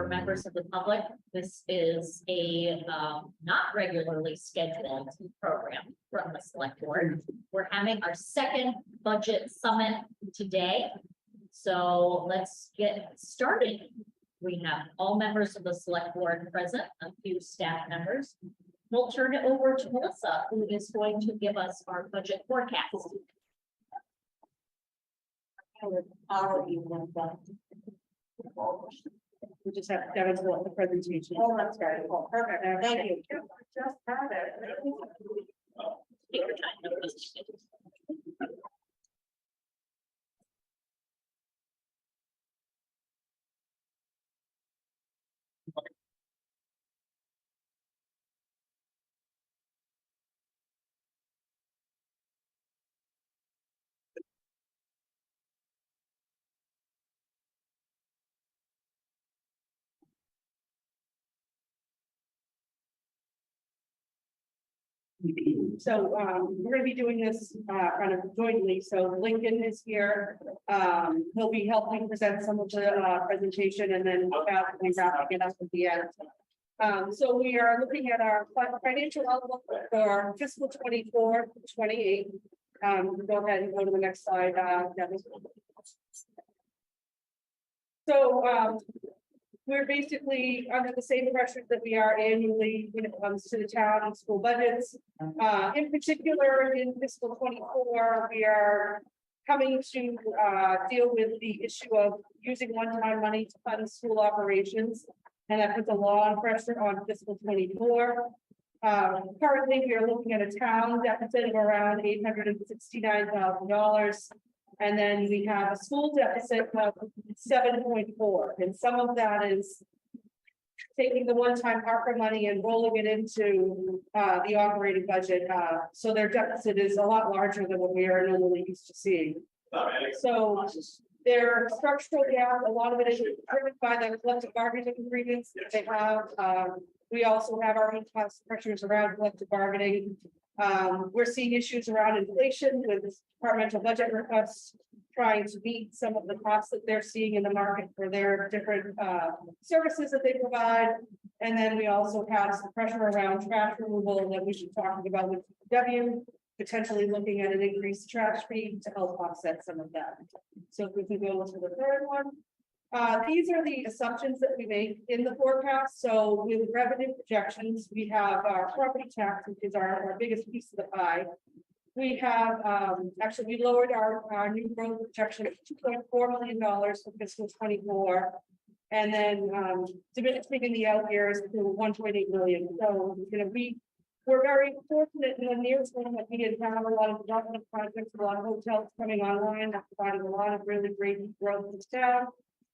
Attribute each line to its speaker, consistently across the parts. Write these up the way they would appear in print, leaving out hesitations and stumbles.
Speaker 1: for members of the public, this is a not regularly scheduled program from the select board. We're having our second budget summit today. So let's get started. We have all members of the select board present, a few staff members. We'll turn it over to Melissa, who is going to give us our budget forecast.
Speaker 2: We just have to demonstrate the presentation.
Speaker 3: Oh, that's great. Well, perfect. Thank you. Just had it.
Speaker 1: Take your time. No rush.
Speaker 2: So we're going to be doing this kind of jointly. So Lincoln is here. He'll be helping present some of the presentation, and then wrapping it up at the end. So we are looking at our financial outlook for fiscal 24-28. Go ahead and go to the next slide, Debbie. So we're basically under the same pressures that we are annually when it comes to the town and school budgets. In particular, in fiscal 24, we are coming to deal with the issue of using one-time money to fund school operations. And that puts a lot of pressure on fiscal 24. Currently, we are looking at a town deficit of around $869,000. And then we have a school deficit of 7.4, and some of that is taking the one-time ARPA money and rolling it into the operating budget. So their deficit is a lot larger than what we are normally used to seeing. So their structural gap, a lot of it is driven by the collective bargaining agreements that they have. We also have our own cost pressures around collective bargaining. We're seeing issues around inflation with departmental budget requests, trying to meet some of the costs that they're seeing in the market for their different services that they provide. And then we also have some pressure around trash removal that we should be talking about with W, potentially looking at an increased trash fee to help offset some of that. So if we can go to the third one. These are the assumptions that we make in the forecast. So with revenue projections, we have our property tax, which is our biggest piece of the pie. We have actually we lowered our new growth projection to $2.4 million for fiscal 24, and then diminishing in the out years to 1.8 million. So we're very fortunate in the near term that we have a lot of development projects, a lot of hotels coming online, that's providing a lot of really great growth to town.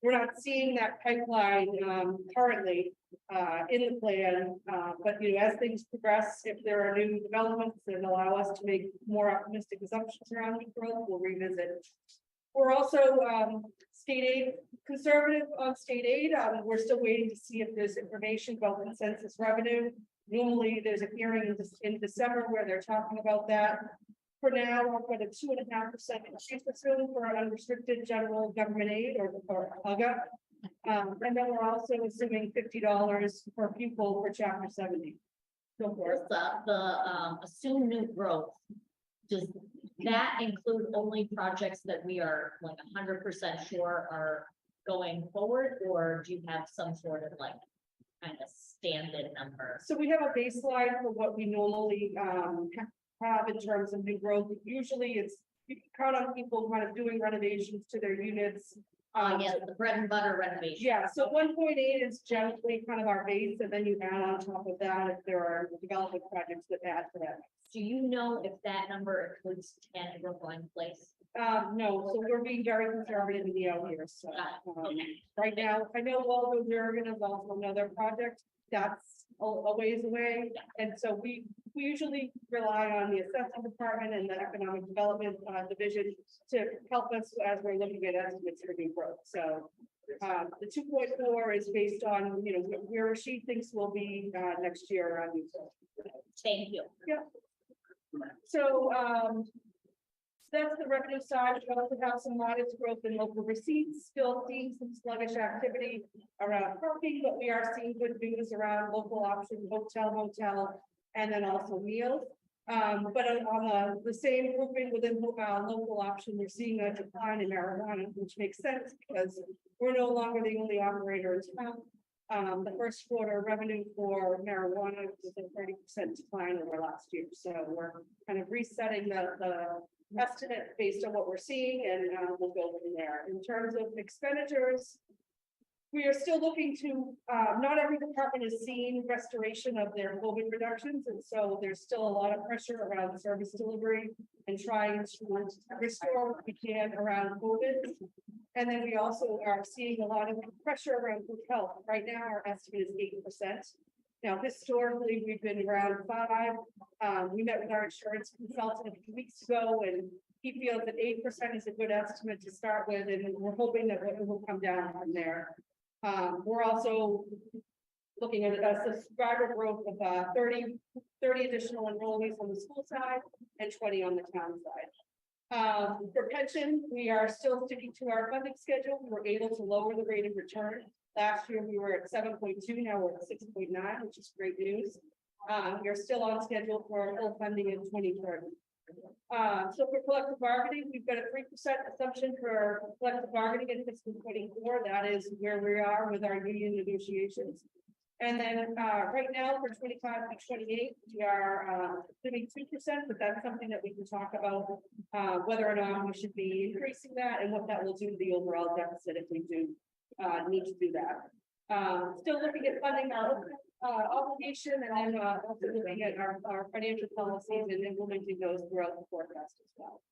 Speaker 2: We're not seeing that pipeline currently in the plan, but as things progress, if there are new developments that allow us to make more optimistic assumptions around new growth, we'll revisit. We're also state aid conservative on state aid. We're still waiting to see if there's information about consensus revenue. Normally, there's a hearing in December where they're talking about that. For now, we're at a 2.5% increase assumed for unrestricted general government aid or UGA. And then we're also assuming $50 per pupil for Chapter 70. So forth.
Speaker 1: The assumed new growth, does that include only projects that we are like 100% sure are going forward, or do you have some sort of like kind of stand-in number?
Speaker 2: So we have a baseline for what we normally have in terms of new growth. Usually it's, you can count on people kind of doing renovations to their units.
Speaker 1: Yeah, the bread and butter renovation.
Speaker 2: Yeah, so 1.8 is generally kind of our base, and then you add on top of that if there are development projects that add to that.
Speaker 1: Do you know if that number includes 10 Brookline Place?
Speaker 2: No, so we're being very conservative in the out years. So
Speaker 1: Okay.
Speaker 2: right now, I know Waldo Durgan is also another project that's a ways away, and so we usually rely on the assessment department and the economic development division to help us as we're looking at estimates for new growth. So the 2.4 is based on where she thinks will be next year around new growth.
Speaker 1: Thank you.
Speaker 2: Yeah. So that's the revenue side. We also have some modest growth in local receipts, still seeing some sluggish activity around parking, but we are seeing good news around local option, hotel, motel, and then also meals. But on the same grouping within local option, we're seeing a decline in marijuana, which makes sense because we're no longer the only operator in town. The first quarter revenue for marijuana was a 30% decline over last year. So we're kind of resetting the estimate based on what we're seeing, and we'll go from there. In terms of expenditures, we are still looking to, not every department is seeing restoration of their COVID reductions, and so there's still a lot of pressure around service delivery and trying to restore what we can around COVID. And then we also are seeing a lot of pressure around food health. Right now, our estimate is 8%. Now, historically, we've been around 5%. We met with our insurance consultant a few weeks ago, and he feels that 8% is a good estimate to start with, and we're hoping that it will come down from there. We're also looking at a subscriber growth of 30 additional enrollees on the school side and 20 on the town side. For pension, we are still sticking to our funding schedule. We were able to lower the rate of return. Last year, we were at 7.2, now we're at 6.9, which is great news. We are still on schedule for full funding in 2030. So for collective bargaining, we've got a 3% assumption for collective bargaining in fiscal 24. That is where we are with our union negotiations. And then right now for 25 to 28, we are assuming 2%, but that's something that we can talk about whether or not we should be increasing that and what that will do to the overall deficit if we do need to do that. Still looking at funding our obligation, and then also looking at our financial policies and implementing those throughout the forecast as well.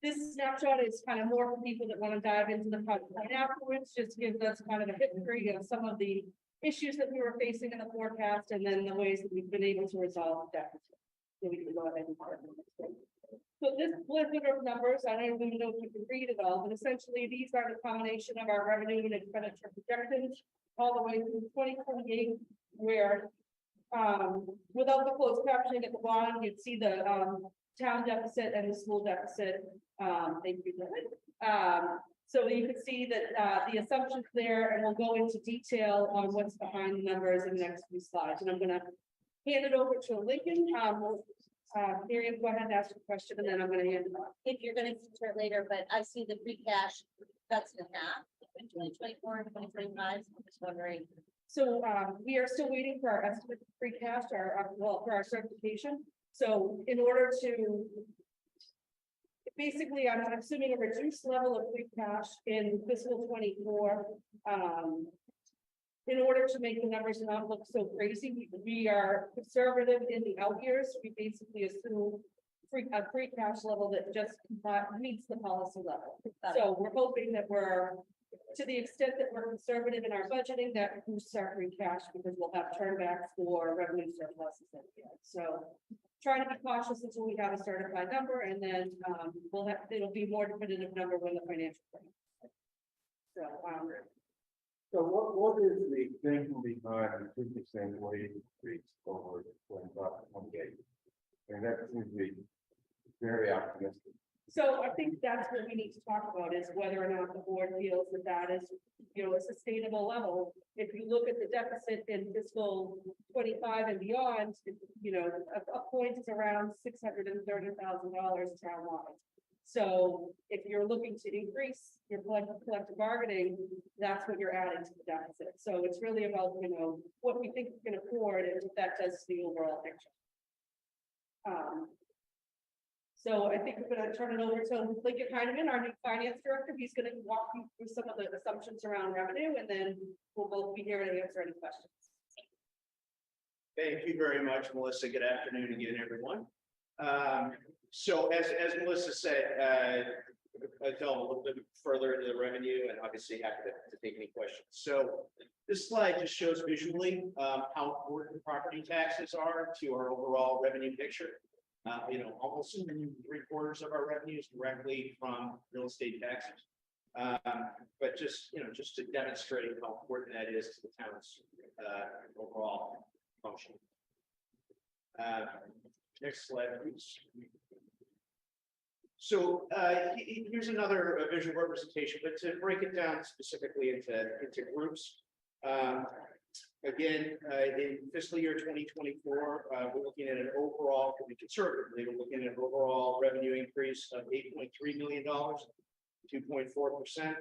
Speaker 2: This snapshot is kind of more for people that want to dive into the pipeline afterwards, just gives us kind of a history of some of the issues that we were facing in the forecast and then the ways that we've been able to resolve that. So we can go ahead and start. So this blizzard of numbers, I don't even know if you can read it all, but essentially these are the combination of our revenue and expenditure projections all the way through 2028, where without the closed captioning at the bottom, you'd see the town deficit and the school deficit. Thank you. So you can see that the assumptions there, and we'll go into detail on what's behind the numbers in the next few slides. And I'm going to hand it over to Lincoln. Miriam, go ahead and ask a question, and then I'm going to hand it off.
Speaker 4: If you're gonna answer it later, but I see the free cash cuts in half in 2024 and 2025. So I'm just wondering.
Speaker 2: So we are still waiting for our estimate for free cash, well, for our certification. So in order to basically, I'm assuming a reduced level of free cash in fiscal 24. In order to make the numbers not look so crazy, we are conservative in the out years. We basically assume a free cash level that just meets the policy level. So we're hoping that we're, to the extent that we're conservative in our budgeting, that boosts our free cash because we'll have turnbacks for revenue surpluses at the end. So trying to be cautious until we have a certified number, and then it'll be more definitive number when the financial plan. So
Speaker 5: So what is the thinking behind the 2% wage increase over 28? And that seems to be very optimistic.
Speaker 2: So I think that's what we need to talk about is whether or not the board feels that that is, a sustainable level. If you look at the deficit in fiscal 25 and beyond, a point is around $630,000 townwide. So if you're looking to increase your collective bargaining, that's what you're adding to the deficit. So it's really about, what we think we can afford and what that does to the overall picture. So I think I'm going to turn it over to Lincoln Heineman, our new finance director. He's going to walk you through some of the assumptions around revenue, and then we'll both be here to answer any questions.
Speaker 6: Thank you very much, Melissa. Good afternoon again, everyone. So as Melissa said, I delve a little bit further into the revenue, and obviously happy to take any questions. So this slide just shows visually how important property taxes are to our overall revenue picture. Almost 3/4 of our revenue is directly from real estate taxes. But just to demonstrate how important that is to the town's overall function. Next slide, please. So here's another visual representation, but to break it down specifically into groups. Again, in fiscal year 2024, we're looking at an overall, conservatively, we're looking at an overall revenue increase of $8.3 million, 2.4%.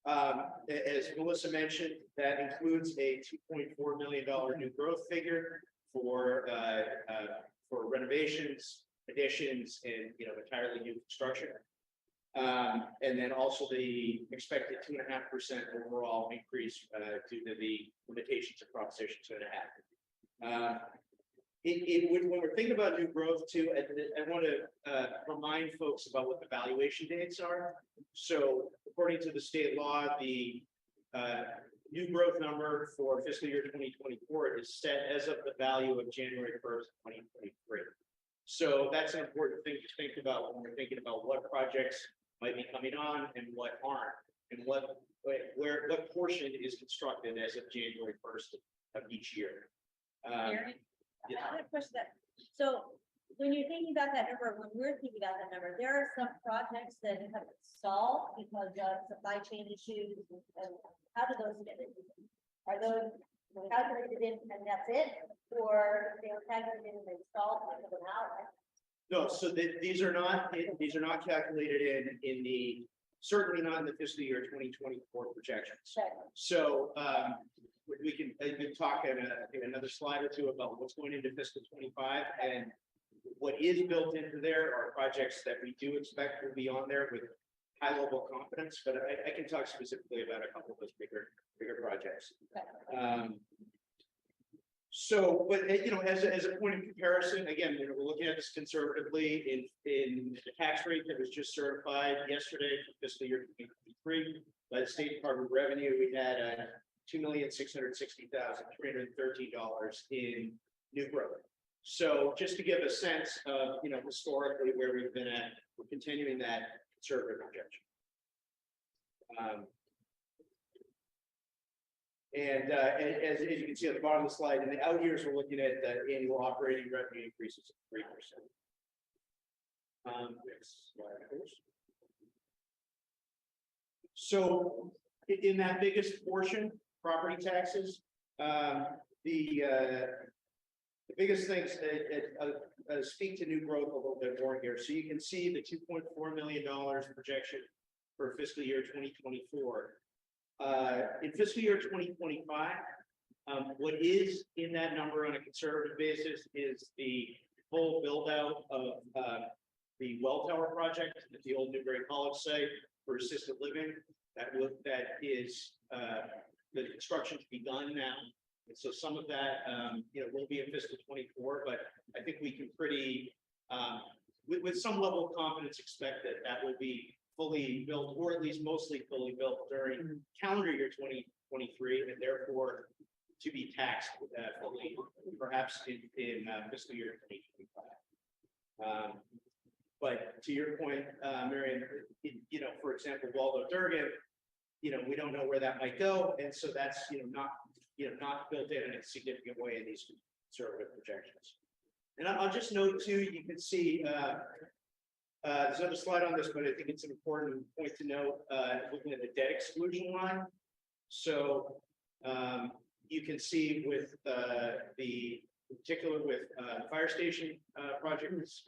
Speaker 6: As Melissa mentioned, that includes a $2.4 million new growth figure for renovations, additions, and entirely new construction. And then also the expected 2.5% overall increase due to the limitations of Proposition 2.5. When we're thinking about new growth too, I want to remind folks about what the valuation dates are. So according to the state law, the new growth number for fiscal year 2024 is set as of the value of January 1st, 2023. So that's an important thing to think about when we're thinking about what projects might be coming on and what aren't, and what portion is constructed as of January 1st of each year.
Speaker 4: Mary?
Speaker 6: Yeah.
Speaker 4: I have a question that, so when you're thinking about that number, when we're thinking about that number, there are some projects that have stalled because of supply chain issues. And how do those fit in? Are those calculated in and that's it? Or they're calculated in and installed and put them out?
Speaker 6: No, so these are not calculated in the, certainly not in the fiscal year 2024 projections.
Speaker 4: Check.
Speaker 6: So we can talk in another slide or two about what's going into fiscal 25, and what is built into there are projects that we do expect will be on there with high level of confidence, but I can talk specifically about a couple of those bigger projects. So, but as a point of comparison, again, we're looking at this conservatively in the tax rate that was just certified yesterday for fiscal year 2023 by the State Department of Revenue. We had $2,660,313 in new growth. So just to give a sense of historically where we've been at, we're continuing that conservative projection. And as you can see at the bottom of the slide, in the out years, we're looking at the annual operating revenue increases of 3%. Next slide, please. So in that biggest portion, property taxes, the biggest things that speak to new growth a little bit more here. So you can see the $2.4 million projection for fiscal year 2024. In fiscal year 2025, what is in that number on a conservative basis is the full build out of the well tower project at the old Newberry College site for assisted living. That is the construction's begun now. And so some of that will be in fiscal 24, but I think we can pretty with some level of confidence expect that will be fully built, or at least mostly fully built during calendar year 2023, and therefore to be taxed fully, perhaps in fiscal year 2025. But to your point, Marion, for example, Waldo Durgan, we don't know where that might go, and so that's not built in a significant way in these conservative projections. And I'll just note too, you can see. There's another slide on this, but I think it's an important point to note, looking at the debt exclusion line. So you can see with in particular with the fire station project was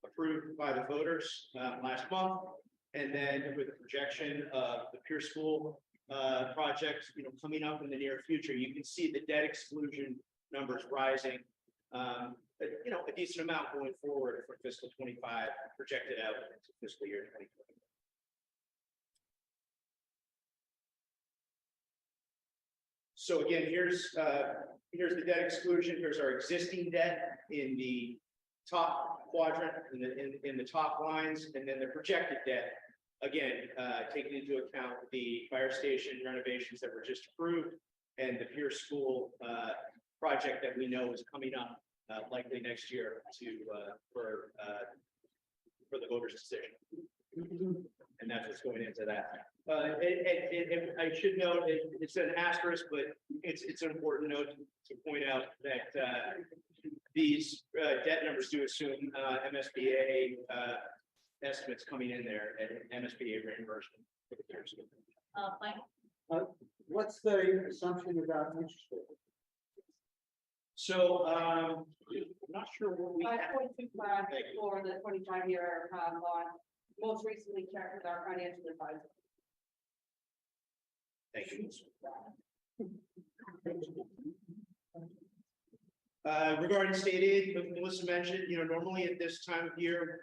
Speaker 6: approved by the voters last month. And then with the projection of the Pierce School project, coming up in the near future, you can see the debt exclusion numbers rising. A decent amount going forward for fiscal 25 projected out into fiscal year 2020. So again, here's the debt exclusion. Here's our existing debt in the top quadrant, in the top lines, and then the projected debt. Again, taking into account the fire station renovations that were just approved and the Pierce School project that we know is coming up. Likely next year for the voters' decision, and that's what's going into that. I should note it's an asterisk, but it's an important note to point out that these debt numbers do assume MSBA estimates coming in there and MSBA reimbursement.
Speaker 1: Mike,
Speaker 3: What's the assumption about interest rate?
Speaker 6: So, I'm not sure what we have.
Speaker 2: 5.25 for the 25-year bond, most recently checked with our financial advisor.
Speaker 6: Thank you. Regarding state aid, Melissa mentioned, normally at this time of year,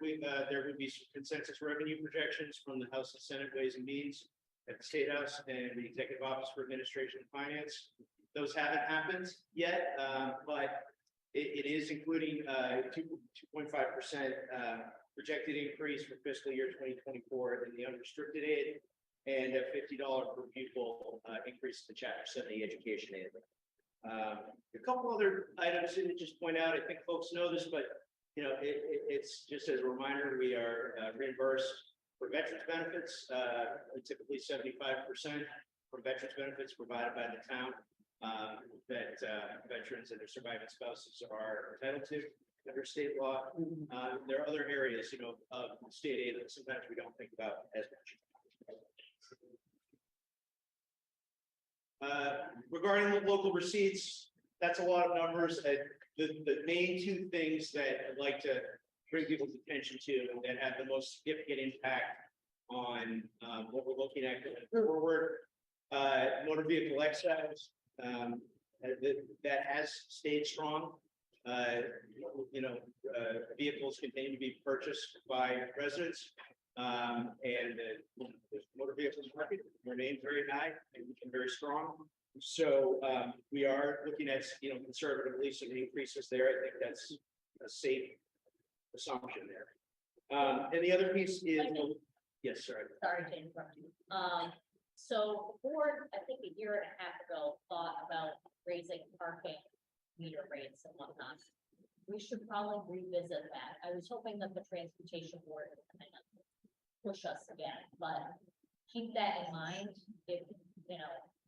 Speaker 6: there would be some consensus revenue projections from the House and Senate Ways and Means at the State House and the Executive Office for Administration and Finance. Those haven't happened yet, but it is including 2.5% projected increase for fiscal year 2024 in the unrestricted aid and a $50 per pupil increase to Chapter 70 education aid. A couple other items to just point out, I think folks know this, but it's just as a reminder, we are reimbursed for veterans benefits, typically 75% for veterans benefits provided by the town that veterans and their surviving spouses are entitled to under state law. There are other areas, of state aid that sometimes we don't think about as much. Regarding the local receipts, that's a lot of numbers. The main two things that I'd like to bring people's attention to that have the most significant impact on what we're looking at going forward. Motor vehicle excise, that has stayed strong. Vehicles continue to be purchased by residents. And the motor vehicles market remains very high and very strong. So we are looking at, conservatively some increases there. I think that's a safe assumption there. And the other piece is, yes, sorry.
Speaker 1: sorry to interrupt you. So the board, I think a year and a half ago, thought about raising parking meter rates and whatnot. We should probably revisit that. I was hoping that the transportation board would kind of push us again, but keep that in mind if,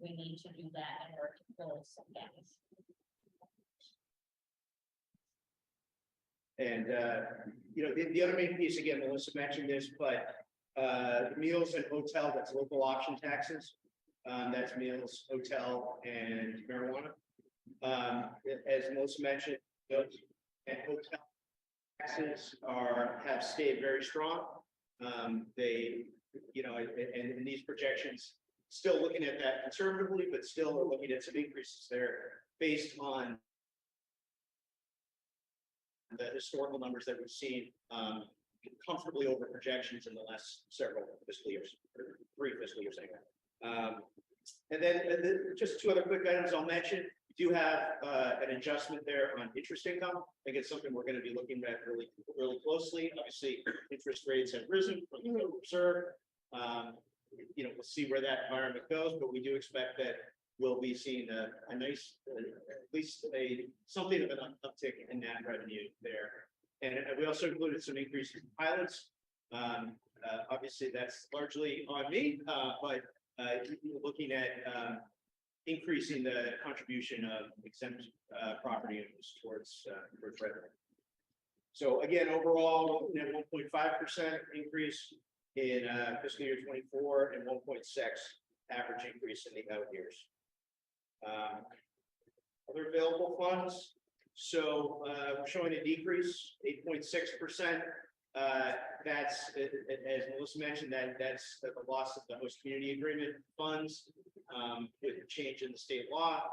Speaker 1: we need to do that in order to fill some gaps.
Speaker 6: And, the other main piece, again, Melissa mentioned this, but meals and hotel, that's local option taxes. That's meals, hotel, and marijuana. As Melissa mentioned, those and hotel taxes have stayed very strong. They, and these projections, still looking at that conservatively, but still looking at some increases there based on the historical numbers that we've seen, comfortably over projections in the last several fiscal years, or 3 fiscal years anyway. And then just 2 other quick items I'll mention. We do have an adjustment there on interest income. I think it's something we're going to be looking at really closely. Obviously, interest rates have risen from the Federal Reserve. We'll see where that environment goes, but we do expect that we'll be seeing a nice, at least something of an uptick in that revenue there. And we also included some increases in pilots. Obviously, that's largely on me, but looking at increasing the contribution of exempt property owners towards revenue. So again, overall, 1.5% increase in fiscal year 24 and 1.6 average increase in the out years. Other available funds. So we're showing a decrease, 8.6%. That's, as Melissa mentioned, that's the loss of the host community agreement funds with the change in the state law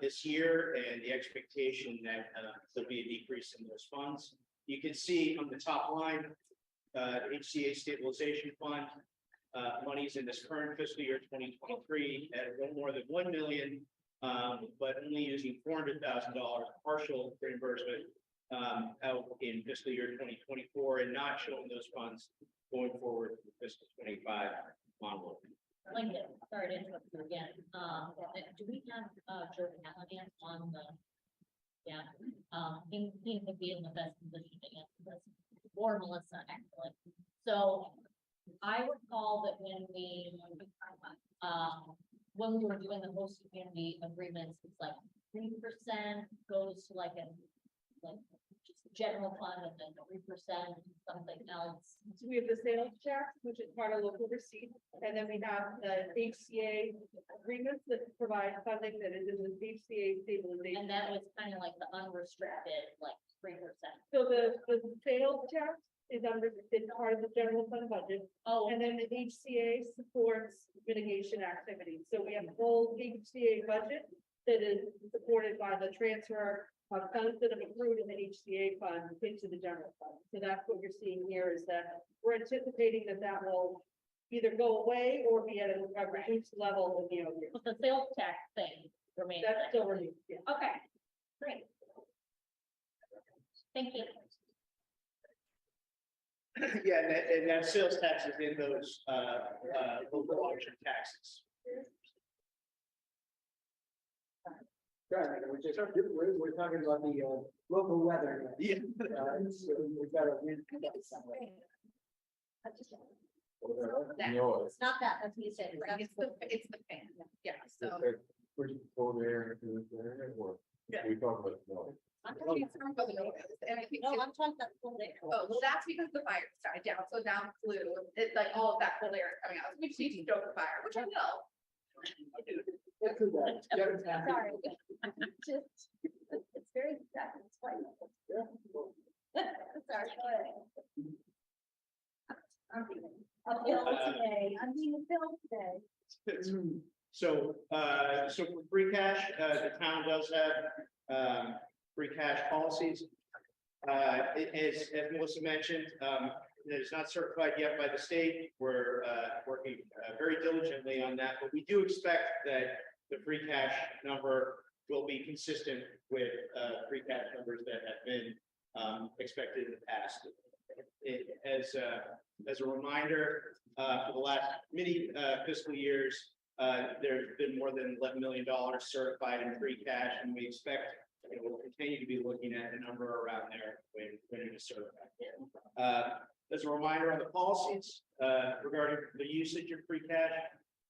Speaker 6: this year, and the expectation that there'll be a decrease in those funds. You can see on the top line, HCA stabilization fund monies in this current fiscal year 2023 at a little more than 1 million, but only using $400,000 partial reimbursement out in fiscal year 2024, and not showing those funds going forward for fiscal 25 onward.
Speaker 1: Lincoln, sorry to interrupt you again. Do we have Jordan Halligan on the? Yeah, he would be in the best position to answer this, or Melissa, actually. So I recall that when we were doing the host community agreements, it's like 3% goes to like a like just general fund and then 3%, something else.
Speaker 2: So we have the sales tax, which is part of local receipt, and then we have the HCA agreements that provide funding that is in the HCA stabilization.
Speaker 1: And that was kind of like the unrestricted, like 3%.
Speaker 2: So the sales tax is under, it's part of the general fund budget,
Speaker 1: Oh,
Speaker 2: and then the HCA supports mitigation activities. So we have a whole HCA budget that is supported by the transfer of funds that have accrued in the HCA fund into the general fund. So that's what you're seeing here is that we're anticipating that that will either go away or be at a reduced level in the year.
Speaker 1: but the sales tax thing remains.
Speaker 2: That's still reduced, yeah.
Speaker 1: Okay, great. Thank you.
Speaker 6: Yeah, and that sales tax is in those, local option taxes.
Speaker 7: Right, we're talking about the local weather.
Speaker 6: Yeah.
Speaker 7: So we've got a wind.
Speaker 5: No,
Speaker 4: It's not that, that's what you said.
Speaker 3: It's the fan, yeah, so.
Speaker 5: Push the cold air into the air, or
Speaker 3: Yeah.
Speaker 5: we talk about no.
Speaker 3: I'm talking about the noise, and I think
Speaker 4: No,
Speaker 3: too-
Speaker 4: I'm talking about cold air.
Speaker 3: Oh, well, that's because the fire died down, so down flew, it's like all of that cold air is coming out, so we just need to stoke the fire, which I will.
Speaker 7: That's too bad.
Speaker 4: Sorry. Just, it's very, it's fine. Sorry. go ahead. I'm filmed today, I'm being filmed today.
Speaker 6: So, so for free cash, the town does have, free cash policies. As Melissa mentioned, it is not certified yet by the state. We're, working, very diligently on that, but we do expect that the free cash number will be consistent with, free cash numbers that have been, expected in the past. As a reminder, for the last many, fiscal years, there's been more than $11 million certified in free cash, and we expect it will continue to be looking at a number around there when it is certified. As a reminder on the policies, regarding the usage of free cash,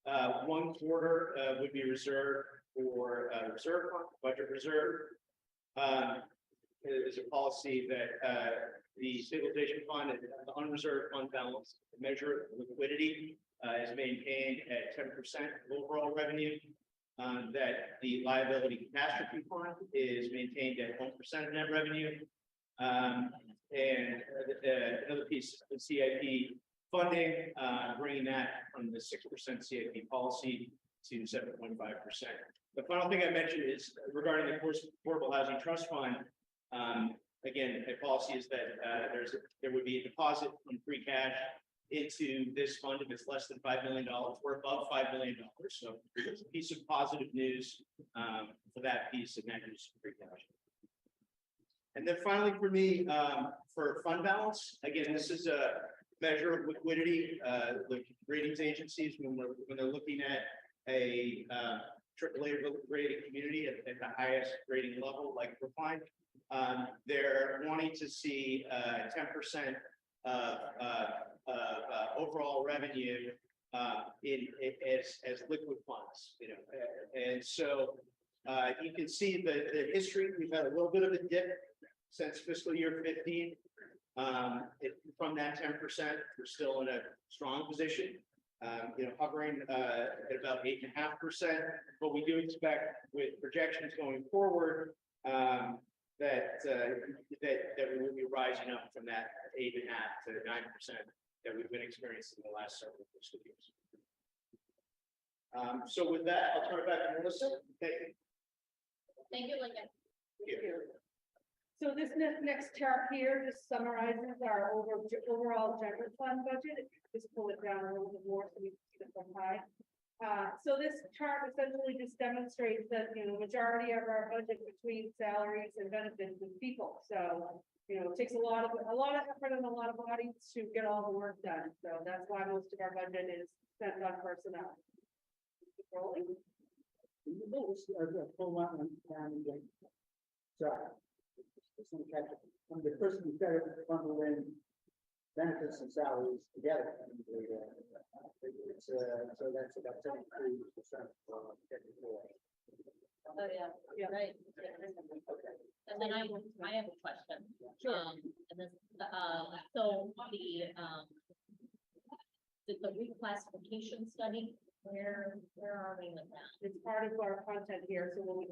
Speaker 6: 1/4 would be reserved for reserve fund, budget reserve. It is a policy that the stabilization fund and the unreserved fund balance measure of liquidity is maintained at 10% of overall revenue. That the liability catastrophe fund is maintained at 1% of net revenue. And another piece of CIP funding, bringing that from the 6% CIP policy to 7.5%. The final thing I mentioned is regarding the Affordable Housing Trust Fund. Again, a policy is that there would be a deposit from free cash into this fund if it's less than $5 million. We're above $5 million. So it's a piece of positive news for that piece of net use of free cash. And then finally for me, for fund balance, again, this is a measure of liquidity. The ratings agencies, when they're looking at a AAA rated community at the highest rating level, like Brookline, they're wanting to see 10% overall revenue as liquid funds, you know, and so you can see the history. We've had a little bit of a dip since fiscal year 15. From that 10%, we're still in a strong position. You know, hovering at about 8.5%, but we do expect with projections going forward that we will be rising up from that 8.5% to 9% that we've been experiencing in the last several fiscal years. So with that, I'll turn it back to Melissa. Thank you.
Speaker 1: Thank you, Lincoln.
Speaker 6: Thank you.
Speaker 2: So this next chart here just summarizes our overall general fund budget. Just pull it down a little bit more so we can see the front high. So this chart essentially just demonstrates that, you know, majority of our budget between salaries and benefits is people. So, you know, it takes a lot of effort and a lot of bodies to get all the work done. So that's why most of our budget is spent on personnel. Keep rolling.
Speaker 7: Sorry. When the person who got it bundled in benefits and salaries together. So that's about 73%.
Speaker 4: Oh, yeah.
Speaker 2: Yeah.
Speaker 4: Right.
Speaker 1: And then I have a question.
Speaker 2: Sure.
Speaker 1: And this, so the reclassification study, where are we with that?
Speaker 2: It's part of our content here, so we'll.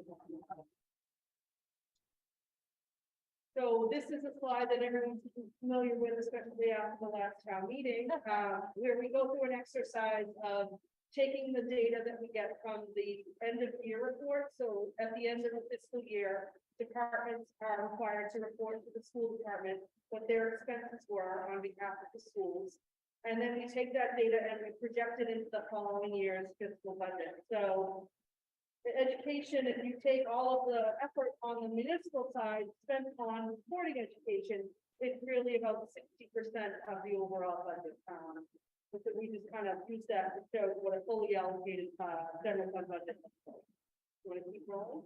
Speaker 2: So this is a slide that everyone's familiar with, especially after the last town meeting, where we go through an exercise of taking the data that we get from the end of year report. So at the end of the fiscal year, departments are required to report to the school department what their expenses were on behalf of the schools. And then we take that data and we project it into the following year's fiscal budget. So the education, if you take all of the effort on the municipal side spent on supporting education, it's really about 60% of the overall budget. So we just kind of use that to show what a fully allocated general fund budget looks like. You want to keep rolling?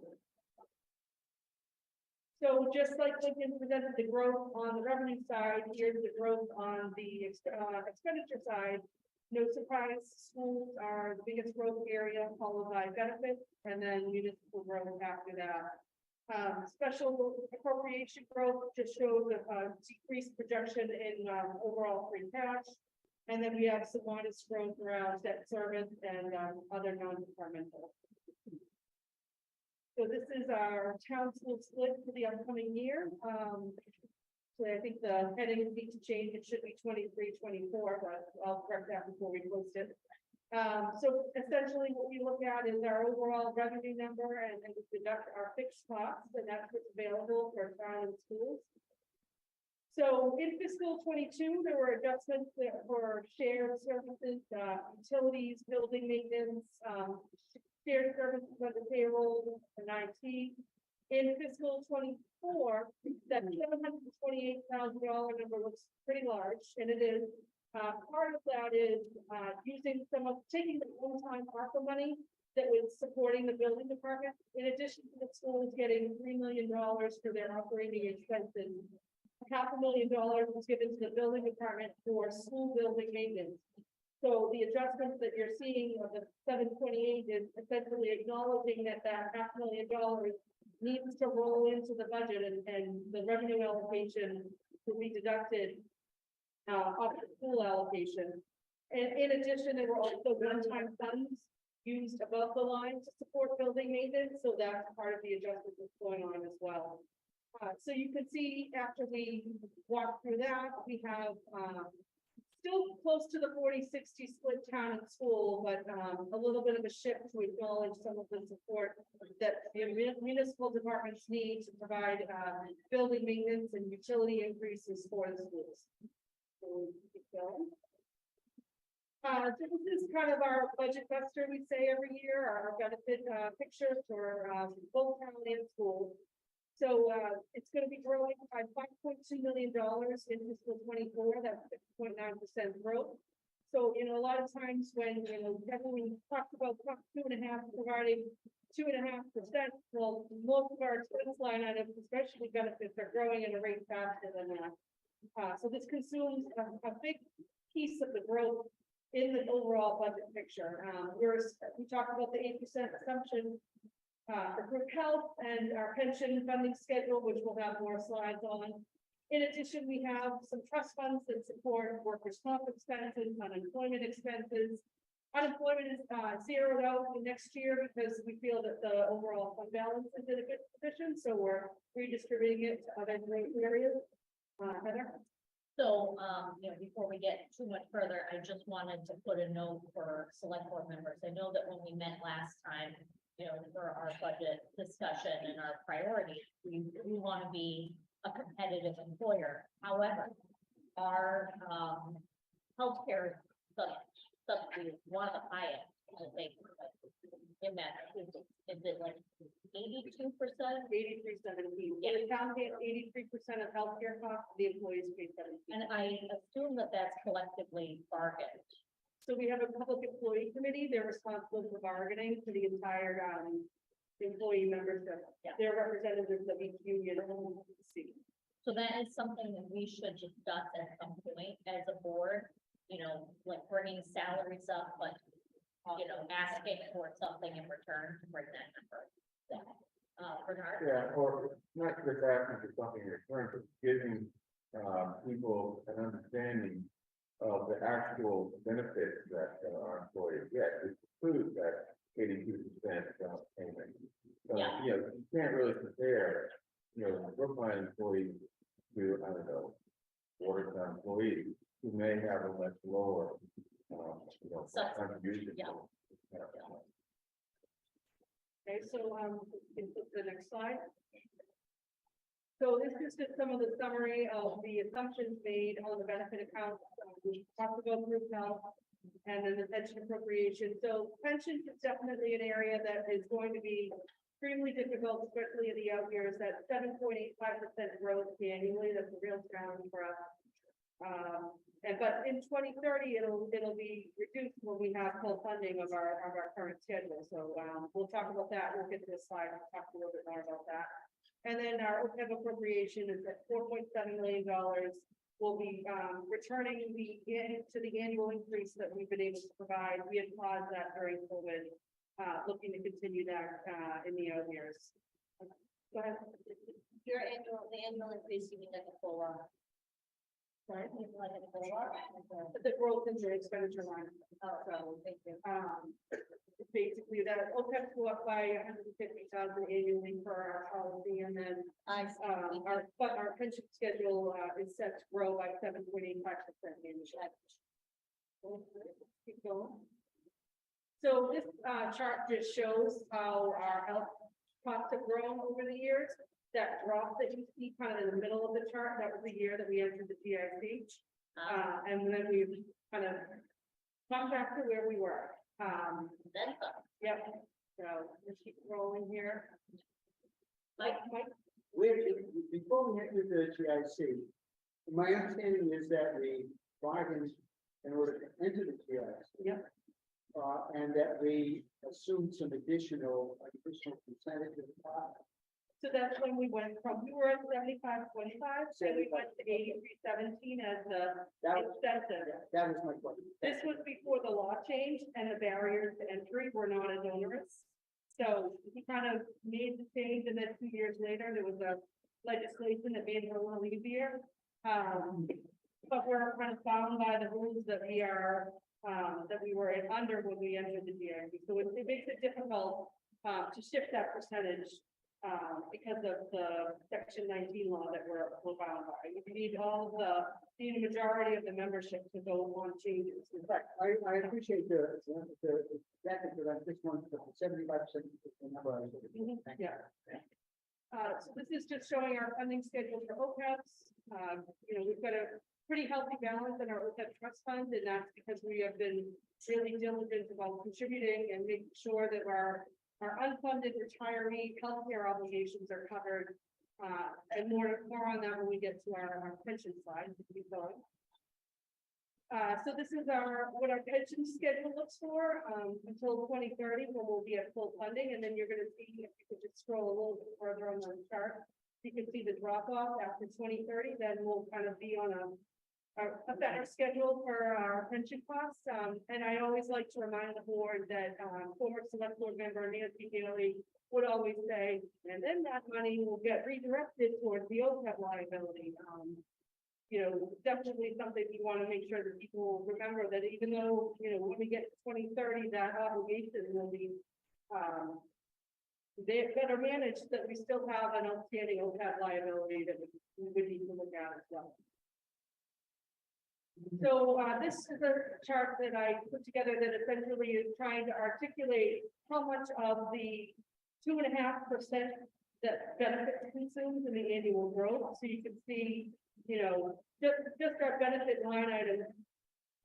Speaker 2: So just like Lincoln presented the growth on the revenue side, here's the growth on the expenditure side. No surprise, schools are the biggest growth area, followed by benefits, and then municipal growth after that. Special appropriation growth just shows a decreased projection in overall free cash. And then we have some modest growth around debt service and other non-departmental. So this is our town school split for the upcoming year. So I think the headings need to change. It should be 23-24, but I'll correct that before we post it. So essentially what we look at is our overall revenue number and then we deduct our fixed costs, and that's what's available for town and schools. So in fiscal 22, there were adjustments for shared services, utilities, building maintenance, shared services under payroll and IT. In fiscal 24, that $728,000 number looks pretty large, and it is. Part of that is using taking the one-time ARPA money that was supporting the building department, in addition to the schools getting $3 million for their operating expenses. $500,000 was given to the building department for school building maintenance. So the adjustments that you're seeing of the 728 is essentially acknowledging that $500,000 needs to roll into the budget and the revenue allocation will be deducted off the school allocation. And in addition, there were also one-time funds used above the line to support building maintenance. So that's part of the adjustment that's going on as well. So you can see after we walk through that, we have still close to the 40-60 split town and school, but a little bit of a shift to acknowledge some of the support that the municipal departments need to provide building maintenance and utility increases for the schools. So keep going. So this is kind of our budget buster, we say every year, our benefit picture for both town and school. So it's going to be growing by $5.2 million in fiscal 24. That's 6.9% growth. So, a lot of times when, we talked about 2.5, providing 2.5%, well, most of our expense line items, especially benefits, are growing at a rate faster than that. So this consumes a big piece of the growth in the overall budget picture. We talked about the 8% assumption for group health and our pension funding schedule, which we'll have more slides on. In addition, we have some trust funds that support workers' comp expenses, unemployment expenses. Unemployment is zeroed out next year because we feel that the overall fund balance is in a good position, so we're redistributing it to other great areas. Heather?
Speaker 1: So, before we get too much further, I just wanted to put a note for select board members. I know that when we met last time, for our budget discussion and our priorities, we want to be a competitive employer. However, our healthcare subsidy is one of the highest, I think, in that. Is it like 82%?
Speaker 2: 83.17. Yeah, the town pays 83% of healthcare costs, the employees pay 17%.
Speaker 1: And I assume that that's collectively bargained.
Speaker 2: So we have a public employee committee. They're responsible for bargaining for the entire employee membership.
Speaker 1: Yeah.
Speaker 2: They're representatives of each union.
Speaker 1: So that is something that we should discuss at some point as a board, like bringing salaries up, but, asking for something in return to bring that number. Bernard?
Speaker 5: Yeah, or not just asking for something in return, but giving, people an understanding of the actual benefits that our employees get, which includes that 82% payment. So,
Speaker 1: Yeah.
Speaker 5: you know, you can't really compare, you know, the Brookline employees to, I don't know, Watertown employees who may have a much lower, you know,
Speaker 1: Subsidy,
Speaker 5: contribution.
Speaker 1: yeah.
Speaker 2: Okay, so, you can put the next slide. So this is just some of the summary of the assumptions made on the benefit account. We have to go through now. And then the pension appropriation. So pension is definitely an area that is going to be extremely difficult, especially in the out years. That 7.85% growth annually, that's a real challenge for us. But in 2030, it'll be reduced when we have full funding of our current schedule. So we'll talk about that. We'll get to this slide and talk a little bit more about that. And then our OPEB appropriation is at $4.7 million. We'll be returning to the annual increase that we've been able to provide. We had paused that during COVID, looking to continue that in the out years. Go ahead.
Speaker 4: The annual increase, you mean like a full, sorry, you mean like a full,
Speaker 2: The growth in the expenditure line.
Speaker 4: so, thank you.
Speaker 2: Basically, that OPEB go up by 150,000 annually for our policy, and then our pension schedule is set to grow by 7.85% annually. Keep going. So this chart just shows how our health costs have grown over the years. That drop that you see kind of in the middle of the chart, that was the year that we entered the GIC. And then we kind of come back to where we were.
Speaker 1: Then,
Speaker 2: Yep, so let's keep rolling here.
Speaker 1: Mike,
Speaker 7: Where, before we enter the GIC, my understanding is that we bargained in order to enter the GIC.
Speaker 2: Yep.
Speaker 7: And that we assumed some additional percentage of the pie.
Speaker 2: So that's when we went from, we were at 75-25, so we went to 83-17 as the
Speaker 7: That was,
Speaker 2: incentive.
Speaker 7: that was my question.
Speaker 2: This was before the law changed and the barriers to entry were not as onerous. So he kind of made the change, and then 2 years later, there was a legislation that made it a little easier. But we're kind of bound by the rules that we are, that we were under when we entered the GIC. So it makes it difficult to shift that percentage because of the section 19 law that we're bound by. You need the majority of the membership to go on changes.
Speaker 7: In fact, I appreciate the jacket, but I just want to put 75% number. I was looking for. Thank you.
Speaker 2: Yeah. So this is just showing our funding schedule for OPEBs. You know, we've got a pretty healthy balance in our OPEB trust fund, and that's because we have been really diligent about contributing and making sure that our unfunded retiree healthcare obligations are covered. And more on that when we get to our pension slide. Keep going. So this is what our pension schedule looks for until 2030, when we'll be at full funding, and then you're going to see, if you could just scroll a little bit further on the chart, you can see the drop off after 2030. Then we'll kind of be on a better schedule for our pension costs. And I always like to remind the board that former select board member Nancy Daly would always say, and then that money will get redirected towards the OPEB liability. You know, definitely something you want to make sure that people remember, that even though, you know, when we get to 2030, that obligation will be they better managed, that we still have an outstanding OPEB liability that we would need to look at as well. So this is a chart that I put together that essentially is trying to articulate how much of the 2.5% that benefit consumes in the annual growth. So you can see, you know, just our benefit line item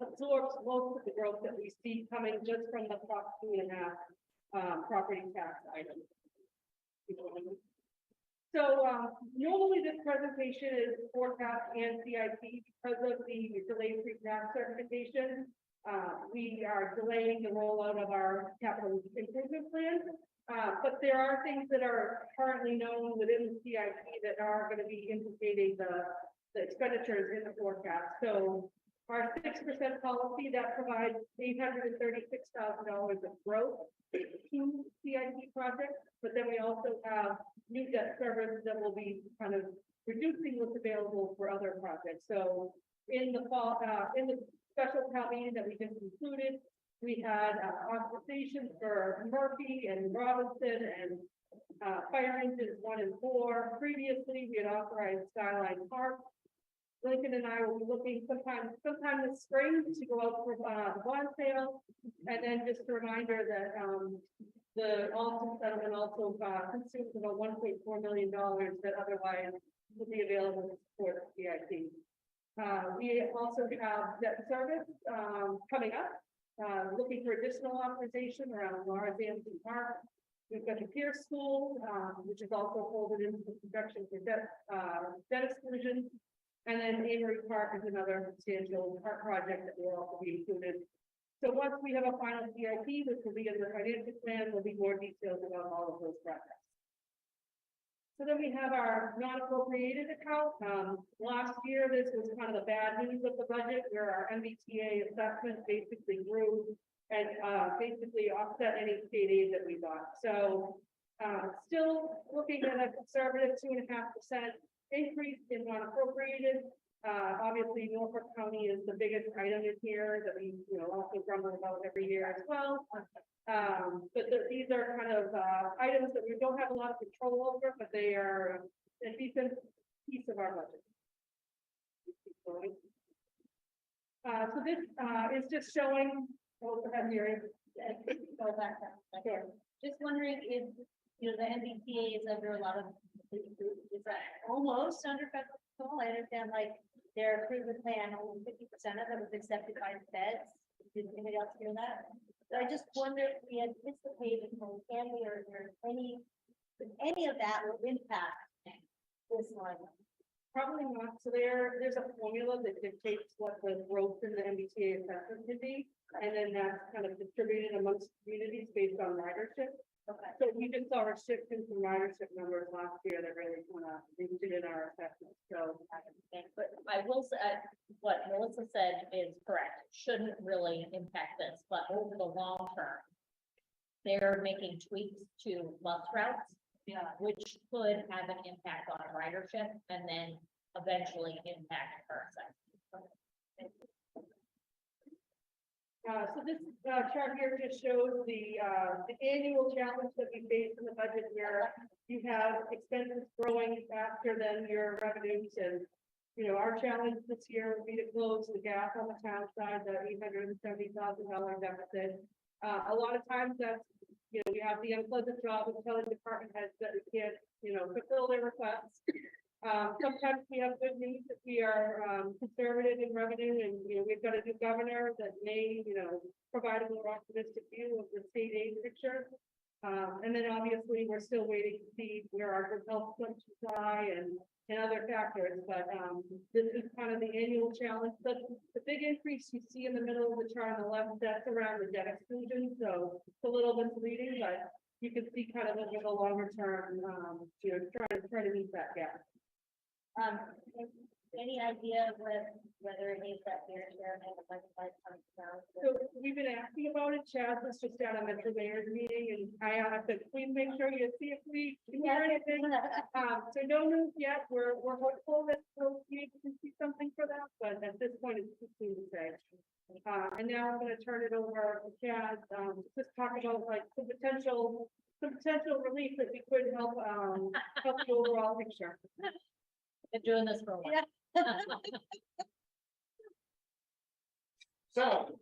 Speaker 2: absorbs most of the growth that we see coming just from the Prop 2.5 property tax item. So normally this presentation is forecast and CIP because of the delayed free tax certification. We are delaying the rollout of our capital improvement plan. But there are things that are currently known within the CIP that are going to be implicating the expenditures in the forecast. So Our 6% policy that provides $836,000 of growth to CIP projects, but then we also have new debt service that will be kind of reducing what's available for other projects. So in the fall, in the special town meeting that we just concluded, we had authorization for Murphy and Robinson and fire engines 1 and 4. Previously, we had authorized Skyline Park. Lincoln and I will be looking sometime this spring to go out for the bond sale. And then just a reminder that the Alton settlement also consumes about $1.4 million that otherwise would be available to support CIP. We also have debt service coming up, looking for additional authorization around Lawrence Anderson Park. We've got the Pierce School, which is also folded into the projection for debt exclusion. And then Avery Park is another substantial park project that will also be included. So once we have a final CIP, which will be in the financial plan, there'll be more details about all of those projects. So then we have our non-appropriated account. Last year, this was kind of the bad news of the budget, where our MBTA assessment basically grew and basically offset any state aid that we got. So still looking at a conservative 2.5% increase in non-appropriated. Obviously, Norfolk County is the biggest item in here that we, also grumble about every year as well. But these are kind of items that we don't have a lot of control over, but they are a decent piece of our budget. So this is just showing. Oh, go ahead, Mary.
Speaker 4: Go back.
Speaker 2: Sure.
Speaker 4: Just wondering if, the MBTA is under a lot of, is that almost under federal control? I understand like their improvement plan, only 50% of it was accepted by the feds. Did anybody else hear that? So I just wonder if we anticipated from Candy or any of that will impact this one.
Speaker 2: Probably not. So there's a formula that dictates what the growth in the MBTA assessment can be, and then that's kind of distributed amongst communities based on ridership.
Speaker 4: Okay.
Speaker 2: So we just saw a shift in some ridership numbers last year that really kind of boosted in our assessment. So,
Speaker 1: But I will say, what Melissa said is correct, shouldn't really impact this, but over the long term, they're making tweaks to bus routes, which could have an impact on ridership and then eventually impact our assessment.
Speaker 2: so this chart here just shows the annual challenge that we face in the budget, where you have expenses growing faster than your revenues. And, our challenge this year would be to close the gap on the town side, the $870,000 deficit. A lot of times that's, we have the unpleasant job of telling department heads that we can't, fulfill their requests. Sometimes we have good news that we are conservative in revenue, and we've got a new governor that may provide a more optimistic view of the state aid picture. And then obviously we're still waiting to see where our good health assumptions lie and other factors. But this is kind of the annual challenge. But the big increase you see in the middle of the chart on the left, that's around the debt exclusion. So it's a little misleading, but you can see kind of over the longer term, try to meet that gap.
Speaker 4: Any idea whether it is that fair share and the budget by down?
Speaker 2: So we've been asking about it. Chaz was just at a Metro Mayor's meeting, and I said, please make sure you see if we hear anything. So no news yet. We're hopeful that we'll be able to see something for that, but at this point it's too soon to say. And now I'm going to turn it over to Chaz, just talk about like some potential relief that we could help the overall picture.
Speaker 1: Been doing this for a while.
Speaker 8: So,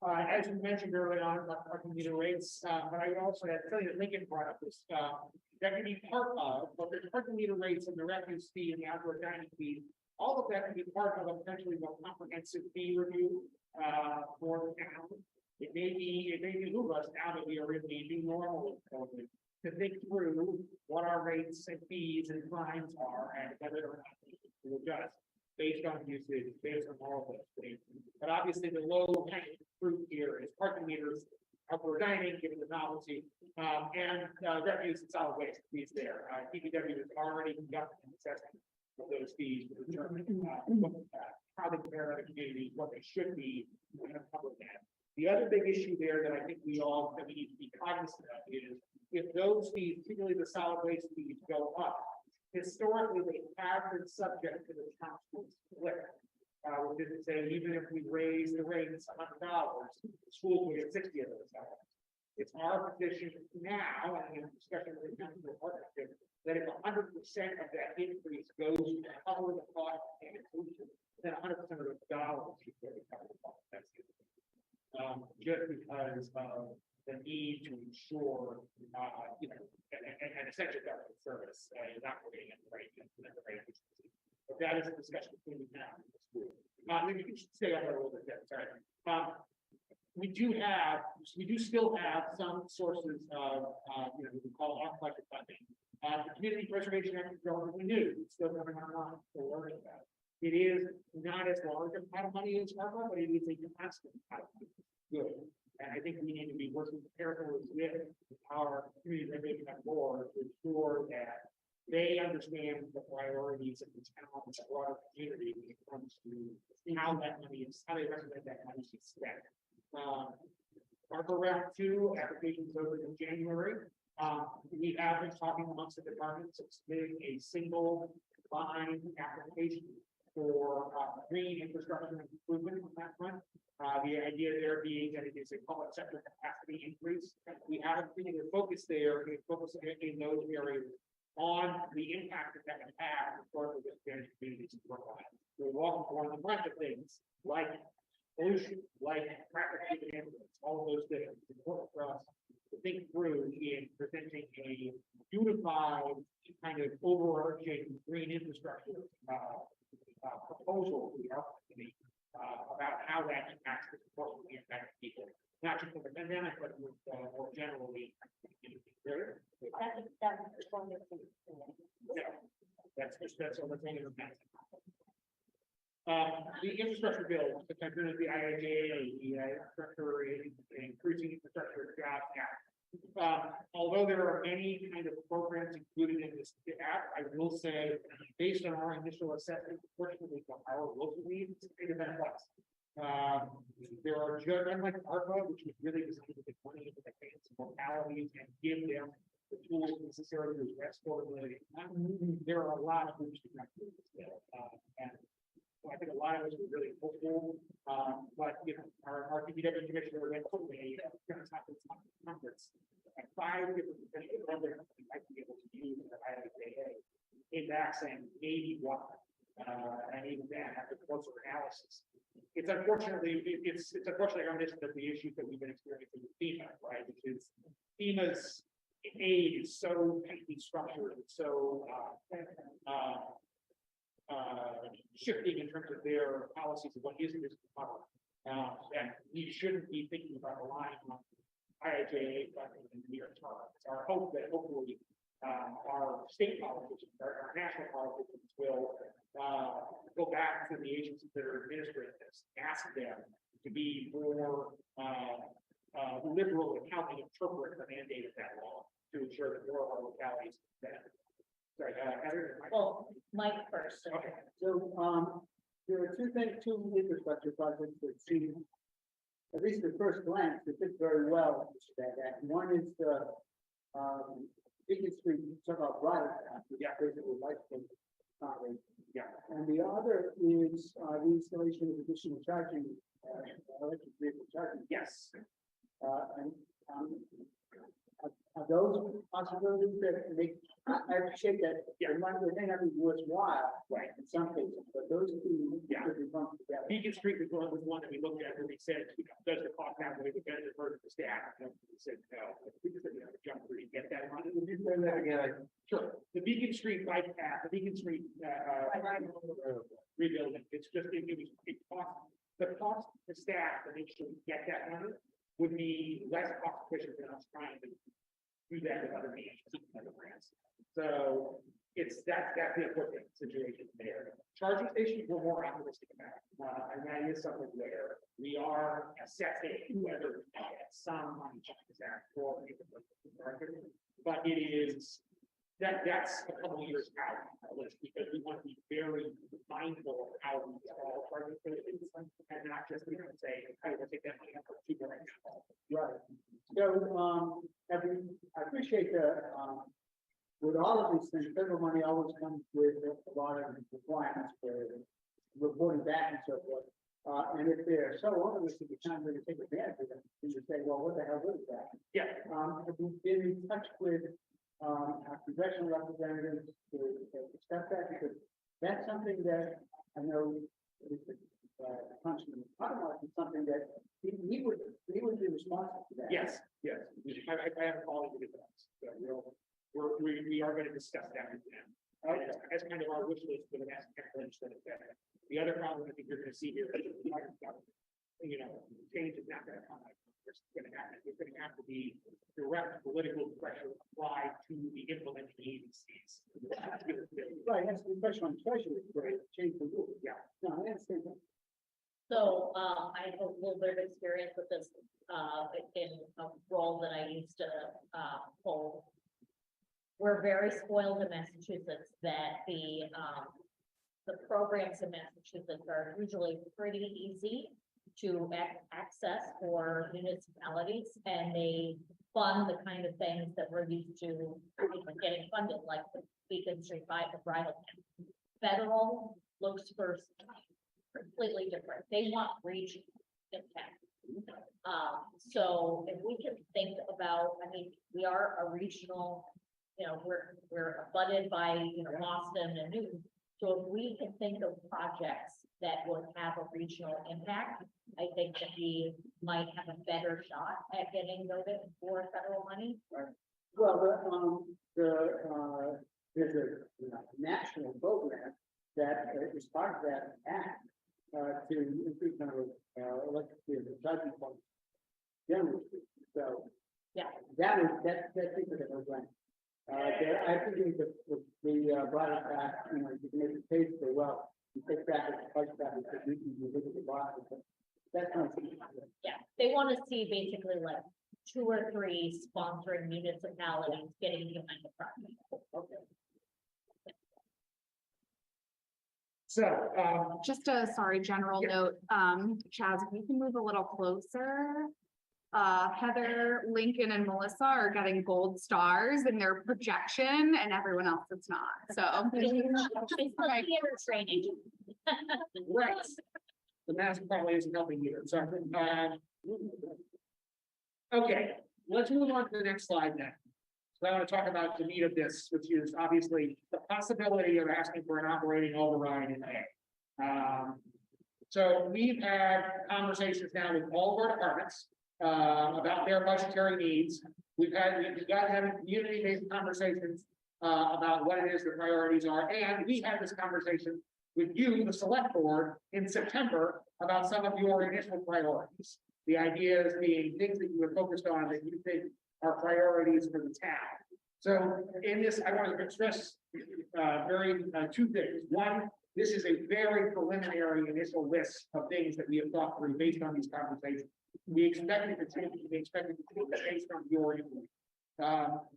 Speaker 8: as you mentioned earlier on, about parking meter rates, but I also had to tell you that Lincoln brought up this, that can be part of, but the parking meter rates and the refuse fee and the outdoor dining fee, all of that can be part of a potentially more comprehensive fee review, for the town. It may behoove us now that we are in the new normal of COVID to think through what our rates and fees and fines are and whether or not we adjust based on usage, based on all of those things. But obviously the low hanging fruit here is parking meters, outdoor dining, given the novelty, and refuse and solid waste fees there. DPW has already conducted an assessment of those fees to determine how they compare other communities, what they should be, and cover that. The other big issue there that I think we need to be cognizant of is if those fees, particularly the solid waste fees, go up. Historically, they have been subject to the town school split. Which is to say, even if we raise the rates $100, the schools will get 60 of those dollars. It's our position now, and in discussion with the council partnership, that if 100% of that increase goes to cover the cost of inclusion, then 100% of those dollars should go to cover the cost. That's it. Just because of the need to ensure, an essential government service is operating at the right. But that is a discussion between the town and the school. Maybe you should stay on there a little bit, sorry. We do still have some sources of, we call off-budget funding. The Community Preservation Act is relatively new, it's still coming online, so learning about it. It is not as large a pot of money as ARPA, but it is a constant pot of money. Good. And I think we need to be working carefully with our community preservation board to ensure that they understand the priorities of the town and the broader community when it comes to how that money is, how they recommend that money is spent. ARPA round 2 applications over in January. We have been talking amongst the departments of submitting a single combined application for green infrastructure improvement on that front. The idea there being that it is a public sector capacity increase. We haven't really focused there, we focus in those areas on the impact that can have for the Spanish communities in Brookline. We're walking on a bunch of things like pollution, like traffic ambulance, all of those things. It's important for us to think through in presenting a unified kind of overarching green infrastructure proposal to the committee about how that impacts the support of the impact people, not just from the pandemic, but more generally. That's all the thing in the past. The infrastructure bill, the kind of the IIJA, the infrastructure, increasing infrastructure jobs act. Although there are many kind of programs included in this app, I will say, based on our initial assessment, fortunately for our local needs, it's a big event. There are just unlike ARPA, which was really designed to get money into the hands of localities and give them the tools necessary to address affordability. There are a lot of things to go through this bill, and so I think a lot of us are really hopeful. But our DPW commissioner went to a conference and 5 different potential programs we might be able to use in the IIJA. Came back saying maybe one, and even then after closer analysis. It's unfortunately reminiscent of the issues that we've been experiencing with FEMA, right? Which is FEMA's aid is so tightly structured, and so shifting in terms of their policies of what is this cover. That we shouldn't be thinking about relying on IIJA funding in the near term. It's our hope that hopefully our state politicians, our national politicians will go back to the agencies that are administering this, ask them to be more liberal in how they interpret the mandate of that law to ensure that more of our localities benefit. Sorry, Heather.
Speaker 1: Well, Mike first.
Speaker 8: Okay.
Speaker 7: So, there are two infrastructure projects that seem, at least at first glance, they fit very well into that act. One is the, Beacon Street, talk about right, yeah, basically light. Yeah, and the other is, the installation of additional charging, electric vehicle charging.
Speaker 8: Yes.
Speaker 7: And, are those possibilities that make, I appreciate that, it might, it may not be worthwhile, right, in some cases, but those two could be bumped together.
Speaker 8: Beacon Street was one that we looked at, and we said, does the cost outweigh the benefit for the staff? And we said, no, we just said, jump through and get that money.
Speaker 7: Would you say that again?
Speaker 8: Sure. The Beacon Street bike path, the Beacon Street, rebuilding, it's just, it cost, the cost to staff to make sure we get that money would be less cost efficient than us trying to do that with other means, other grants. So that's the important situation there. Charging stations we're more optimistic about, and that is something where we are assessing whether some money is there for, but it is that's a couple of years out, because we want to be very mindful of how we all try to do things, and not just, say, I will take that money out for people right now.
Speaker 7: Right. So, I appreciate with all of these things, federal money always comes with a lot of requirements for reporting back and so forth. And if they're so onerous, at the time when you take advantage of them, you just say, well, what the hell is that?
Speaker 8: Yeah.
Speaker 7: Have you been in touch with, our congressional representatives to discuss that? Because that's something that I know, Congressman Pottermore is something that he would be responsible for that.
Speaker 8: Yes, yes, I have a call to do that, so we are going to discuss that with them. As kind of our wish list for the next legislative session. The other problem I think you're going to see here, change is not going to come. It's going to happen. It's going to have to be direct political pressure applied to the implementing agencies.
Speaker 7: Right, that's the question on treasury, right? Change the rule.
Speaker 8: Yeah.
Speaker 7: No, I understand that.
Speaker 1: So, I have a little bit of experience with this, in a role that I used to, hold. We're very spoiled in Massachusetts that the programs in Massachusetts are usually pretty easy to access for municipalities, and they fund the kind of things that we're used to getting funded, like the Beacon Street bridal. Federal looks for completely different. They want regional impact. So if we can think about, I mean, we are a regional, we're abutted by, Boston and Newton. So if we can think of projects that would have a regional impact, I think that we might have a better shot at getting noted for federal money.
Speaker 7: Well, there's a national program that is part of that act, to increase number of, electric vehicle charging points. Generally, so.
Speaker 1: Yeah.
Speaker 7: That's people that are going. I think the brought it back, you can make it pay for well, you take back the price back, because you can look at the box. That's not.
Speaker 1: Yeah, they want to see basically like 2 or 3 sponsoring municipalities getting behind the project.
Speaker 7: Okay.
Speaker 8: So,
Speaker 9: Just a, sorry, general
Speaker 8: Yeah.
Speaker 9: note, Chaz, if you can move a little closer. Heather, Lincoln and Melissa are getting gold stars in their projection and everyone else is not, so.
Speaker 1: It's the theater training.
Speaker 8: right. The mask probably isn't helping either, so. Okay, let's move on to the next slide then. So I want to talk about the meat of this, which is obviously the possibility of asking for an operating override in May. So we've had conversations now with all of our departments about their budgetary needs. We've got having community-based conversations about what it is the priorities are, and we had this conversation with you, the select board, in September about some of your initial priorities. The idea is being things that you were focused on that you think are priorities for the town. So in this, I want to stress two things. One, this is a very preliminary initial list of things that we have thought through based on these conversations. We expect it to change, we expect it to change based on your input.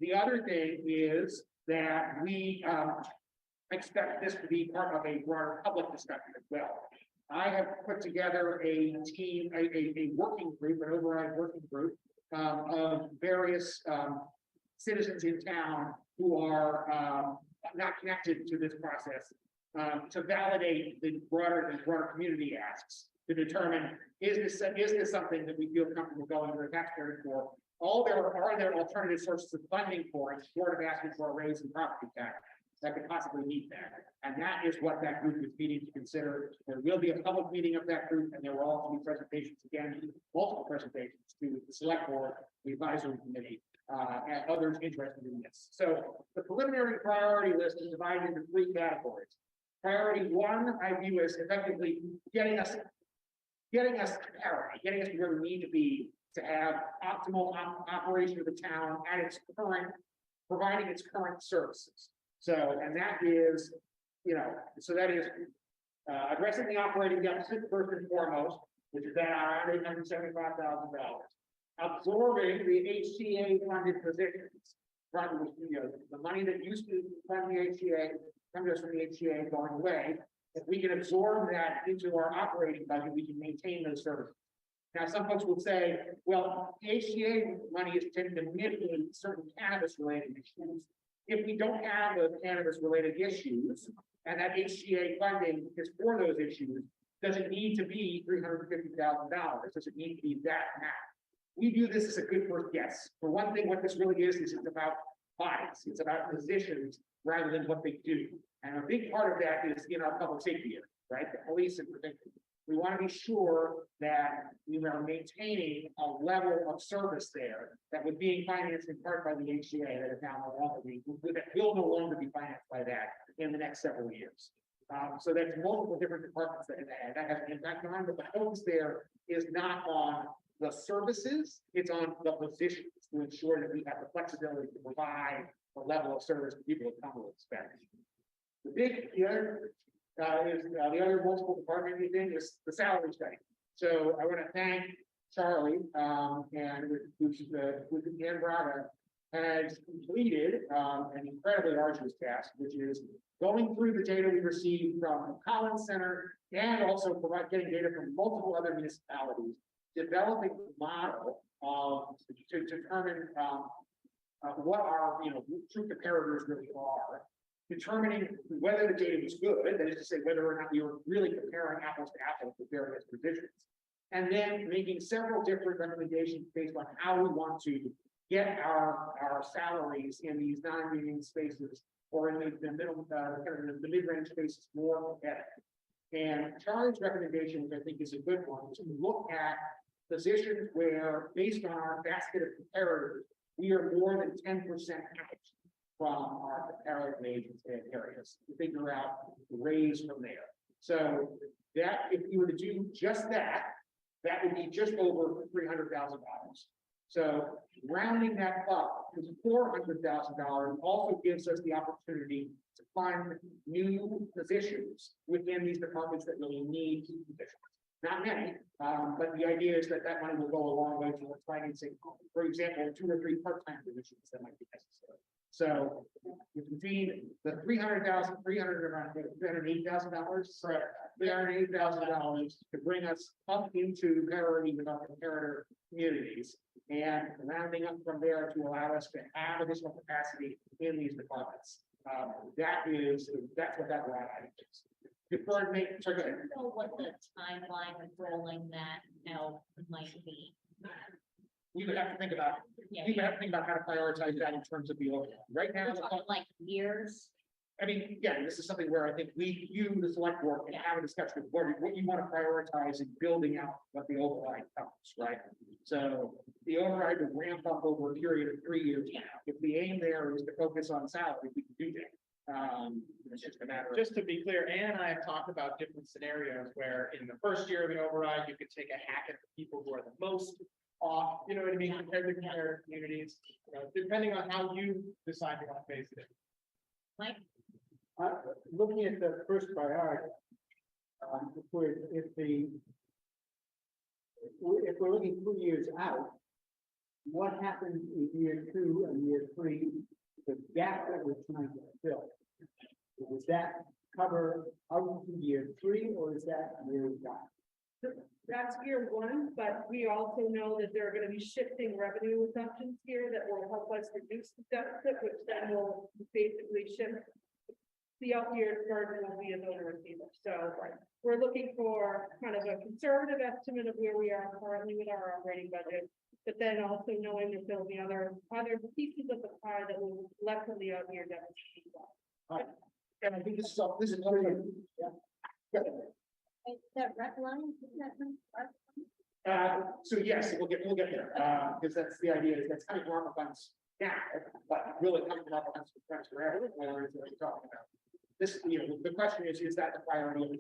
Speaker 8: The other thing is that we expect this to be part of a broader public discussion as well. I have put together a team, a working group, an override working group of various citizens in town who are not connected to this process to validate the broader community asks to determine, is this something that we feel comfortable going to the taxpayer for? Are there alternative sources of funding for it, short of asking for a raise in property tax that could possibly meet that? And that is what that group is meeting to consider. There will be a public meeting of that group, and there will also be presentations, again, multiple presentations to the select board, the advisory committee, and others interested in this. So the preliminary priority list is divided into 3 categories. Priority 1, I view as effectively getting us parity, getting us to where we need to be to have optimal operation of the town at its current, providing its current services. So, and that is, addressing the operating deficit first and foremost, which is at around $875,000. Absorbing the HCA funded positions. from, the money that used to fund the HCA, come to us from the HCA going away. If we can absorb that into our operating budget, we can maintain those services. Now, some folks will say, well, the HCA money is tending to mitigate certain cannabis-related issues. If we don't have those cannabis-related issues, and that HCA funding is for those issues, does it need to be $350,000? Does it need to be that amount? We view this as a good first guess. For one thing, what this really is it's about bodies, it's about positions rather than what they do. And a big part of that is in our public safety area, right? The police in particular. We want to be sure that we are maintaining a level of service there that was being financed in part by the HCA that is now no longer that will no longer be financed by that in the next several years. So there's multiple different departments that has an impact on, but the focus there is not on the services, it's on the positions to ensure that we have the flexibility to provide the level of service that people have come to expect. The other multiple department thing is the salary study. So I want to thank Charlie, and with Dan Braga has completed an incredibly arduous task, which is going through the data we received from Collins Center and also getting data from multiple other municipalities, developing a model to determine what our true comparators really are, determining whether the data was good, that is to say, whether or not we were really comparing apples to apples with various positions, and then making several different recommendations based on how we want to get our salaries in these non-union spaces or in the middle, the mid-range spaces more competitive. And Charlie's recommendation, which I think is a good one, is to look at positions where, based on our basket of comparators, we are more than 10% out from our comparative areas to figure out the raise from there. So that if you were to do just that, that would be just over $300,000. So rounding that up to $400,000 also gives us the opportunity to fund new positions within these departments that really need positions. Not many, but the idea is that that money will go a long way towards financing, for example, 2 or 3 part-time positions that might be necessary. So between the $380,000, $380,000 to bring us up into parity with our comparator communities, and rounding up from there to allow us to have additional capacity in these departments. That's what that line item is. Deferred maintenance.
Speaker 1: I don't know what the timeline of rolling that out might be.
Speaker 8: We would have to think about, we would have to think about how to prioritize that in terms of the overall. Right now,
Speaker 1: We're talking like years.
Speaker 8: I mean, again, this is something where I think you, the select board, can have a discussion with what you want to prioritize in building out what the override comes, right? So the override will ramp up over a period of 3 years. If the aim there is to focus on salary, we can do that. It's just a matter of.
Speaker 10: Just to be clear, Ann and I have talked about different scenarios where in the first year of the override, you could take a hack at the people who are the most off, you know what I mean, compared to comparative communities, depending on how you decide you want to face it.
Speaker 1: Mike,
Speaker 7: Looking at the first priority, if we're looking 2 years out, what happens in year 2 and year 3, the gap that we're trying to fill? Does that cover out to year 3, or is that year 1?
Speaker 2: That's year 1, but we also know that there are going to be shifting revenue assumptions here that will help us reduce the deficit, which then will basically shift the out year burden will be a donor receiver. So we're looking for kind of a conservative estimate of where we are currently with our operating budget, but then also knowing that there'll be other pieces of the pie that will lessen the out year deficit as well.
Speaker 8: And I think this is
Speaker 4: That red line, isn't that
Speaker 8: so yes, we'll get there, because that's the idea, is that's coming from ARPA funds now, but really coming from ARPA funds forever, where is what we're talking about. This, the question is that the priority of the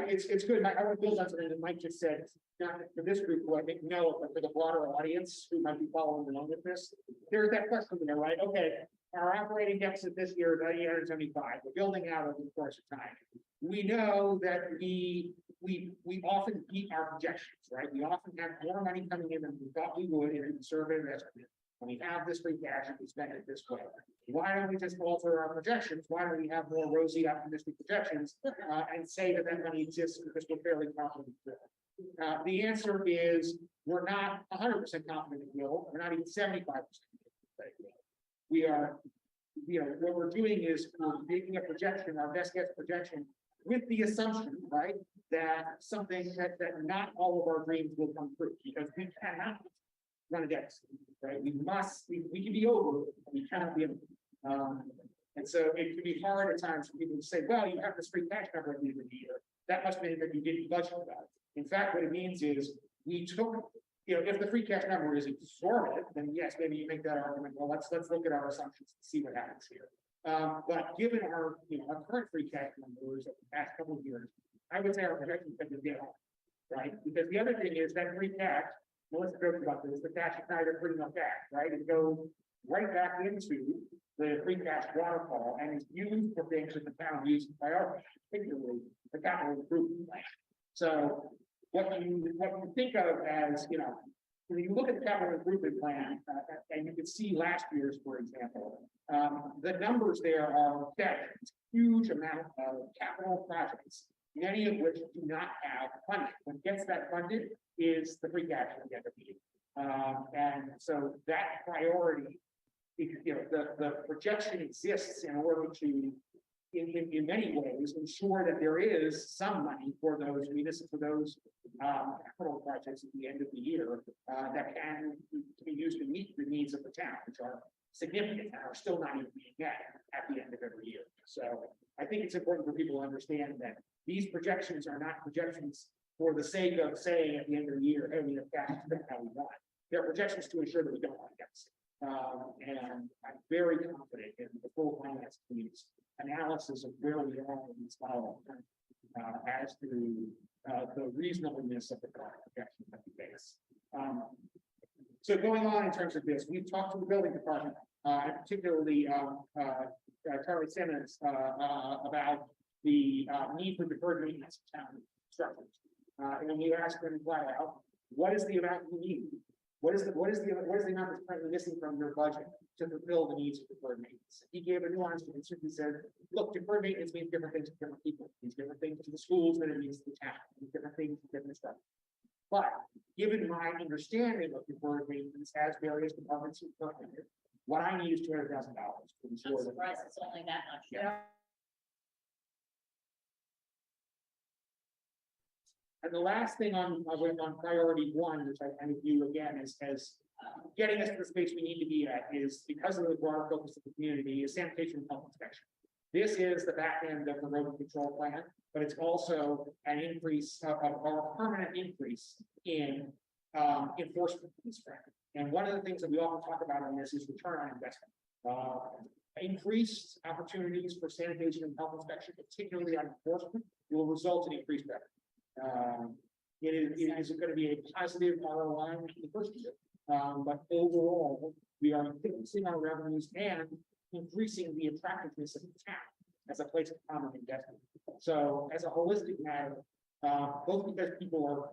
Speaker 8: it's good, I want to build on something that Mike just said, not for this group, who I think know, but for the broader audience who might be following along with this, there's that question there, right? Okay, our operating deficit this year is 875, we're building out over the course of time. We know that we often beat our projections, right? We often have more money coming in than we thought we would in a conservative estimate. when we have this free cash and we spend it this way. Why don't we just alter our projections? Why don't we have more rosy optimistic projections and say that money exists because we're fairly confident? The answer is we're not 100% confident it will. We're not even 75% confident it will. We are, what we're doing is we're making a projection, our best guess projection, with the assumption, right, that not all of our dreams will come true because we cannot run a deficit, right? We can be over, but we cannot be. And so it can be hard at times for people to say, well, you have this free cash number at the end of the year. That must mean that you didn't budget for that. In fact, what it means is we took, if the free cash number is exorbitant, then yes, maybe you make that argument. Well, let's look at our assumptions and see what happens here. But given our, our current free cash numbers of the past couple of years, I would say our projections have been dead on, right? Because the other thing is that free cash, Melissa joked about this, the cash is neither free nor cash, right? It goes right back into the free cash waterfall and is used for things that the town uses priority, particularly the capital improvement plan. So what you think of as, when you look at the capital improvement plan, and you can see last year's, for example, the numbers there are that huge amount of capital projects, many of which do not have funding. What gets that funded is the free cash at the end of the year. And so that priority, the projection exists in order to, in many ways, ensure that there is some money for those capital projects at the end of the year that can be used to meet the needs of the town, which are significant and are still not even being met at the end of every year. So I think it's important for people to understand that these projections are not projections for the sake of saying at the end of the year, hey, we have cash to spend how we want. They're projections to ensure that we don't want to deficit. And I'm very confident in the full finance team's analysis of where we are in this model as to the reasonableness of the current projections that we face. So going on in terms of this, we've talked to the building department, and particularly Charlie Simmons, about the need for deferred maintenance of town structures. And we asked them flat out, what is the amount we need? What is the amount that's currently missing from your budget to fulfill the needs of deferred maintenance? He gave a nuance and simply said, look, deferred maintenance means different things to different people. It means different things to the schools than it means to the town. It means different things to different stuff. But given my understanding of deferred maintenance as various departments implemented, what I need is $200,000 to ensure
Speaker 1: I'm surprised it's only that much.
Speaker 8: Yeah. And the last thing on priority one, which I view again as getting us to the space we need to be at, is because of the broader focus of the community, is sanitation and health inspection. This is the back end of the road control plan, but it's also an increase of our permanent increase in enforcement in this front. And one of the things that we often talk about on this is return on investment. Increased opportunities for sanitation and health inspection, particularly on enforcement, will result in increased revenue. It is going to be a positive ROI in the first year, but overall, we are increasing our revenues and increasing the attractiveness of the town as a place of common investment. So, as a holistic matter, both because people are,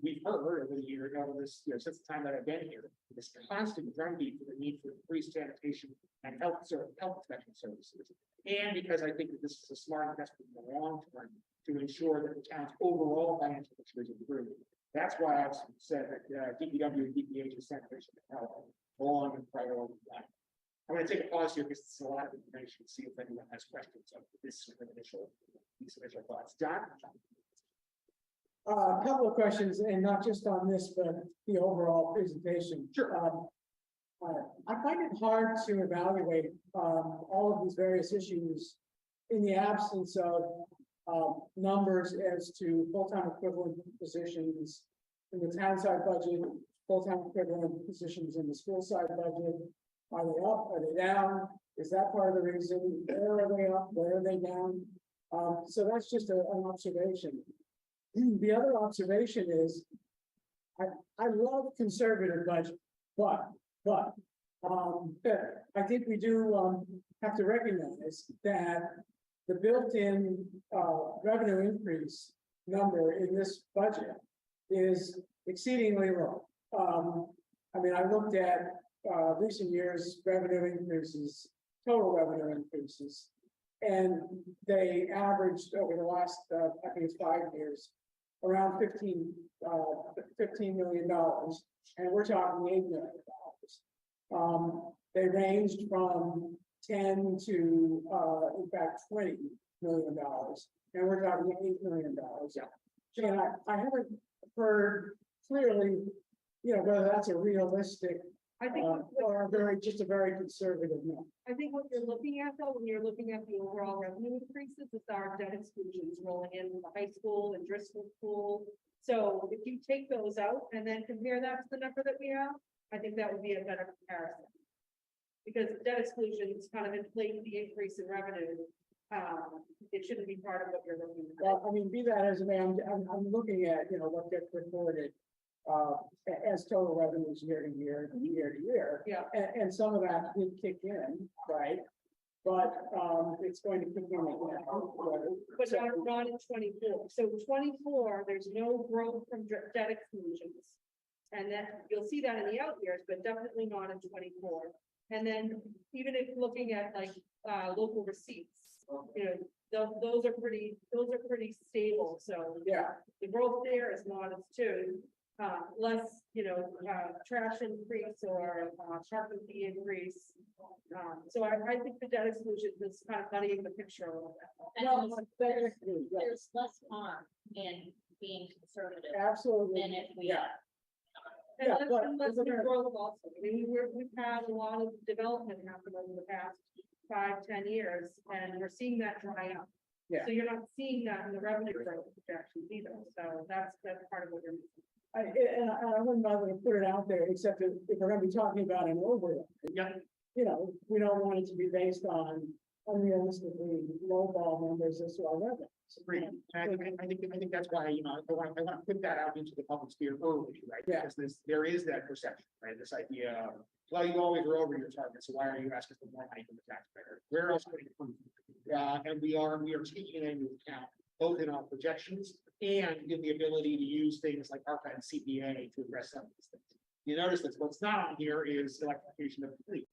Speaker 8: we've heard over the year, this, since the time that I've been here, this constant drumbeat for the need for increased sanitation and health inspection services, and because I think that this is a smart investment in the long term to ensure that the town's overall financial picture is improved. That's why I've said that DPW and DPH is sanitation and health along the priority line. I'm going to take a pause here because it's a lot of information to see if anyone has questions of this initial thoughts. John?
Speaker 7: A couple of questions, and not just on this, but the overall presentation.
Speaker 8: Sure.
Speaker 7: I find it hard to evaluate all of these various issues in the absence of numbers as to full-time equivalent positions in the town side budget, full-time equivalent positions in the school side budget. Are they up? Are they down? Is that part of the reason? Where are they up? Where are they down? So that's just an observation. The other observation is, I love conservative budget, but I think we do have to recognize that the built-in revenue increase number in this budget is exceedingly low. I mean, I looked at recent years, revenue increases, total revenue increases. And they averaged over the last, I think it's 5 years, around $15 million. And we're talking $8 million. They ranged from 10 to, in fact, $20 million. And we're talking $8 million. Yeah. And I haven't heard clearly, whether that's a realistic,
Speaker 2: I think,
Speaker 7: or just a very conservative number.
Speaker 2: I think what you're looking at though, when you're looking at the overall revenue increases, is our debt exclusions rolling in with the high school and Driscoll School. So if you take those out and then compare that to the number that we have, I think that would be a better comparison. Because debt exclusions kind of inflate the increase in revenue. It shouldn't be part of what you're looking at.
Speaker 7: Well, I mean, be that as it may, I'm looking at, what gets reported as total revenues year to year, year to year.
Speaker 2: Yeah.
Speaker 7: And some of that did kick in, right? But, it's going to kick in again.
Speaker 2: But not in 24. So 24, there's no growth from debt exclusions. And then you'll see that in the out years, but definitely not in 24. And then even if looking at like local receipts, those are pretty stable. So
Speaker 7: Yeah,
Speaker 2: the growth there is modest too. Less, trash increase or parking fee increase. So I think the debt exclusion is kind of muddying the picture a little bit.
Speaker 1: And
Speaker 7: well,
Speaker 1: there's less harm in being conservative
Speaker 7: absolutely.
Speaker 1: than if we.
Speaker 7: Yeah.
Speaker 2: And
Speaker 7: Yeah,
Speaker 2: let's,
Speaker 7: but
Speaker 2: and let's
Speaker 7: we're
Speaker 2: do
Speaker 7: gonna-
Speaker 2: growth also. I mean, we've had a lot of development happen over the past 5-10 years, and we're seeing that dry up.
Speaker 7: Yeah.
Speaker 2: So you're not seeing that in the revenue growth projections either, so that's part of what you're missing.
Speaker 7: And I wouldn't bother to put it out there, except if we're gonna be talking about an override.
Speaker 8: Yeah.
Speaker 7: We don't want it to be based on unrealistically lowball numbers as to our revenue.
Speaker 8: Great. And I think that's why, I want to put that out into the public sphere early, right?
Speaker 7: Yeah.
Speaker 8: Because there is that perception, right? This idea of, well, you always are over your target, so why are you asking for more money from the taxpayer? Where else could it come from? And we are taking it into account, both in our projections and in the ability to use things like ARPA and CPA to address some of these things. You notice that what's not on here is electrification of the fleet,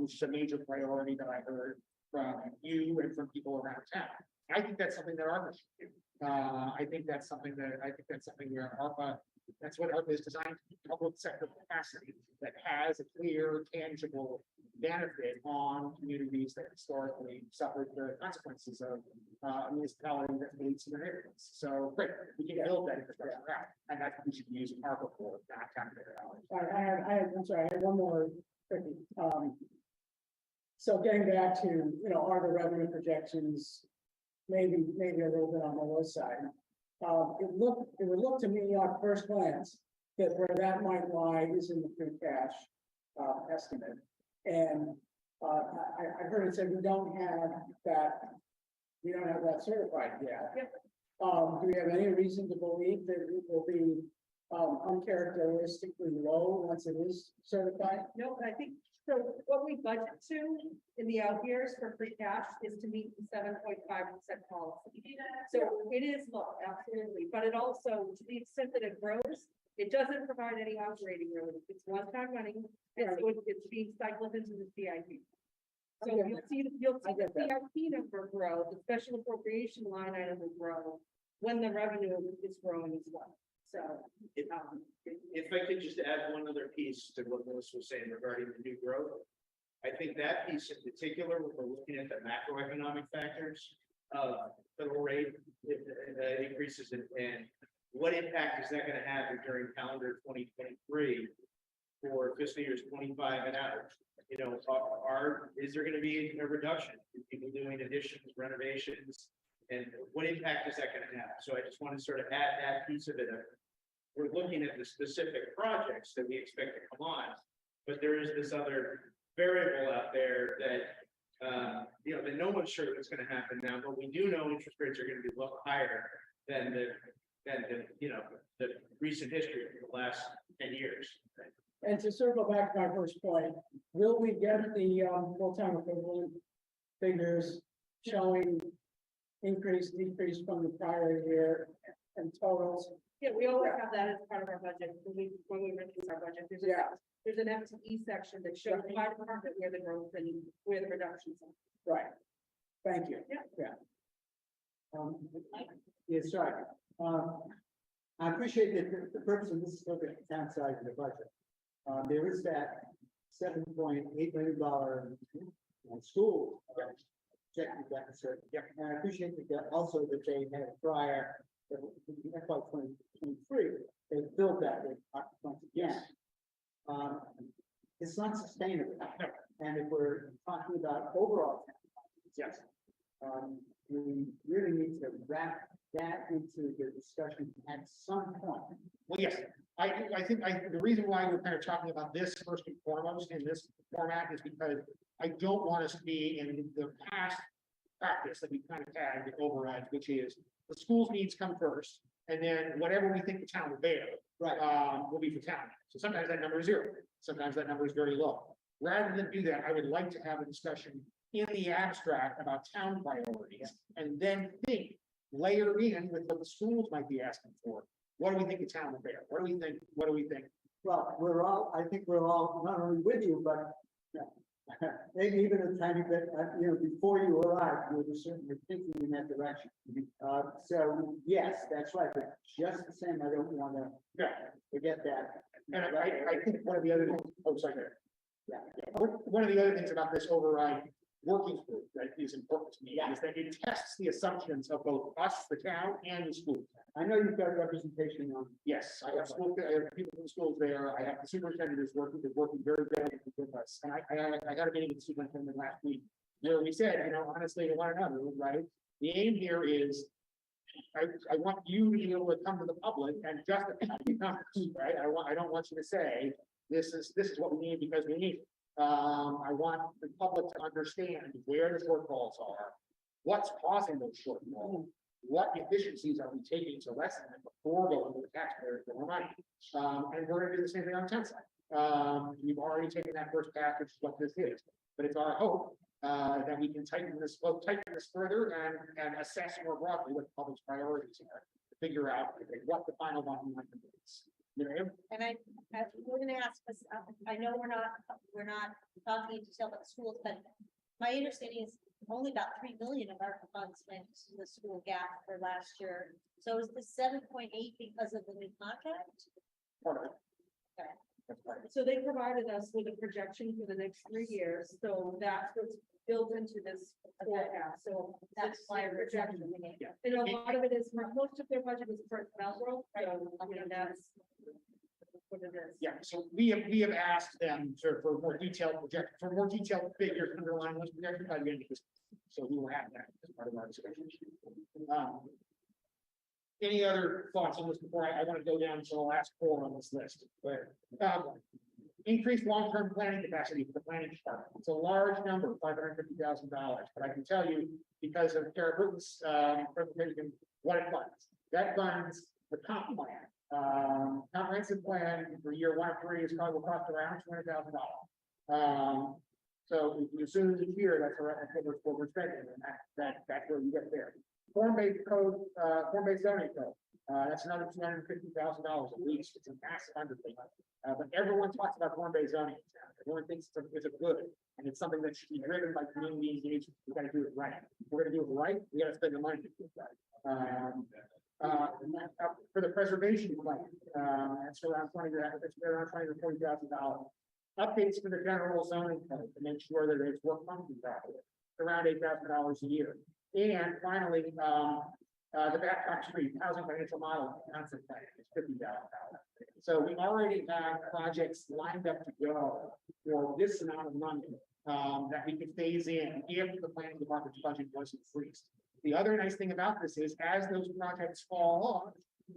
Speaker 8: which is a major priority that I heard from you and from people around town. I think that's something that ARPA should do. I think that's something where ARPA, that's what ARPA is designed to be, public sector capacity that has a clear, tangible benefit on communities that historically suffered the consequences of a municipality that leads to their neighborhoods. So great, we can build that infrastructure out, and that's what we should be using ARPA for, not taxpayer dollars.
Speaker 7: I'm sorry, I had one more. Quickie. So getting back to, are the revenue projections maybe a little bit on the low side? It would look to me on first glance that where that might lie is in the free cash estimate. And I heard it said we don't have that certified yet.
Speaker 2: Yep.
Speaker 7: Do we have any reason to believe that it will be uncharacteristically low once it is certified?
Speaker 2: No, I think, so what we budget to in the out years for free cash is to meet the 7.5% policy. So it is low, absolutely, but it also, to the extent that it grows, it doesn't provide any operating relief. It's one-time money, and so it's being cycled into the CIP. So
Speaker 7: Okay.
Speaker 2: you'll see
Speaker 7: I get
Speaker 2: the
Speaker 7: that.
Speaker 2: CIP number grow, the special appropriation line item will grow when the revenue is growing as well. So,
Speaker 6: If I could just add one other piece to what Melissa was saying regarding the new growth. I think that piece in particular, when we're looking at the macroeconomic factors of federal rate increases and what impact is that going to have during calendar 2023 for fiscal years 25 and out? Is there going to be a reduction in people doing additions, renovations, and what impact is that going to have? So I just want to sort of add that piece of it. We're looking at the specific projects that we expect to come on, but there is this other variable out there that, that no one's sure what's going to happen now, but we do know interest rates are going to be a little higher than the recent history of the last 10 years.
Speaker 7: And to circle back to my first point, will we get the full-time equivalent figures showing increase, decrease from the prior year and total
Speaker 8: totals.
Speaker 2: Yeah, we always have that as part of our budget, when we release our budget, there's an FTE section that shows by department where the growth and where the reductions are.
Speaker 7: Right. Thank you.
Speaker 2: Yeah.
Speaker 7: Yeah, sorry. I appreciate that the purpose of this is to look at the town side of the budget. There is that $7.8 million school projected deficit.
Speaker 8: Yeah.
Speaker 7: And I appreciate that also that they had a prior, FY 2023, they filled that with funds again. It's not sustainable.
Speaker 8: No.
Speaker 7: And if we're talking about overall,
Speaker 8: Yes.
Speaker 7: we really need to wrap that into the discussion at some point.
Speaker 8: Well, yes, I think the reason why we're kind of talking about this first and foremost in this format is because I don't want us to be in the past practice that we kind of had with overrides, which is the school's needs come first, and then whatever we think the town will bear, will be for town. So sometimes that number is 0, sometimes that number is very low. Rather than do that, I would like to have a discussion in the abstract about town priorities, and then layer in with what the schools might be asking for. What do we think the town will bear? What do we think? What do we think?
Speaker 7: Well, I think we're all not only with you, but maybe even a tiny bit, before you arrived, we were certainly thinking in that direction. So yes, that's right, but just the same, I don't want to
Speaker 8: Yeah,
Speaker 7: forget that.
Speaker 8: and I think one of the other things, sorry.
Speaker 7: Yeah.
Speaker 8: One of the other things about this override working group that is important to me is that it tests the assumptions of both us, the town, and the schools.
Speaker 7: I know you've got representation on.
Speaker 8: Yes, I have people from the schools there. I have the superintendent is working very good with us. And I got a meeting with the superintendent last week where we said, honestly to one another, right? The aim here is I want you to be able to come to the public and justify the numbers, right? I don't want you to say, this is what we need because we need it. I want the public to understand where the shortfalls are, what's causing those shortfalls, what efficiencies are we taking to lessen them before going to the taxpayers for more money. And we're gonna do the same thing on the town side. We've already taken that first pass, which is what this is, but it's our hope that we can tighten this further and assess more broadly what the public's priorities are, to figure out what the final one might be.
Speaker 4: And we're gonna ask us, I know we're not talking in detail about the schools, but my understanding is only about 3 million of our funds went to the school gap for last year. So is the 7.8 because of the new contract?
Speaker 2: So they provided us with a projection for the next 3 years, so that's what's built into this forecast, so
Speaker 4: That's why we're
Speaker 2: projection.
Speaker 8: Yeah.
Speaker 2: And a lot of it is, most of their budget is personnel growth, so, that's what it is.
Speaker 8: Yeah, so we have asked them for more detailed figures underlying those projections by the end of this. So we will have that as part of our discussion. Any other thoughts on this before I want to go down to the last 4 on this list? But increased long-term planning capacity for the planning department. It's a large number, $550,000, but I can tell you because of Kara Britain's presentation, what it funds. That funds the comp plan. Comprehensive plan for year 1 of 3 is probably will cost around $200,000. So if you assume each year, that's what we're spending, and that's where you get there. Form-based code, form-based zoning code. That's another $250,000 at least. It's a massive undertaking. But everyone talks about form-based zoning. Everyone thinks it's a good, and it's something that should be driven by community engagement. We got to do it right. If we're going to do it right, we got to spend the money to do it right. For the preservation plan, that's around $20,000 to $40,000. Updates for the general zoning code to make sure that it's work function properly, around $8,000 a year. And finally, the Babcock Street housing financial model concept plan is $50,000. So we already have projects lined up to go for this amount of money that we can phase in if the planning department's budget was increased. The other nice thing about this is as those projects fall off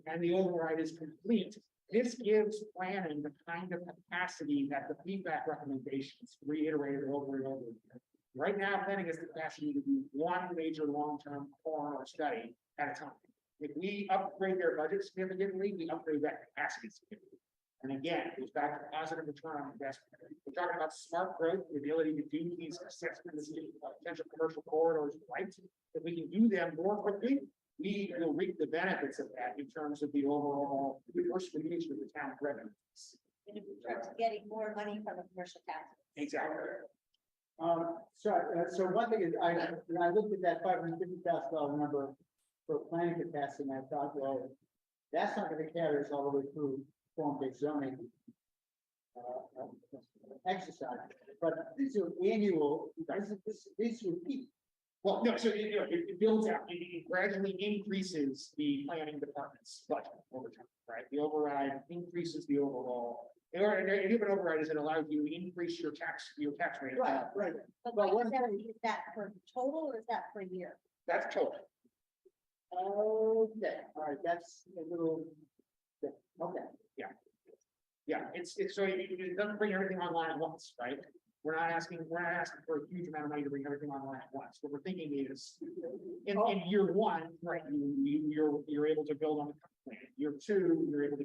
Speaker 8: and the override is complete, this gives planning the kind of capacity that the feedback recommendations reiterated over and over again. Right now, planning has the capacity to do one major long-term corridor study at a time. If we upgrade their budget significantly, we upgrade that capacity significantly. And again, it goes back to positive return on investment. We're talking about smart growth, the ability to do these assessments of potential commercial corridors, right? If we can do them more quickly, we will reap the benefits of that in terms of the overall diversification of the town revenues.
Speaker 4: In terms of getting more money from the commercial tax.
Speaker 8: Exactly.
Speaker 7: So one thing is, when I looked at that $550,000 number for planning capacity, and I thought, well, that's not gonna carry us all the way through form-based zoning exercise, but these are annual, these will keep.
Speaker 8: Well, no, so it builds out, it gradually increases the planning department's budget over time, right? The override increases the overall. And if an override is, it allows you to increase your tax rate.
Speaker 7: Right.
Speaker 4: But
Speaker 7: But
Speaker 4: what
Speaker 7: one
Speaker 4: is that,
Speaker 7: thing-
Speaker 4: is that for total or is that per year?
Speaker 8: That's total.
Speaker 7: Okay, all right, that's a little, okay.
Speaker 8: Yeah, it's so it doesn't bring everything online at once, right? We're not asking for a huge amount of money to bring everything online at once. What we're thinking is, in year one, right, you're able to build on the plan. Year two, you're able to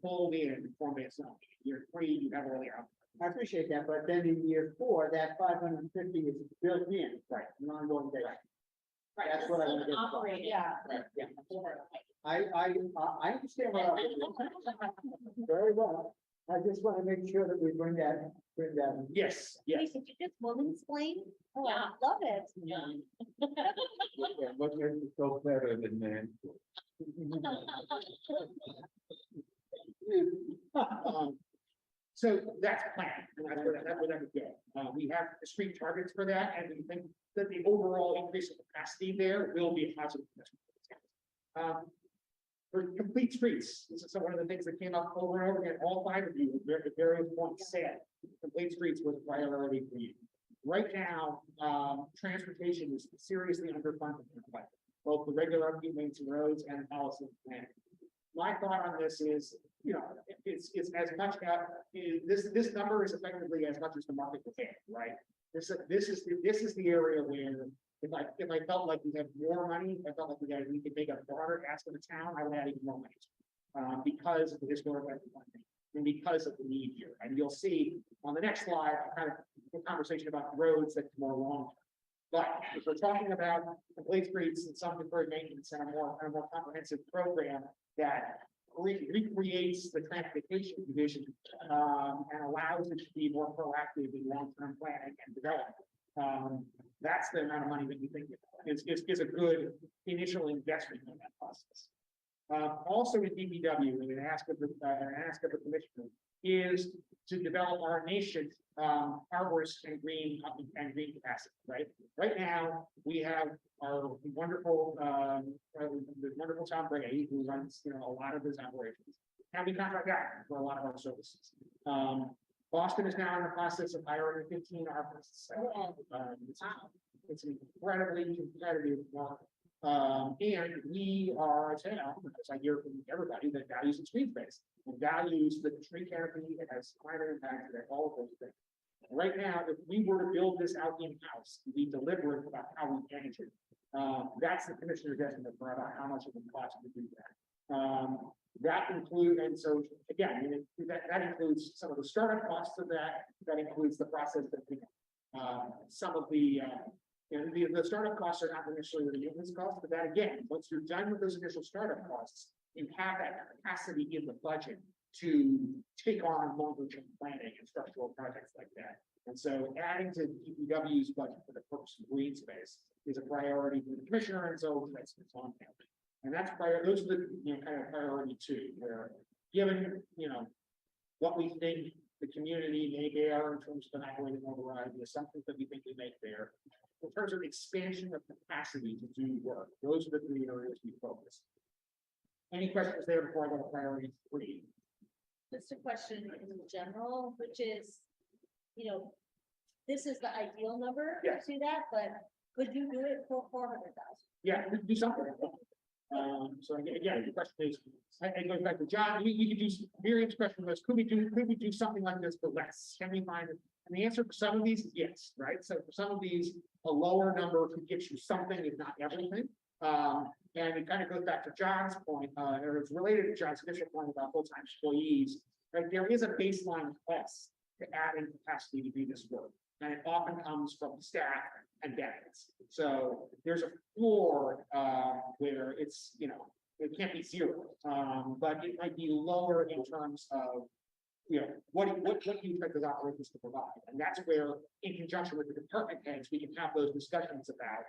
Speaker 8: fold in form-based zoning. Year three, you have all the out.
Speaker 7: I appreciate that, but then in year 4, that 550 is built in.
Speaker 8: Right.
Speaker 7: An ongoing basis.
Speaker 1: Right,
Speaker 7: That's
Speaker 1: this
Speaker 7: what I
Speaker 1: is
Speaker 7: wanna
Speaker 1: an
Speaker 7: get.
Speaker 1: operating.
Speaker 2: Yeah.
Speaker 7: Yeah. I understand what I'm. Very well. I just want to make sure that we bring that.
Speaker 8: Yes, yes.
Speaker 4: Lisa, did you just woman explain? Oh, I
Speaker 1: Yeah.
Speaker 4: love it.
Speaker 1: Yeah.
Speaker 5: What makes it so better than man?
Speaker 8: So that's planned, and that's where that would go. We have discrete targets for that, and we think that the overall increase in capacity there will be a positive. For complete streets, this is one of the things that came up over and over again, all 5 of you, at various points said, complete streets was a priority for you. Right now, transportation is seriously underfunded, both the regular upkeep maintenance of roads and the policy plan. My thought on this is, it's as much about, this number is effectively as much as the market will pay, right? This is the area where, if I felt like we had more money, if I felt like we could make a broader ask of the town, I would add even more money. Because of the historical funding and because of the need here. And you'll see on the next slide, kind of a conversation about roads that's more long. But if we're talking about complete streets and some deferred maintenance and a more comprehensive program that recreates the transportation division and allows it to be more proactive in long-term planning and development. That's the amount of money that you think is a good initial investment in that process. Also with DPW, an ask of the commissioner is to develop our nation's arborist and green capacity, right? Right now, we have our wonderful Tom Brady, who runs, a lot of his operations. And we contract out for a lot of our services. Boston is now in the process of hiring 15 arborists. It's an incredibly competitive market. And we are a town, as I hear from everybody, that values its green space and values the tree canopy, it has climate impact, and all of those things. Right now, if we were to build this out in-house, we deliberate about how we manage it. That's the commissioner's estimate for about how much it would cost to do that. That includes, and so again, that includes some of the startup costs of that. That includes the process that some of the startup costs are not necessarily the maintenance costs, but that again, once you're done with those initial startup costs, you have that capacity in the budget to take on longer term planning and structural projects like that. And so adding to DPW's budget for the purpose of green space is a priority for the commissioner, and so that's on there. And that's those are the kind of priority 2, where given what we think the community may bear in terms of an operating override, the assumptions that we think we make there. In terms of expansion of capacity to do work, those are the 3 areas we focus. Any questions there before I go to priority 3?
Speaker 4: Just a question in general, which is, this is the ideal number to
Speaker 8: Yes.
Speaker 4: do that, but could you do it for 400,000?
Speaker 8: Yeah, we could do something. So again, the question is, it goes back to John, we could do, Miriam's question was, could we do something like this for less? Can we find it? And the answer for some of these is yes, right? So for some of these, a lower number could get you something, if not everything. And it kind of goes back to John's point, or it's related to John's initial point about full-time employees, right? There is a baseline cost to add in capacity to do this work. And it often comes from staff and benefits. So there's a floor, where it's, it can't be zero, but it might be lower in terms of, what do you expect those operations to provide? And that's where, in conjunction with the department heads, we can have those discussions about,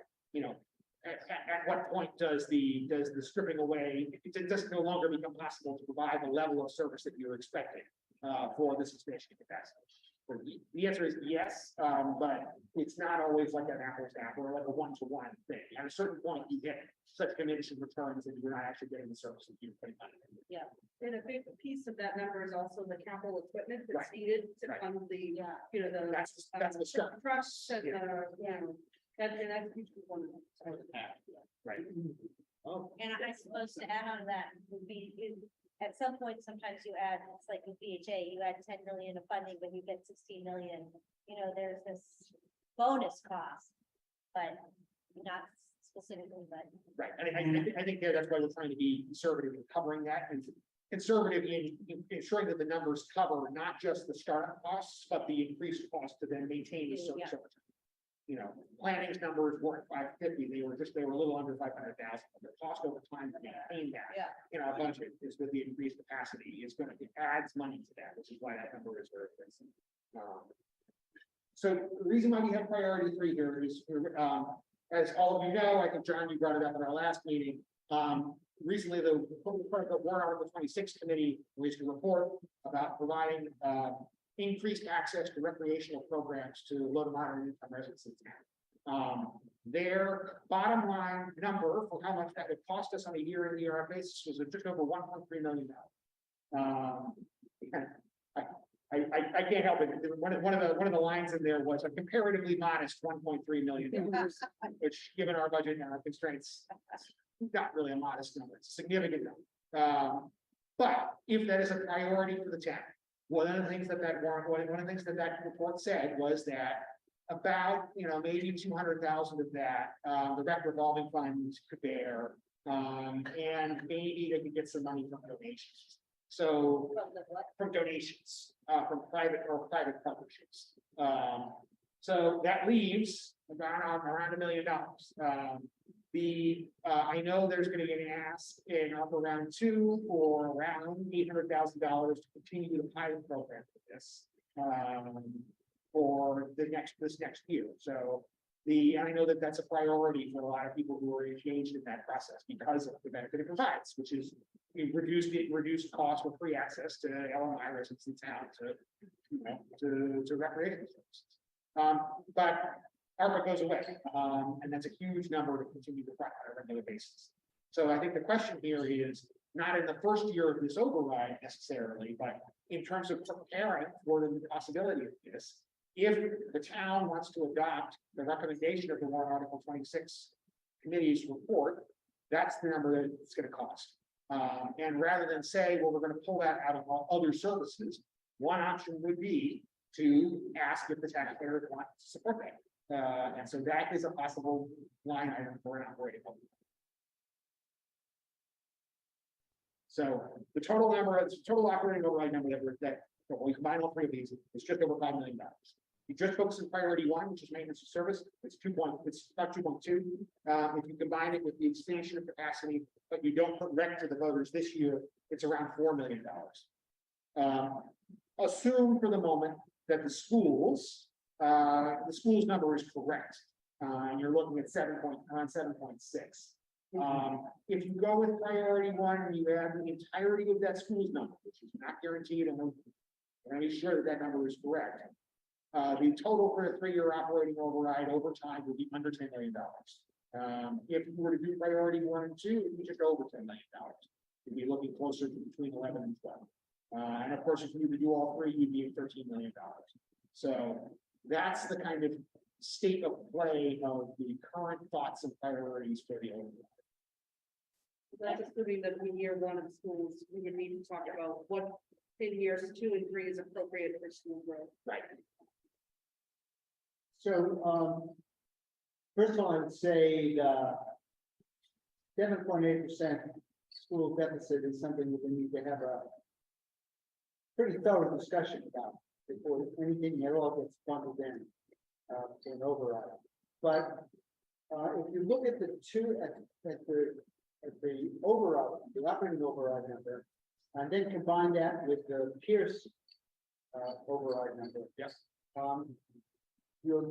Speaker 8: at what point does the stripping away, it does no longer become possible to provide the level of service that you're expecting, for this expansion capacity. So the answer is yes, but it's not always like an apples to apple or like a one-to-one thing. At a certain point, you get such diminishing returns that you're not actually getting the service that you're putting on.
Speaker 2: And a big piece of that number is also the capital equipment that's
Speaker 8: Right.
Speaker 2: needed to
Speaker 8: Right.
Speaker 2: fund the,
Speaker 4: Yeah.
Speaker 2: the.
Speaker 8: That's the start.
Speaker 2: Trucks and,
Speaker 8: Yeah.
Speaker 2: and that's a huge component.
Speaker 8: Right.
Speaker 7: Oh,
Speaker 4: And I suppose to add on to that would be, at some point, sometimes you add, it's like with VHA, you add 10 million of funding, but you get 16 million. There's this bonus cost, but not specifically, but.
Speaker 8: Right, I think that's why we're trying to be conservative in covering that, and conservative in ensuring that the numbers cover not just the startup costs, but the increased cost to then maintain the service over time. Planning's numbers weren't 550, they were a little under 500,000. The cost over time to maintain that.
Speaker 4: Yeah.
Speaker 8: In our budget is with the increased capacity, it adds money to that, which is why that number is very expensive. So the reason why we have priority 3 here is, as all of you know, I think John, you brought it up in our last meeting. Recently, the Warrant Article 26 committee released a report about providing increased access to recreational programs to low to moderate income residents in town. Their bottom line number for how much that would cost us on a year in year out basis was just over $1.3 million. I can't help it. One of the lines in there was a comparatively modest $1.3 million, which, given our budget and our constraints, not really a modest number. It's a significant number. But if that is a priority for the town, one of the things that report said was that about, maybe 200,000 of that, the rec revolving funds could bear, and maybe they could get some money from donations. So from donations, from private partnerships. So that leaves around $1 million. I know there's going to get an ask in upper round 2 for around $800,000 to continue the pilot program for this, for this next year. So I know that that's a priority for a lot of people who are engaged in that process because of the benefit it provides, which is reduced cost with free access to LMI residents in town to recreational services. But ARPA goes away, and that's a huge number to continue to fund on a regular basis. So I think the question here is not in the first year of this override necessarily, but in terms of preparing for the possibility of this. If the town wants to adopt the recommendation of the Warrant Article 26 committee's report, that's the number that it's going to cost. And rather than say, well, we're going to pull that out of all other services, one option would be to ask if the taxpayers want to support that. And so that is a possible line item for an operating budget. So the total operating override number that when we combine all 3 of these is just over $5 million. You just focus on priority 1, which is maintenance of service, it's about 2.2. If you combine it with the expansion of capacity, but you don't put rec to the voters this year, it's around $4 million. Assume for the moment that the schools number is correct, and you're looking at 7.6. If you go with priority 1 and you add the entirety of that school's number, which is not guaranteed, and I'm be sure that number is correct. The total for a 3-year operating override over time would be under $10 million. If you were to do priority 1 and 2, it'd be just over $10 million. You'd be looking closer to between 11 and 12. And of course, if you were to do all 3, you'd be at $13 million. So that's the kind of state of play of the current thoughts and priorities for the override.
Speaker 2: That's assuming that in year 1 of schools, we would need to talk about what in years 2 and 3 is appropriate for school growth.
Speaker 8: Right.
Speaker 7: So, first of all, I would say the 7.8% school deficit is something that we need to have a pretty thorough discussion about before anything at all gets bundled in to an override. But, if you look at the two, at the overall, the operating override number, and then combine that with the Pierce override number.
Speaker 8: Yes.
Speaker 7: You're,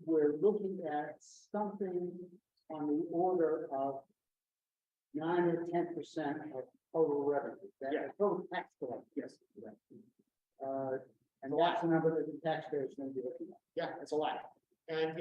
Speaker 7: we're looking at something on the order of 9 or 10% of total revenue. That
Speaker 8: Yeah.
Speaker 7: total tax collected.
Speaker 8: Yes.
Speaker 7: And that's the number that the taxpayers may be looking at.
Speaker 8: Yeah, it's a lot. And,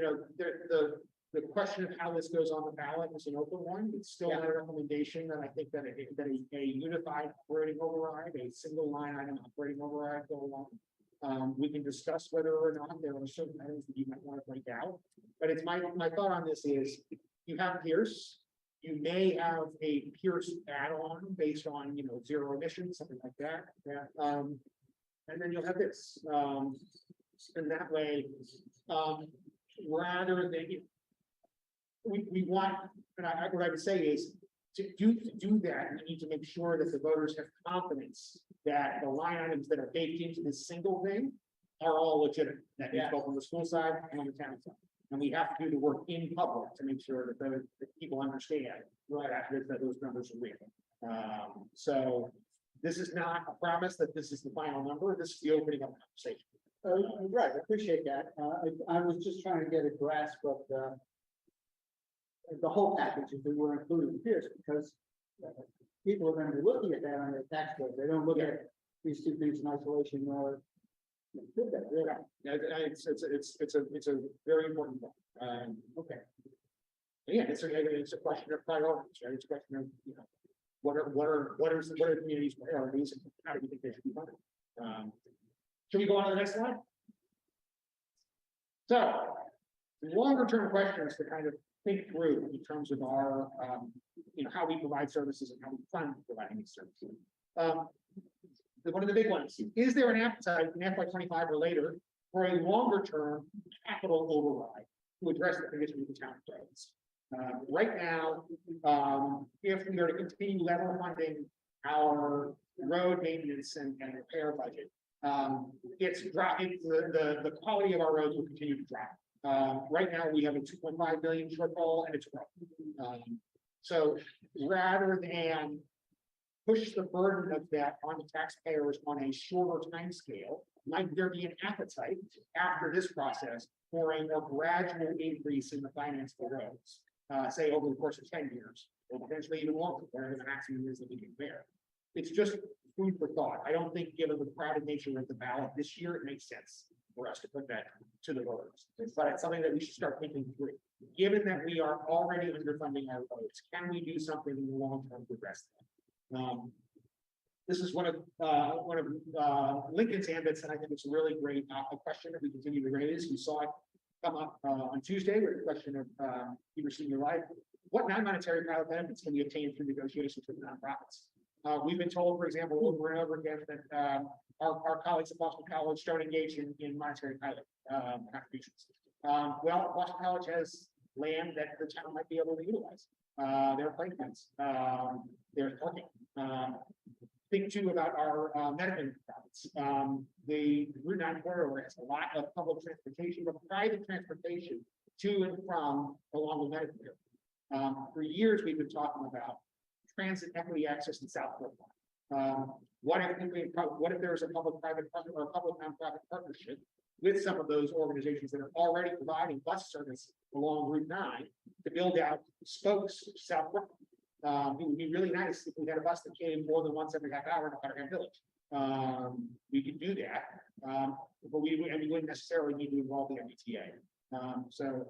Speaker 8: the question of how this goes on the ballot is an open one. It's still not a recommendation, and I think that a unified operating override, a single line item operating override go along. We can discuss whether or not there are certain items that you might want to break out. But it's my thought on this is, you have Pierce, you may have a Pierce add-on based on, zero emissions, something like that. Yeah. And then you'll have this, and that way, rather than, we want, and what I would say is, to do that, we need to make sure that the voters have confidence that the line items that are baked into this single thing are all legitimate. That means both on the school side and on the town side. And we have to do the work in public to make sure that that people understand that those numbers are real. So this is not a promise that this is the final number. This is the opening of the conversation.
Speaker 7: Right, I appreciate that. I was just trying to get a grasp of the whole package if we were including Pierce, because people are going to be looking at that on their tax bill. They don't look at these two things in isolation or.
Speaker 8: Yeah, it's a very important one.
Speaker 7: Okay.
Speaker 8: Yeah, it's a question of priorities, right? It's a question of, what are the community's priorities and how do we think they should be funded? Should we go on to the next slide? So, longer term questions to kind of think through in terms of our, how we provide services and how we fund providing these services. One of the big ones, is there an appetite in FY25 or later for a longer term capital override to address the condition of the town roads? Right now, if we are to continue level funding our road maintenance and repair budget, it's dropping, the quality of our roads will continue to drop. Right now, we have a 2.5 million shortfall and it's growing. So rather than push the burden of that on the taxpayers on a shorter time scale, might there be an appetite after this process for a more gradual increase in the finance for roads? Say over the course of 10 years, or potentially even longer, whatever the maximum is that we can bear. It's just food for thought. I don't think, given the crowded nature of the ballot this year, it makes sense for us to put that to the voters. But it's something that we should start thinking through. Given that we are already underfunding our roads, can we do something in the long term to address that? This is one of Lincoln's ambits, and I think it's a really great question that we continue to raise. You saw it come up on Tuesday with the question of Peter Senior Life. What non-monetary pilot benefits can be obtained through negotiations with nonprofits? We've been told, for example, over and over again that our colleagues at Boston College don't engage in monetary pilot contributions. Well, Boston College has land that the town might be able to utilize. There are playgrounds, there's parking. Think too about our medical profits. The Route 9 corridor has a lot of public transportation, but private transportation to and from along the medical area. For years, we've been talking about transit equity access in South Brookline. What if there's a public-private or a public-nonprofit partnership with some of those organizations that are already providing bus service along Route 9 to build out spokes to South Brookline? It would be really nice if we had a bus that came more than once every half hour to Putterham Village. We could do that, but we wouldn't necessarily need to involve the MBTA. So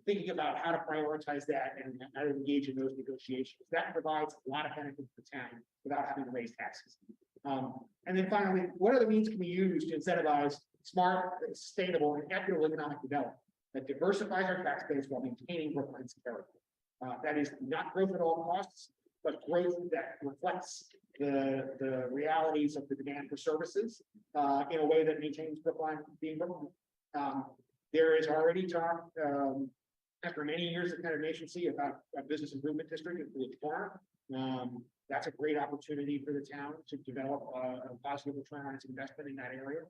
Speaker 8: thinking about how to prioritize that and how to engage in those negotiations, that provides a lot of benefit to the town without having to raise taxes. And then finally, what other means can we use to incentivize smart, sustainable, and equitable economic development that diversifies our tax base while maintaining Brookline's character? That is not growth at all costs, but growth that reflects the realities of the demand for services in a way that maintains Brookline being Brookline. There is already talk after many years of kind of nationcy about a business improvement district in Village Farm. That's a great opportunity for the town to develop a positive return on its investment in that area.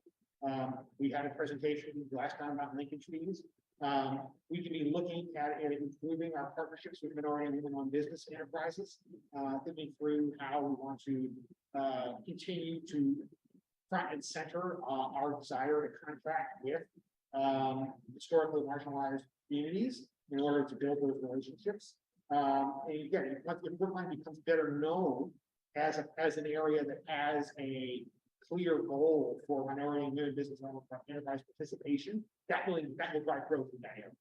Speaker 8: We had a presentation last time about linkage fees. We can be looking at improving our partnerships with minority and women-owned business enterprises, thinking through how we want to continue to front and center our desire to contract with historically marginalized communities in order to build those relationships. And again, if Brookline becomes better known as an area that has a clear goal for minority and women business enterprise participation, that will drive growth in that area.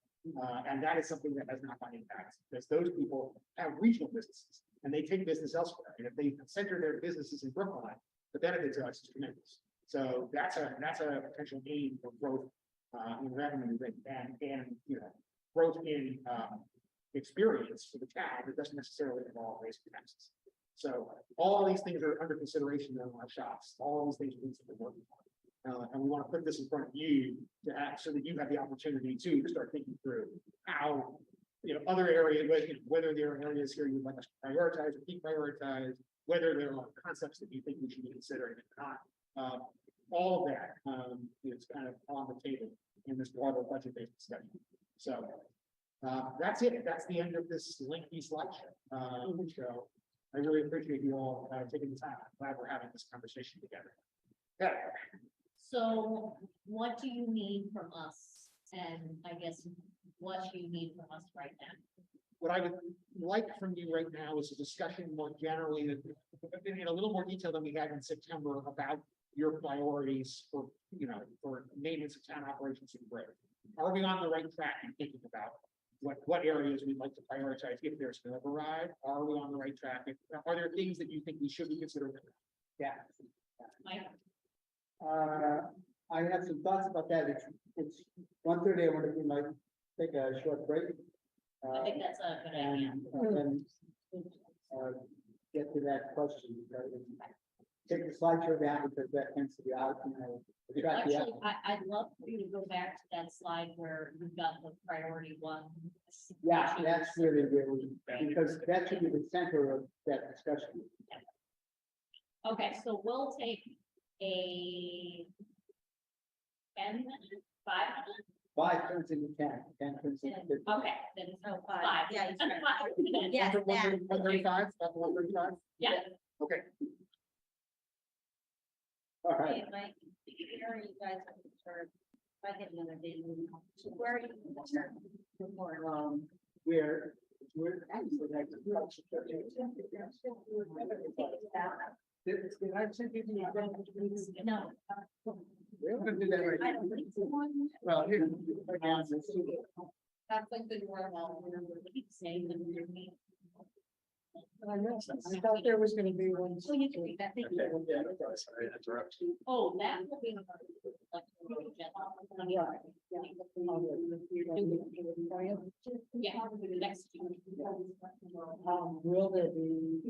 Speaker 8: And that is something that has not gone impact, because those people have regional businesses and they take business elsewhere. And if they center their businesses in Brookline, the benefit to us is tremendous. So that's a potential gain for growth in revenue and growth in experience for the town that doesn't necessarily involve raising taxes. So all of these things are under consideration in our shops. All of these things we need to be working on. And we want to put this in front of you to act so that you have the opportunity to start thinking through how, other areas, whether there are areas here you'd like us to prioritize or deprioritize, whether there are concepts that you think we should be considering or not. All of that is kind of on the table in this broader budget-based discussion. So that's it. That's the end of this lengthy slideshow. So I really appreciate you all taking the time. I'm glad we're having this conversation together. Yeah.
Speaker 1: So what do you need from us? And I guess what do you need from us right now?
Speaker 8: What I would like from you right now is a discussion more generally, in a little more detail than we had in September, about your priorities for maintenance of town operations and growth. Are we on the right track in thinking about what areas we'd like to prioritize if there's an override? Are we on the right track? Are there things that you think we should be considering?
Speaker 7: Yeah.
Speaker 1: Mike?
Speaker 7: I have some thoughts about that. It's 1:30. I want to take a short break.
Speaker 1: I think that's a good idea.
Speaker 7: And then get to that question. Take the slideshow down because that tends to be out.
Speaker 1: Actually, I'd love for you to go back to that slide where you've got the priority one.
Speaker 7: Yeah, that's really, because that should be the center of that discussion.
Speaker 1: Okay, so we'll take a 10 minute, 5 minutes.
Speaker 7: 5 turns into 10, 10 turns into 15.
Speaker 1: Okay, then so 5.
Speaker 4: Yeah, he's right.
Speaker 1: Five.
Speaker 4: Yeah, that.
Speaker 8: 135, 135?
Speaker 1: Yeah.
Speaker 8: Okay.
Speaker 7: All right.
Speaker 4: Okay, Mike, where are you guys concerned? If I get another day, where are you concerned?
Speaker 7: We're actually like.
Speaker 1: No.
Speaker 7: We're gonna do that right
Speaker 4: I
Speaker 7: now.
Speaker 4: don't think so.
Speaker 7: Well, here.
Speaker 3: That's like the normal.
Speaker 1: Keep saying that we're meeting.
Speaker 7: I thought there was gonna be one.
Speaker 1: So you can read that. Thank you. Oh, that will be. Yeah, next.
Speaker 7: Will there be?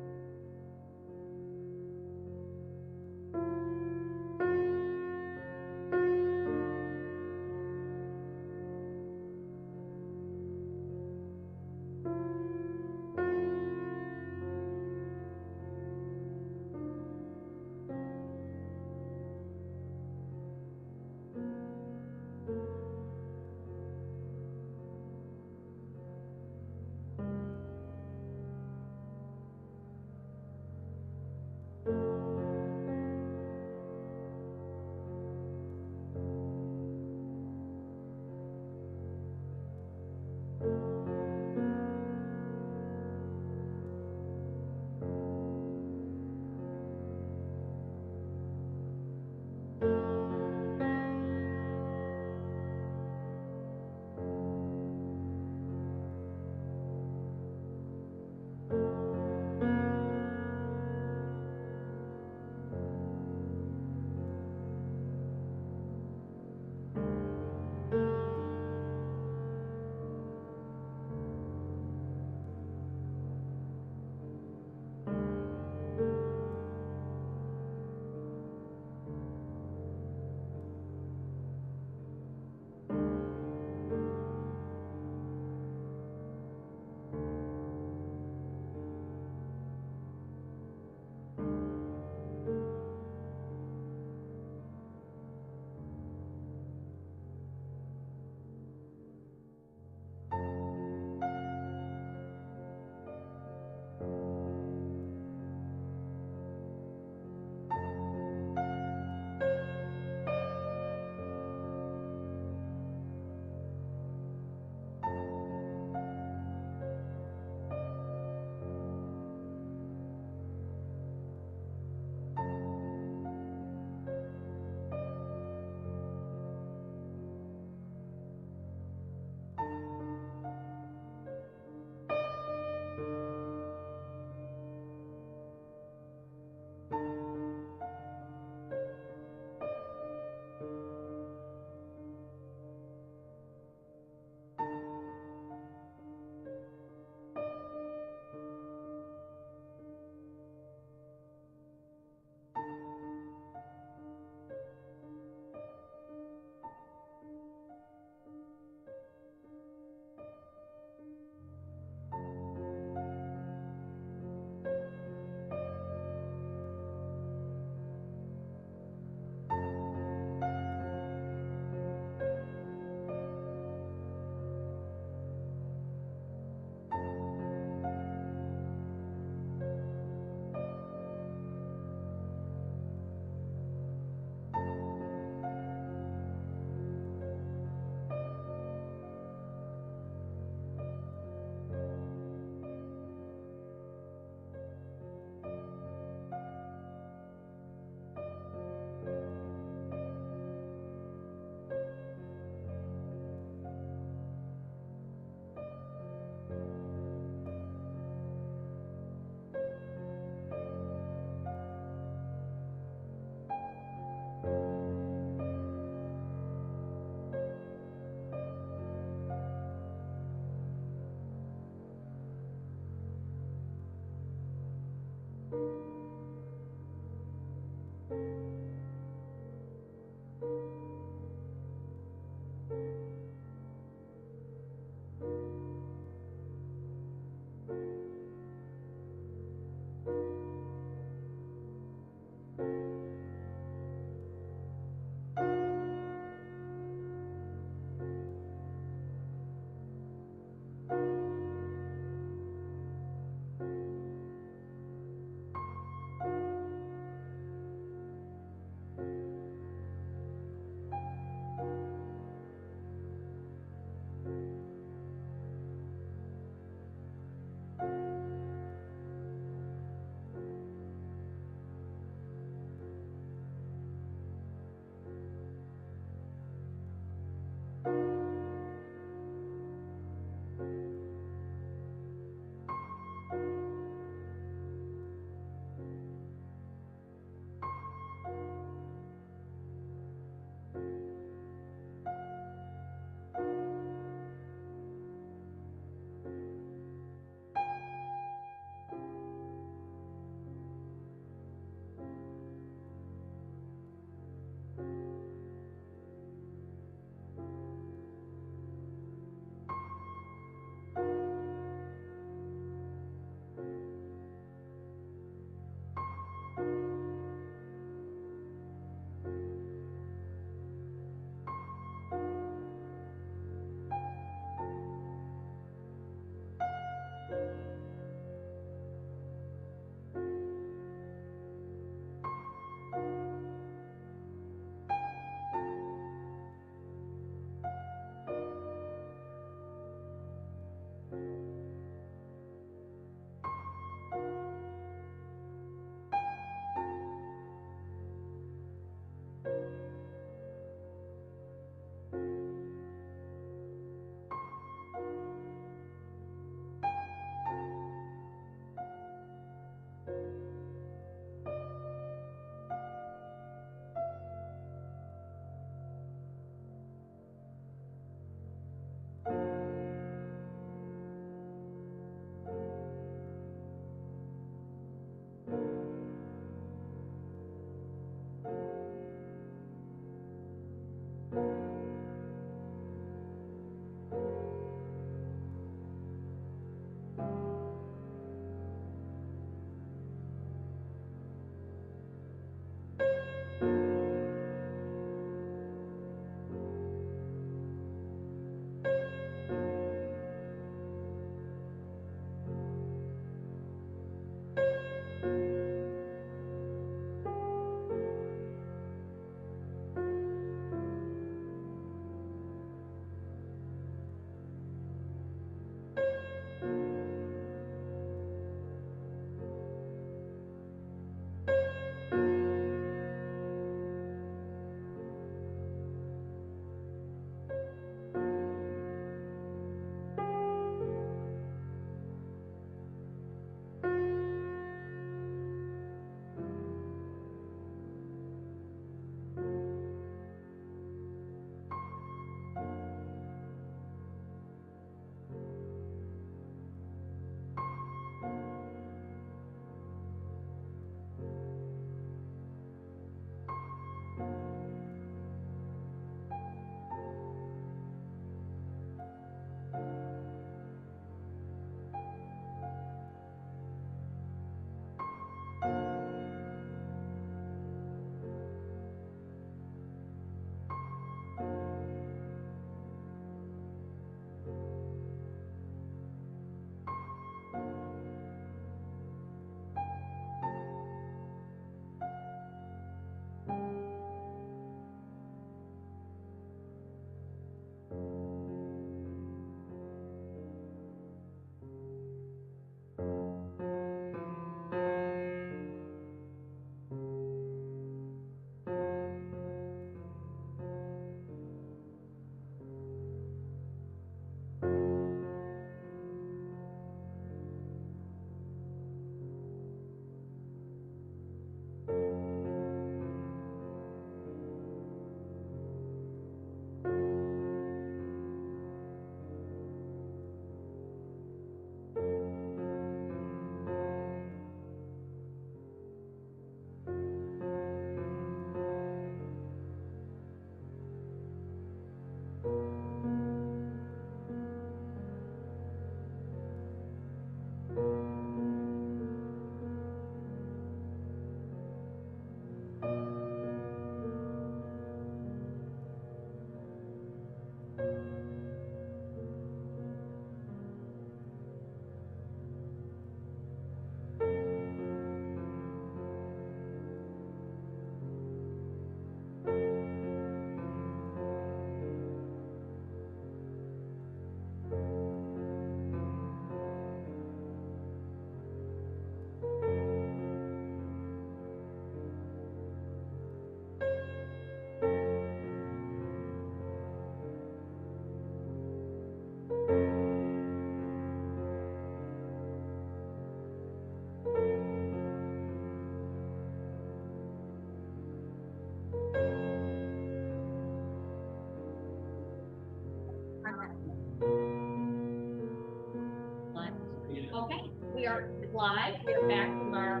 Speaker 1: live. We're back from our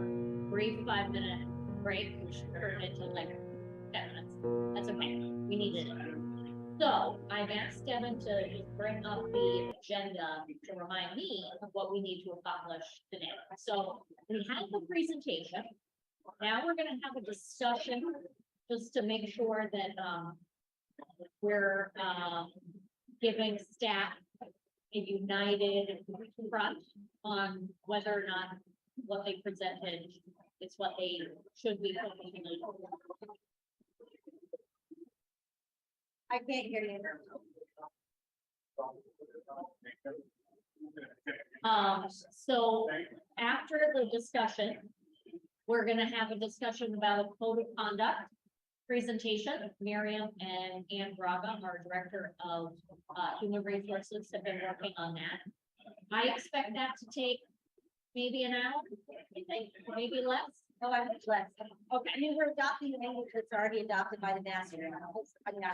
Speaker 1: brief 5-minute break, which turned into like 10 minutes. That's okay. We needed it. So I've asked Devin to just bring up the agenda to remind me of what we need to accomplish today. So we have the presentation. Now we're gonna have a discussion just to make sure that, we're, giving staff a united front on whether or not what they presented is what they should be focusing on.
Speaker 4: I can't hear you.
Speaker 1: So after the discussion, we're gonna have a discussion about a code of conduct presentation. Miriam and Ann Braga, our Director of Human Resources, have been working on that. I expect that to take maybe an hour, I think, maybe less.
Speaker 4: Oh, I was less. Okay, I mean, we're adopting the language that's already adopted by the Mass. I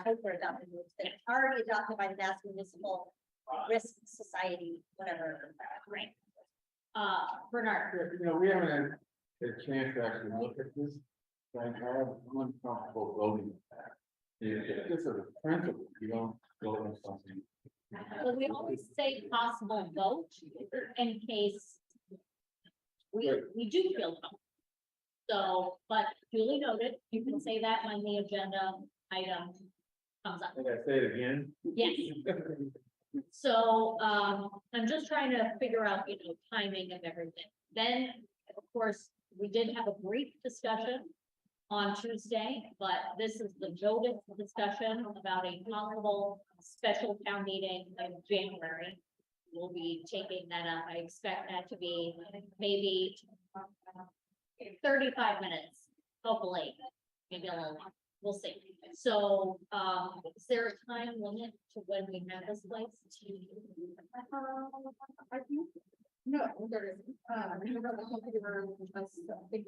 Speaker 4: hope we're adopting it. It's already adopted by the Mass Municipal Risk Society, whatever.
Speaker 1: Right. Bernard,
Speaker 5: You know, we haven't had a chance to actually look at this. Like, I'm uncomfortable voting that. It's just a principle, you don't go on something.
Speaker 1: so we always say possible vote in case we do feel comfortable. So, but duly noted, you can say that when the agenda item comes up.
Speaker 5: Did I say it again?
Speaker 1: Yes. So, I'm just trying to figure out, timing of everything. Then, of course, we did have a brief discussion on Tuesday, but this is the voted discussion about a possible special town meeting in January. We'll be taking that up. I expect that to be maybe 35 minutes, hopefully, maybe a little longer. We'll see. So, is there a time limit to when we have this place?
Speaker 3: No, there isn't.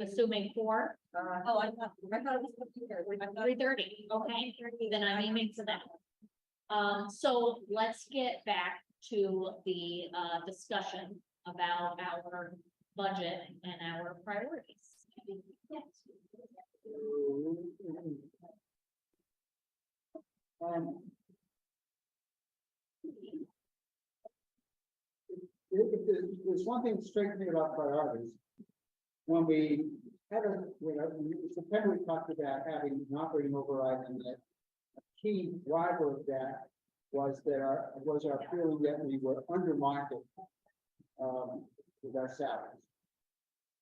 Speaker 1: Assuming 4,
Speaker 4: Oh, I thought it was.
Speaker 1: 3:30, okay, then I'm aiming for that. So let's get back to the, discussion about our budget and our priorities.
Speaker 7: If there's one thing striking about priorities. When we had in September, we talked about having an operating override, and that a key driver of that was our feeling that we were under market with our salaries.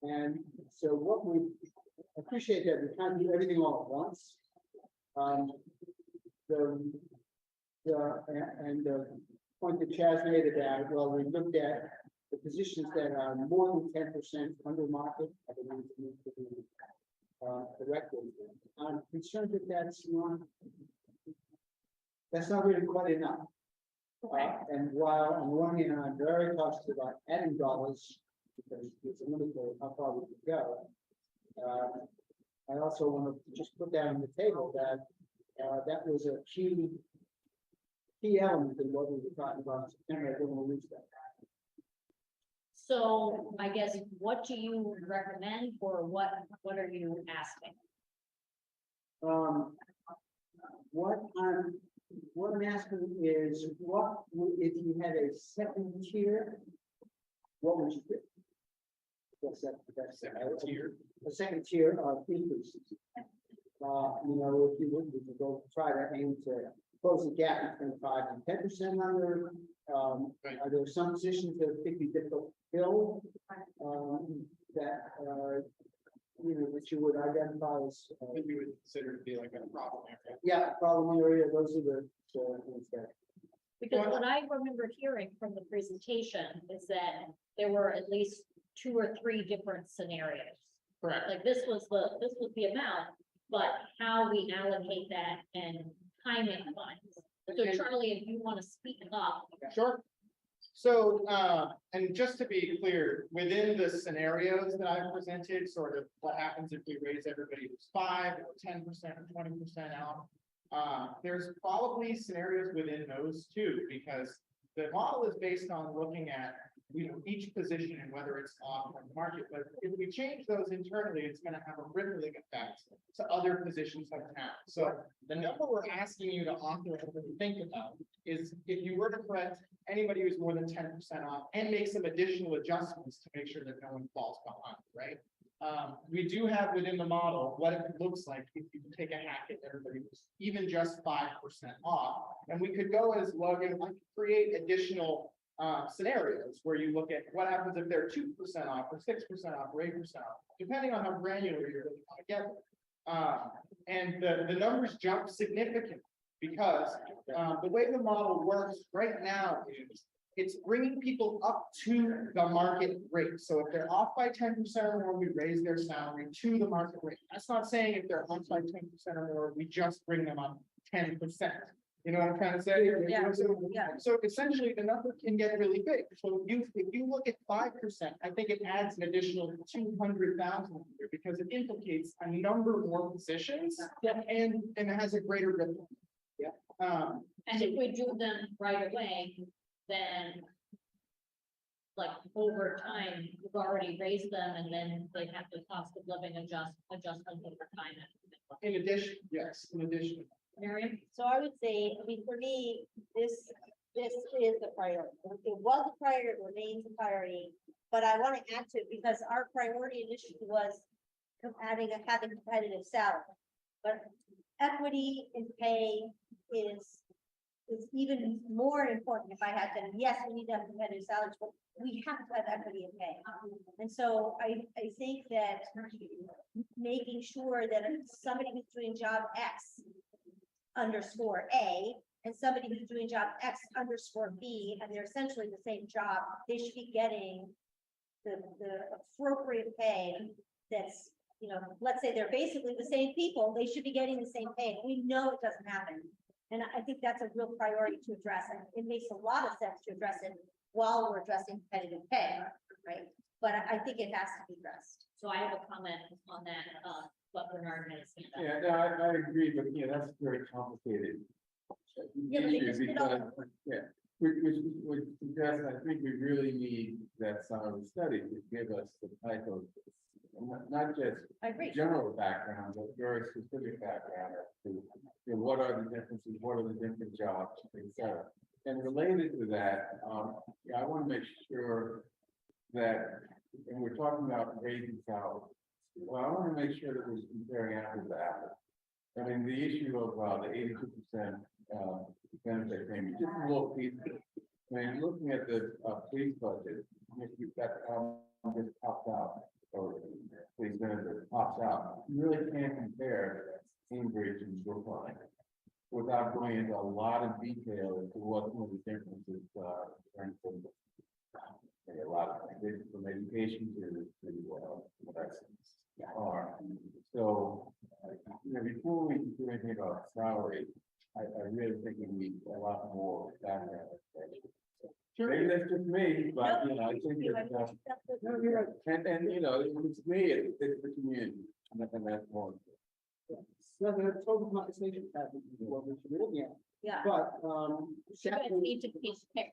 Speaker 7: And so what we appreciate that we can't do everything all at once. The point that Chaz made about, well, we looked at the positions that are more than 10% under market, I believe it needs to be corrected. I'm concerned that that's not really quite enough. And while on one hand, I'm very cautious about adding dollars, because there's a limit to how far we can go. I also want to just put that on the table that that was a key element in what we were talking about in September. I don't want to lose that.
Speaker 1: So I guess, what do you recommend, or what are you asking?
Speaker 7: What I'm asking is, if you had a second tier, what would you do? What's that? A second tier of increases. If you would go try to aim to close the gap between 5 and 10% under. Are there some positions that think be difficult to fill? That you would identify as.
Speaker 10: That you would consider to be like a problem area.
Speaker 7: Yeah, problem area. Those are the things that.
Speaker 1: Because what I remember hearing from the presentation is that there were at least 2 or 3 different scenarios.
Speaker 10: Correct.
Speaker 1: Like this was the amount, but how we allocate that and timing wise. So Charlie, if you want to speak up.
Speaker 10: Sure. So, and just to be clear, within the scenarios that I presented, sort of what happens if we raise everybody who's 5 or 10% or 20% out. There's probably scenarios within those too, because the model is based on looking at each position and whether it's off on the market, but if we change those internally, it's gonna have a rippling effect to other positions of town. So the number we're asking you to authorize and think about is if you were to correct anybody who's more than 10% off and make some additional adjustments to make sure that no one falls behind, right? We do have within the model what it looks like if you take a hack at everybody who's even just 5% off. And we could go as Logan, I could create additional scenarios where you look at what happens if they're 2% off or 6% off or 8% off, depending on how granular you really want to get. And the numbers jump significantly because the way the model works right now is it's bringing people up to the market rate. So if they're off by 10% or more, we raise their salary to the market rate. That's not saying if they're off by 10% or more, we just bring them up 10%. You know what I'm trying to say?
Speaker 4: Yeah, yeah.
Speaker 10: So essentially, the number can get really big. So if you look at 5%, I think it adds an additional 200,000 here because it implicates a number more positions and it has a greater ripple. Yeah.
Speaker 1: And if we do them right away, then like over time, we've already raised them and then they have the cost of living adjustment over time.
Speaker 10: In addition, yes, in addition.
Speaker 1: Miriam?
Speaker 4: So I would say, I mean, for me, this is a priority. It was a priority, it remains a priority, but I want to add to it because our priority initially was having competitive salary. But equity in pay is even more important. If I had to, yes, we need to have competitive salaries, but we have to have equity in pay. And so I think that making sure that somebody who's doing job X underscore A and somebody who's doing job X underscore B, and they're essentially the same job, they should be getting the appropriate pay that's, you know, let's say they're basically the same people, they should be getting the same pay. We know it doesn't happen. And I think that's a real priority to address. And it makes a lot of sense to address it while we're addressing competitive pay, right? But I think it has to be addressed.
Speaker 1: So I have a comment on that, what Bernard has said.
Speaker 5: Yeah, no, I agree, but that's very complicated.
Speaker 4: Yeah, but it
Speaker 5: issue
Speaker 4: just-
Speaker 5: because, yeah, which suggests, I think we really need that solid study to give us the type of, not just
Speaker 4: I agree.
Speaker 5: general background, but very specific background as to, you know, what are the differences, what are the different jobs, et cetera. And related to that, yeah, I want to make sure that, and we're talking about raising salaries. Well, I want to make sure that we're comparing apples to apples. I mean, the issue of the 82% benefit payment, just a little piece. I mean, looking at the police budget, if you've got just popped out, or police benefit pops out, you really can't compare Cambridge and Brookline without going into a lot of detail as to what some of the differences in terms of a lot of things from education to are. So, you know, before we do anything about salary, I really think we need a lot more background. Maybe that's just me, but you know, I think that, no, you're right. And you know, it's me, it's the community, and that's more.
Speaker 7: So the total compensation package is what we should be looking at,
Speaker 4: Yeah.
Speaker 7: but,
Speaker 1: You guys
Speaker 7: salary,
Speaker 1: need to please pick,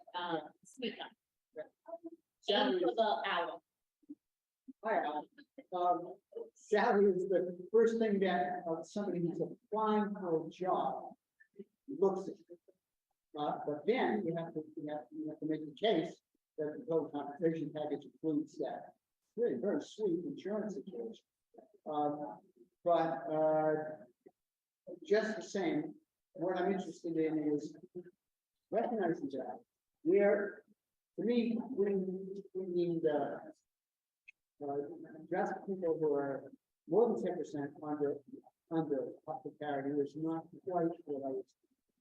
Speaker 1: speak up.
Speaker 7: salary,
Speaker 1: Aim for the hour.
Speaker 7: salary is the first thing that somebody who's applying for a job looks at. But then you have to make the case that the total compensation package includes that. Really very sweet insurance situation. But just the same, what I'm interested in is recognizing that where, to me, we need address people who are more than 10% under the parity is not quite what I was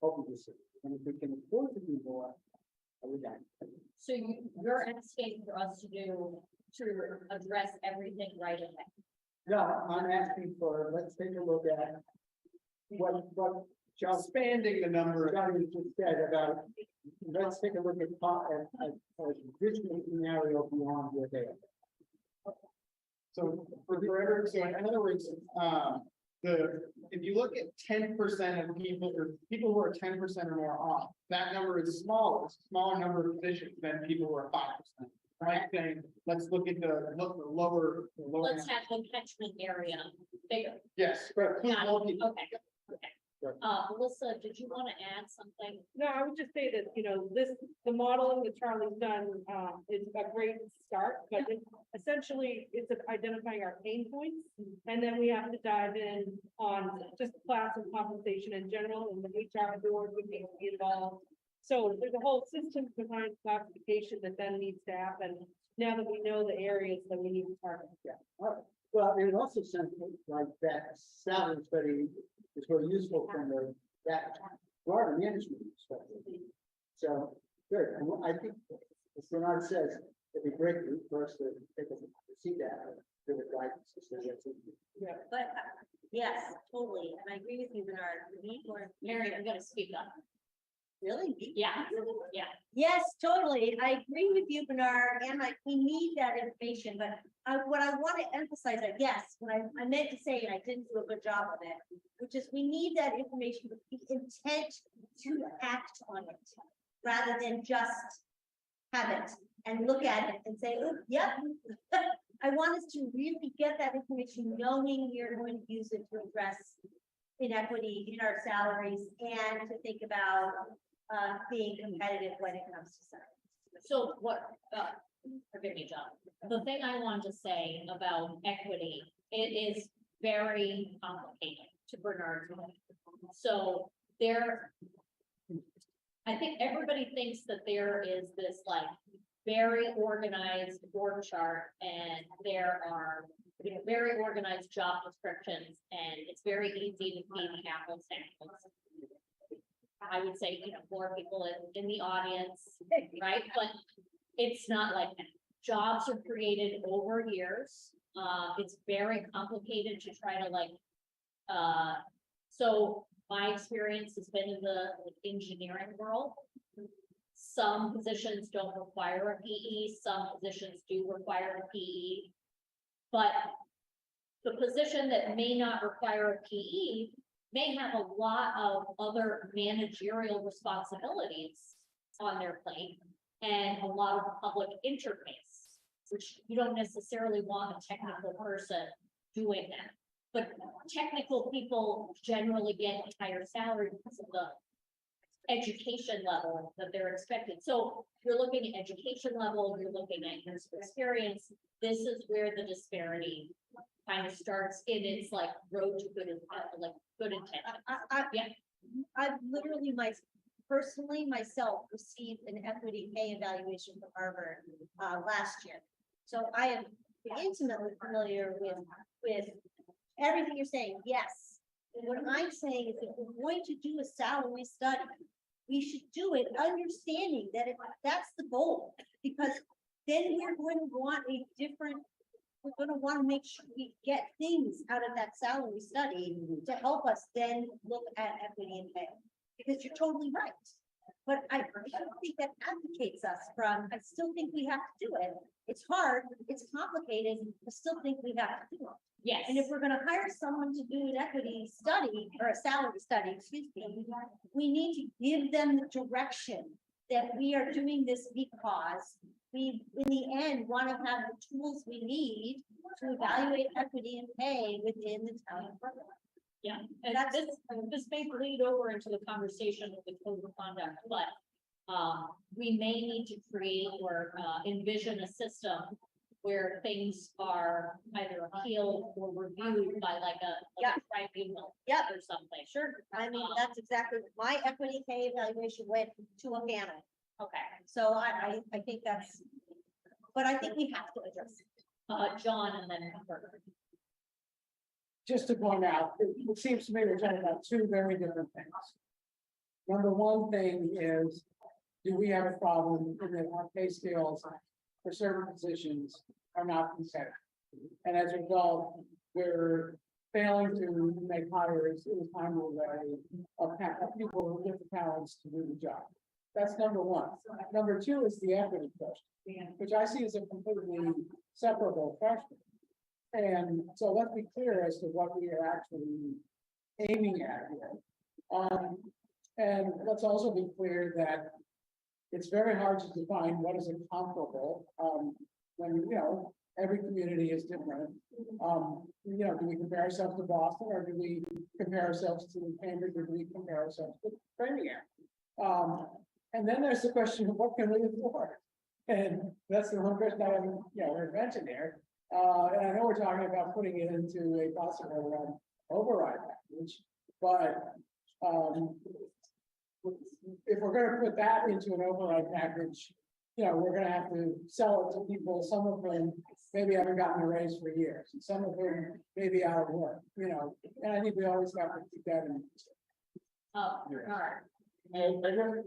Speaker 7: hoping to see. And if we can afford to do more, I would like.
Speaker 1: So you're asking for us to address everything right away.
Speaker 7: No, I'm asking for, let's take a look at what John
Speaker 10: Expanding the number.
Speaker 7: Johnny just said about, let's take a look at a visual scenario beyond where they are.
Speaker 10: So so in other words, if you look at 10% of people, or people who are 10% or more off, that number is smaller, it's a smaller number of positions than people who are 5%.
Speaker 8: right, saying, let's look at the lower.
Speaker 1: Let's have the catchment area bigger.
Speaker 8: Yes, but please,
Speaker 1: Got it.
Speaker 8: hold it.
Speaker 1: Okay, okay. Melissa, did you want to add something?
Speaker 2: No, I would just say that, the modeling that Charlie's done, is a great start, but essentially, it's identifying our pain points. And then we have to dive in on just class and compensation in general, and the HR board would need to be involved. So there's a whole system behind classification that then needs to happen, now that we know the areas that we need to target.
Speaker 7: All right. Well, it also sounds like that salary study is very useful from that broader management perspective. So, good, and I think, as Bernard says, it'd be great for us to take a see that, give it guidance.
Speaker 4: But, yes, totally, and I agree with you, Bernard, we need more.
Speaker 1: Mary, I'm gonna speak up.
Speaker 4: Really?
Speaker 1: Yeah, yeah.
Speaker 4: Yes, totally. I agree with you, Bernard, and we need that information, but what I want to emphasize, yes, when I meant to say, and I didn't do a good job of it, which is we need that information with the intent to act on it, rather than just have it and look at it and say, oh, yep. I want us to really get that information, knowing we are going to use it to address inequity in our salaries and to think about being competitive when it comes to salaries.
Speaker 1: So what, forgive me, John, the thing I wanted to say about equity, it is very complicated to Bernard's point. So I think everybody thinks that there is this like very organized org chart and there are very organized job descriptions and it's very easy to feed apples to apples. I would say, more people in the audience, right? But it's not like that. Jobs are created over years. It's very complicated to try to so my experience has been in the engineering world. Some positions don't require a PE, some positions do require a PE. But the position that may not require a PE may have a lot of other managerial responsibilities on their plate and a lot of public interface, which you don't necessarily want a technical person doing that. But technical people generally get a higher salary because of the education level that they're expected. So you're looking at education level, you're looking at years of experience. This is where the disparity kind of starts in its like road to good, like good intent. Yeah.
Speaker 4: I've literally personally myself received an equity pay evaluation from Harvard last year. So I am intimately familiar with everything you're saying, yes. And what I'm saying is if we're going to do a salary study, we should do it understanding that that's the goal, because then we're going to want we're going to want to make sure we get things out of that salary study to help us then look at equity and pay. Because you're totally right. But I don't think that advocates us from, I still think we have to do it. It's hard, it's complicated, I still think we have to do it.
Speaker 1: Yes.
Speaker 4: And if we're gonna hire someone to do an equity study or a salary study, excuse me, we need to give them the direction that we are doing this because we, in the end, want to have the tools we need to evaluate equity and pay within the town program.
Speaker 1: Yeah, and this may bleed over into the conversation with the code of conduct, but we may need to create or envision a system where things are either appealed or reviewed by like a tribunal or something.
Speaker 4: Sure, I mean, that's exactly, my equity pay evaluation went to a panel.
Speaker 1: Okay,
Speaker 4: So I think that's, but I think we have to address it.
Speaker 1: John and then Bernard.
Speaker 8: Just to point out, it seems to me we're talking about two very different things. Number one thing is, do we have a problem in that our pay scales for certain positions are not competitive? And as a result, we're failing to make hires in a timely way of people with the talents to do the job. That's number one. Number two is the equity question, which I see as a completely separable question. And so let's be clear as to what we are actually aiming at here. And let's also be clear that it's very hard to define what is a comparable, when, you know, every community is different. Do we compare ourselves to Boston, or do we compare ourselves to Cambridge, or do we compare ourselves to Framingham? And then there's the question of what can we afford? And that's the one question I haven't, heard mentioned there. And I know we're talking about putting it into a possible override package, but if we're gonna put that into an override package, we're gonna have to sell it to people, some of them maybe haven't gotten a raise for years, and some of them may be out of work, and I think we always have to keep that in.
Speaker 1: All right.
Speaker 5: And I guess,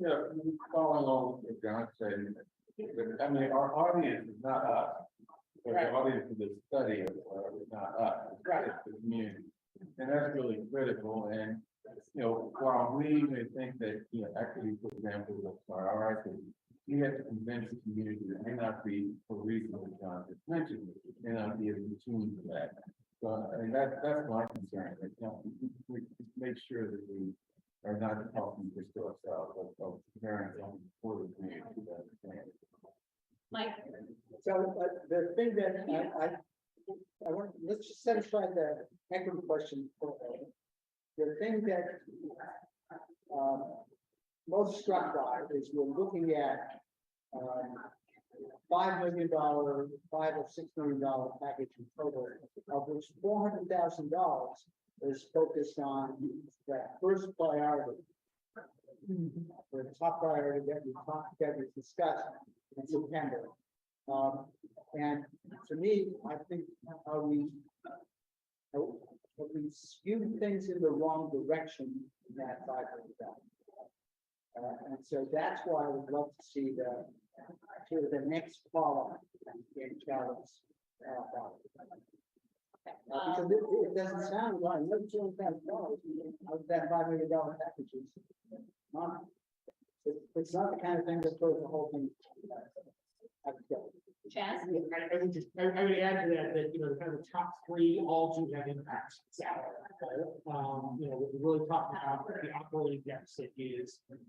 Speaker 5: following along with what John said, I mean, our audience is not us. But the audience of this study is not us, it's the community. And that's really critical. And, while we may think that, equity, for example, is a priority, we have to convince the community that may not be for reasons that John just mentioned, may not be as in tune to that. So, I mean, that's my concern, that, we make sure that we are not talking just to ourselves, but preparing for the community to understand.
Speaker 1: Mike,
Speaker 7: So the thing that I want, let's just set aside the equity question for a moment. The thing that most struck by is we're looking at $5 million, $5 or $6 million package in total, of which $400,000 is focused on that first priority. The top priority that we discussed in September. And to me, I think we skewed things in the wrong direction in that $5 million. And so that's why I would love to see the next column in Charlotte's. Because it doesn't sound right. Look, $200,000 of that $5 million package is not. It's not the kind of thing that throws the whole thing.
Speaker 1: Chaz?
Speaker 8: I would add to that, the kind of the top three all do have impacts. What we're really talking about the operating deficit is,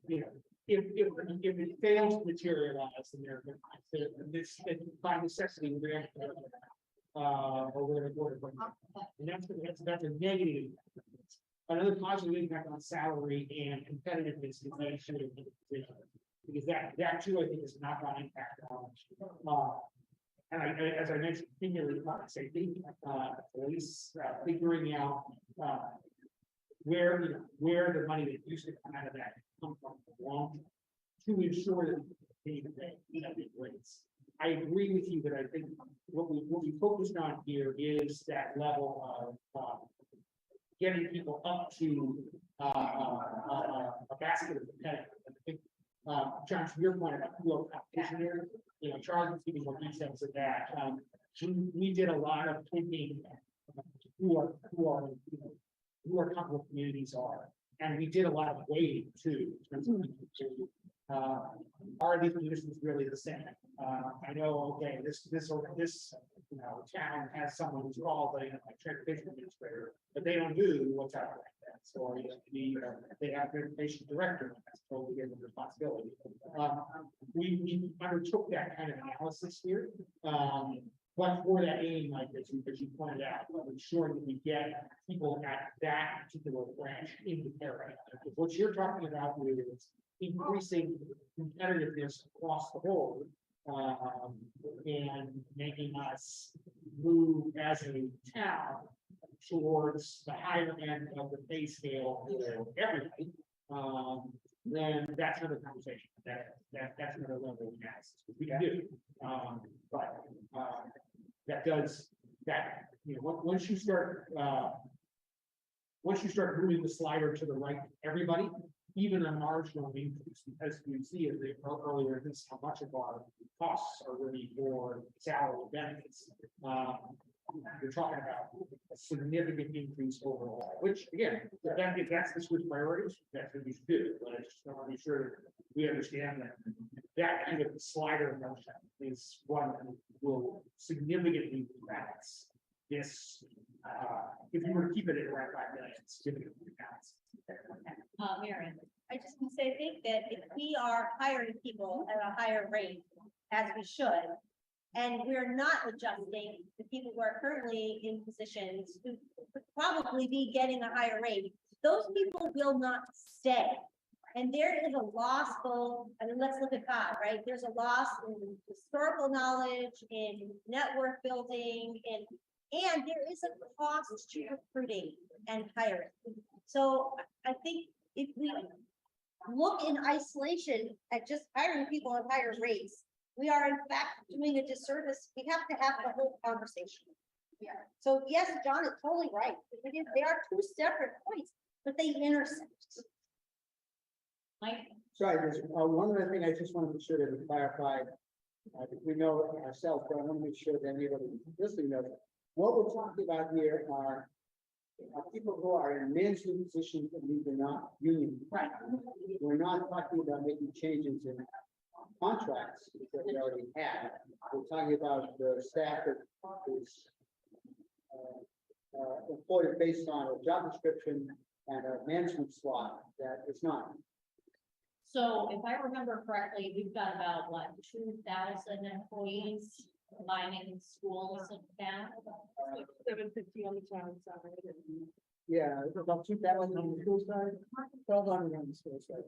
Speaker 8: if it fails to materialize, then this by necessity, we're going to or we're going to bring and that's a negative. Another positive impact on salary and competitiveness is the issue of the position. Because that too, I think, is not going to impact on. And as I mentioned, particularly public safety, police, figuring out where the money that used to come out of that come from to ensure that we pay rates. I agree with you that I think what we focused on here is that level of getting people up to a basket of competitors. I think, John, to your point about real competition here, Charles was giving more details of that. We did a lot of thinking who our couple communities are, and we did a lot of weighting too. In terms of are these positions really the same? I know, okay, this town has someone who's called a transportation administrator, but they don't do what's out like that. So they have their information director, that's totally different responsibility. We undertook that kind of analysis here. But for that aim, like as you pointed out, ensuring that we get people at that particular branch in the area. What you're talking about is increasing competitiveness across the board, and making us move as a town towards the higher end of the pay scale for everybody. Then that's another conversation. That's another level of analysis we can do. But that does that. Once you start moving the slider to the right, everybody, even a marginal increase, because you see as they earlier, this is how much of our costs are really for salary benefits. You're talking about a significant increase overall, which again, if that's the switch priorities, that's what we should do. But I just want to be sure that we understand that kind of slider motion is one that will significantly balance this. If you were to keep it at around 5 million, significantly balance.
Speaker 1: Marion.
Speaker 4: I just want to say, I think that if we are hiring people at a higher rate, as we should, and we're not adjusting the people who are currently in positions who would probably be getting a higher rate, those people will not stay. And there is a loss both, I mean, let's look at God, right? There's a loss in historical knowledge, in network building, and there is a cost to recruiting and hiring. So I think if we look in isolation at just hiring people at higher rates, we are in fact doing a disservice. We have to have the whole conversation. Yeah. So yes, John is totally right. They are two separate points, but they intersect.
Speaker 1: Mike,
Speaker 7: Sorry, there's, one other thing I just want to make sure that we clarify. We know ourselves, but I want to make sure that anybody listening knows. What we're talking about here are people who are in management positions and these are not union.
Speaker 1: right,
Speaker 7: We're not talking about making changes in contracts that we already have. We're talking about the staff that is employed based on a job description and a management slot that is not.
Speaker 1: so if I remember correctly, we've got about, what, 2,000 employees combining schools and town?
Speaker 2: 750 on the town side.
Speaker 7: Yeah, it's about 2,000 on the school side, 1,200 on the school side.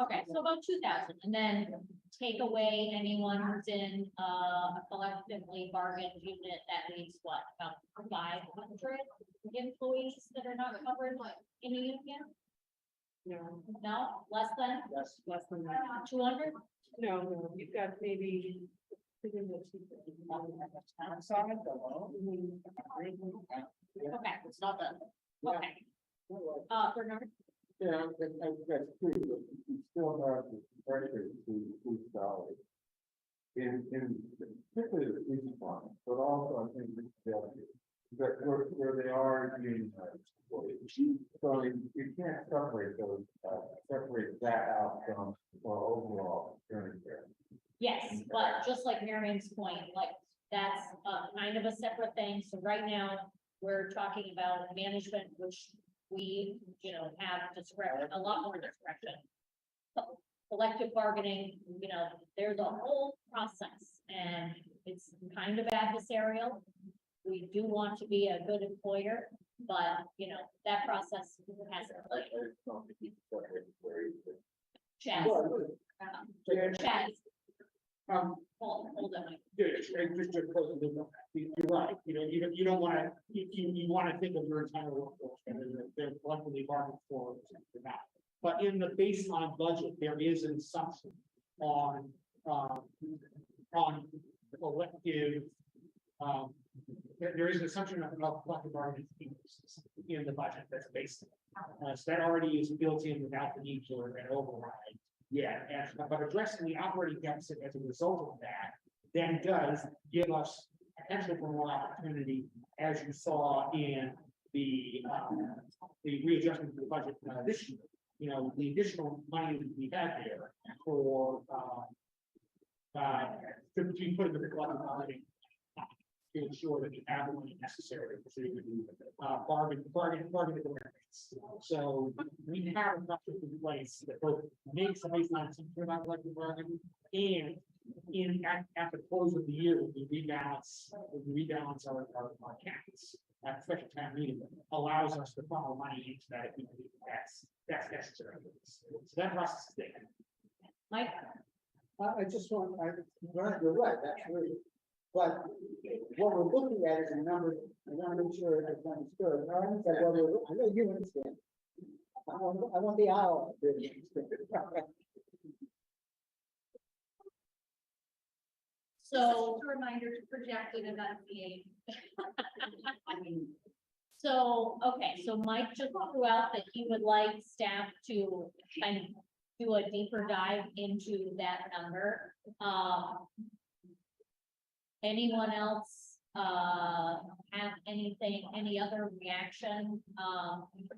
Speaker 1: Okay, so about 2,000, and then take away anyone who's in a collectively bargained unit, that leaves what, about 500 employees that are not covered in a union?
Speaker 2: No,
Speaker 1: No, less than
Speaker 7: Yes.
Speaker 2: less than that.
Speaker 1: 200?
Speaker 2: No, you've got maybe.
Speaker 1: Okay,
Speaker 10: It's not that.
Speaker 1: okay. Bernard?
Speaker 5: Yeah, that's true. We still have the pressure to salary. In particularly the police department, but also I think that where they are union employees. So you can't separate that out from overall attorney care.
Speaker 1: Yes, but just like Marion's point, like, that's kind of a separate thing, so right now, we're talking about management, which we, have discretion, a lot more discretion. Collective bargaining, there's a whole process, and it's kind of adversarial. We do want to be a good employer, but, that process has to play. Chad, Chad, hold on.
Speaker 8: Just to close the loop, you're right, you don't wanna, you wanna think of your entire workforce, and they're collectively bargained for that. But in the baseline budget, there is an assumption on collective, there is an assumption of collective bargaining increases in the budget that's based. So that already is built in without the need for an override. Yeah, but addressing the operating deficit as a result of that, then does give us potential for more opportunity, as you saw in the readjustment to the budget this year. The additional money that we have there for to be put into the collective bargaining to ensure that you have the money necessary to bargain at the rates. So we have enough in place that both makes the baseline for that collective bargaining, and at the close of the year, we rebalance our accounts. That special town meeting allows us to funnel money into that if we believe that's necessary. So that process is there.
Speaker 1: Mike?
Speaker 7: I just want, you're right, absolutely. But what we're looking at is a number, I want to make sure it's understood. I know you understand. I want the owl.
Speaker 1: So, just a reminder to project and enunciate. So, okay, so Mike just threw out that he would like staff to kind of do a deeper dive into that number. Anyone else, have anything, any other reaction?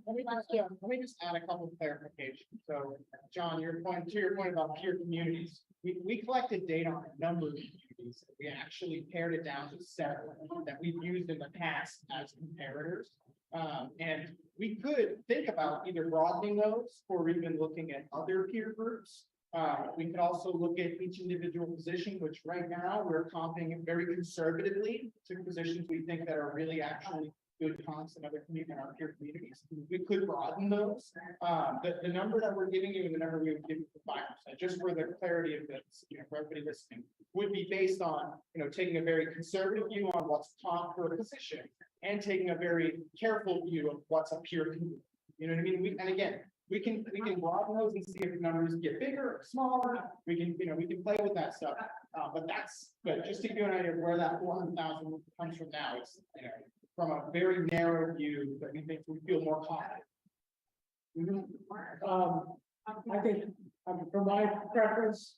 Speaker 10: Let me just add a couple of clarifications. So, John, to your point about peer communities, we collected data on a number of communities. We actually pared it down to 7 that we've used in the past as comparators. And we could think about either broadening those or even looking at other peer groups. We could also look at each individual position, which right now we're comping very conservatively to positions we think that are really actually good comps in other communities, in our peer communities. We could broaden those. The number that we're giving you and the number we would give you for 5%, just for the clarity of this, for everybody listening, would be based on, taking a very conservative view on what's comp for a position and taking a very careful view of what's a peer community. You know what I mean? And again, we can broaden those and see if the numbers get bigger or smaller. We can play with that stuff. But just to give you an idea of where that 400,000 comes from now, it's, from a very narrow view that we think we feel more confident.
Speaker 7: I think, for my preference,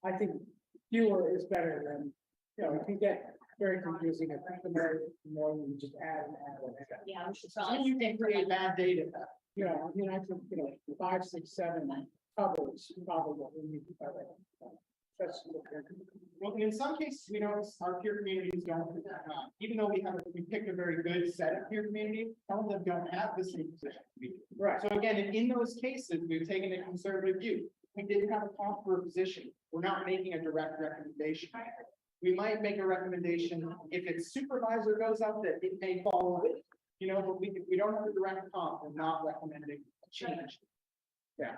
Speaker 7: I think fewer is better than, it can get very confusing. I think the more you just add and add. And add.
Speaker 1: Yeah, we should
Speaker 10: So
Speaker 1: probably.
Speaker 10: you can create bad data.
Speaker 7: I think, 5, 6, 7 covers probably what we need to cover. That's.
Speaker 10: Well, in some cases, we notice our peer communities don't, even though we picked a very good set of peer communities, some of them don't have the same position.
Speaker 7: Right.
Speaker 10: So again, in those cases, we've taken a conservative view. We didn't have a comp for a position. We're not making a direct recommendation. We might make a recommendation if its supervisor goes out that it may fall away. But we don't have a direct comp. We're not recommending a change. Yeah.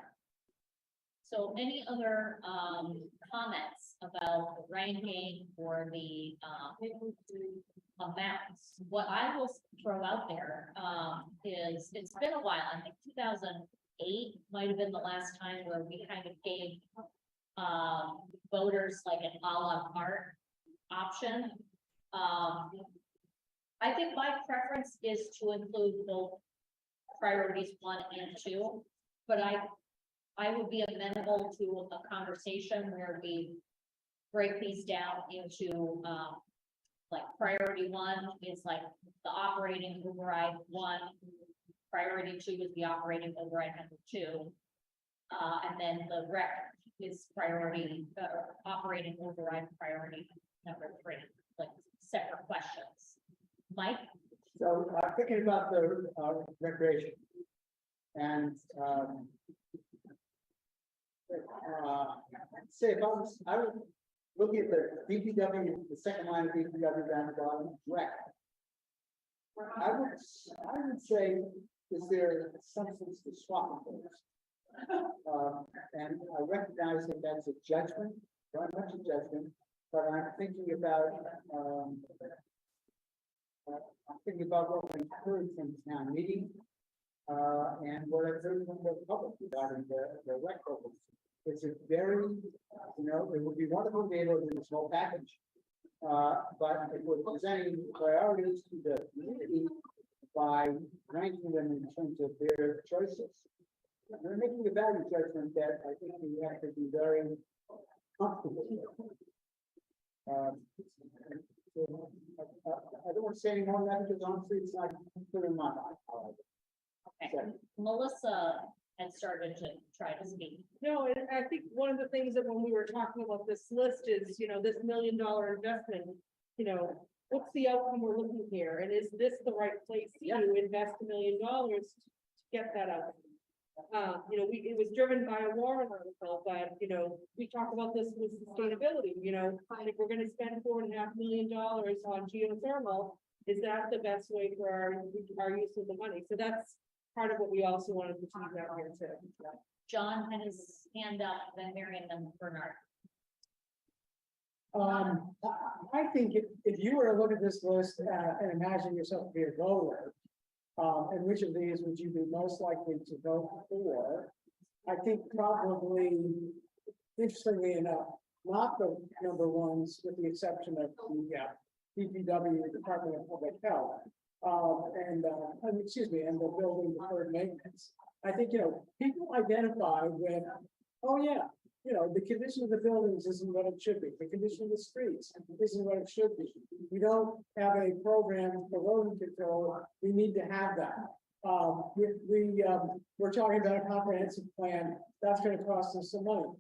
Speaker 1: So any other comments about the ranking or the amounts? What I will throw out there is it's been a while. I think 2008 might have been the last time where we kind of gave voters like an a la carte option. I think my preference is to include both priorities 1 and 2, but I would be amenable to a conversation where we break these down into, like priority 1 is like the operating override 1, priority 2 is the operating override number 2. And then the rec is priority, operating override priority number 3, like separate questions. Mike?
Speaker 7: So thinking about the recreation and say if I would look at the DPW, the second line of DPW down the bottom, rec. I would say, is there substance to swap those? And I recognize that that's a judgment, very much a judgment, but I'm thinking about what we've heard from town meeting, and what I've heard from the public regarding the rec programs. It's a very, it would be wonderful to be able to do this whole package. But if we're presenting priorities to the community by ranking them in terms of their choices, we're making a value judgment that I think we have to be very comfortable with. I don't want to say any more than that because honestly, it's not clear in my mind.
Speaker 1: Okay, Melissa had started to try to speak.
Speaker 2: No, and I think one of the things that when we were talking about this list is, this $1 million investment, what's the outcome we're looking here? And is this the right place to invest $1 million to get that out? It was driven by a Warren article, but, we talk about this with sustainability, if we're gonna spend $4.5 million on geothermal, is that the best way for our use of the money? So that's part of what we also wanted to tease out here too.
Speaker 1: John had his hand up, then Mary and then Bernard.
Speaker 7: I think if you were to look at this list and imagine yourself to be a voter, and which of these would you be most likely to vote for? I think probably, interestingly enough, not the number ones, with the exception of the DPW, Department of Public Health, and the building deferred maintenance. I think, people identify with, oh yeah, the condition of the buildings isn't what it should be. The condition of the streets isn't what it should be. We don't have a program for erosion control. We need to have that. We're talking about a comprehensive plan that's going to cost us some money.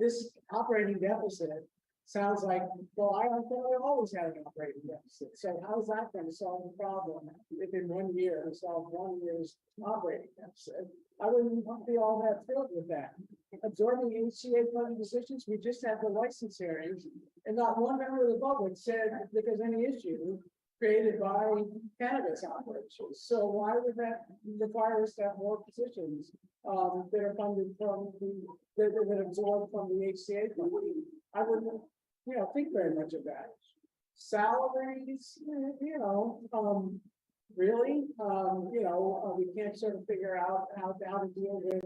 Speaker 7: This operating deficit sounds like, well, I don't think we always had an operating deficit, so how's that gonna solve the problem? If in 1 year, we solve 1 year's operating deficit, I wouldn't be all that thrilled with that. Absorbing HCA funding decisions, we just had the license hearings, and not one member of the public said that there's any issue created by cannabis operations. So why would that require us to have more positions that are funded from that absorb from the HCA funding? I wouldn't, think very much of that. Salaries, really, we can't sort of figure out how to deal with,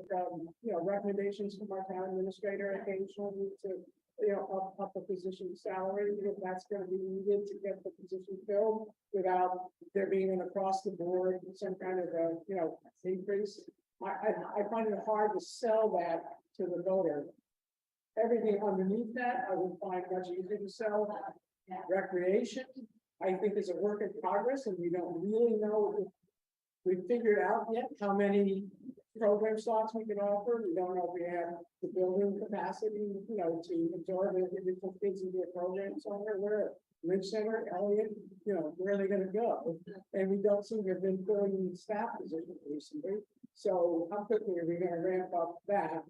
Speaker 7: recommendations from our town administrator occasionally to, up a position salary, if that's gonna be needed to get the position filled without there being an across the board, some kind of a, increase. I find it hard to sell that to the voter. Everything underneath that, I would find much easier to sell. Recreation, I think is a work in progress, and we don't really know if we've figured out yet how many program slots we can offer. We don't know if we have the building capacity, to absorb individual kids into a program somewhere, where Lynch Center, Elliott, where are they gonna go? And we don't seem to have been filling staff positions recently. So how quickly are we gonna ramp up that?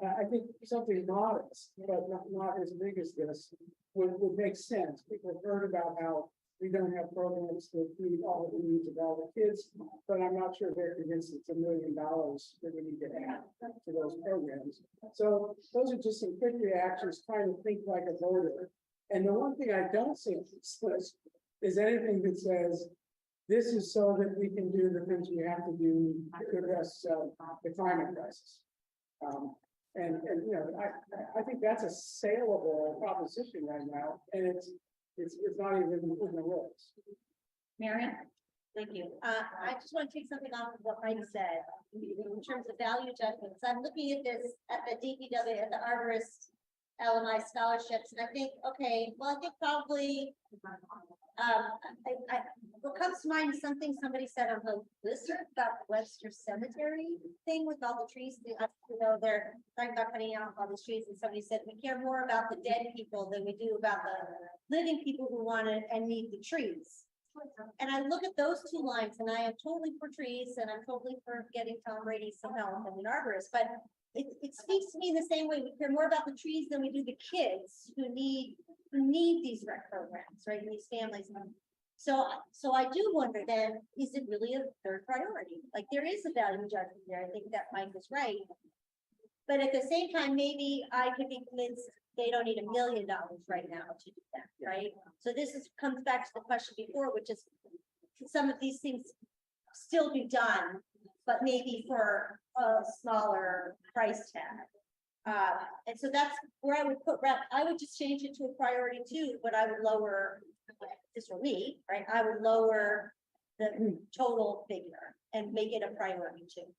Speaker 7: I think something modest, but not as big as this, would make sense. People have heard about how we don't have programs to feed all of the needs of all the kids, but I'm not sure they're convinced it's $1 million that we need to add to those programs. So those are just some quick reactions, trying to think like a voter. And the one thing I don't see on this list is anything that says, this is so that we can do the things we have to do to address the climate crisis. I think that's a saleable proposition right now, and it's not even in the works.
Speaker 1: Marion?
Speaker 4: Thank you. I just want to take something off of what Mike said in terms of value judgments. I'm looking at this at the DPW, at the arborist LMI scholarships, and I think, okay, well, I think probably, what comes to mind is something somebody said on the list about the Webster Cemetery thing with all the trees. They're talking about cutting out all the trees, and somebody said, we care more about the dead people than we do about the living people who want it and need the trees. And I look at those two lines, and I am totally for trees, and I'm totally for getting Tom Brady some help and an arborist, but it speaks to me in the same way. We care more about the trees than we do the kids who need these rec programs, right? And these families. So I do wonder then, is it really a third priority? Like, there is a value judgment there. I think that Mike is right. But at the same time, maybe I could be convinced they don't need $1 million right now to do that, right? So comes back to the question before, which is, can some of these things still be done, but maybe for a smaller price tag? And so that's where I would put rep. I would just change it to a priority 2, but I would lower, just for me, right? I would lower the total figure and make it a priority 2.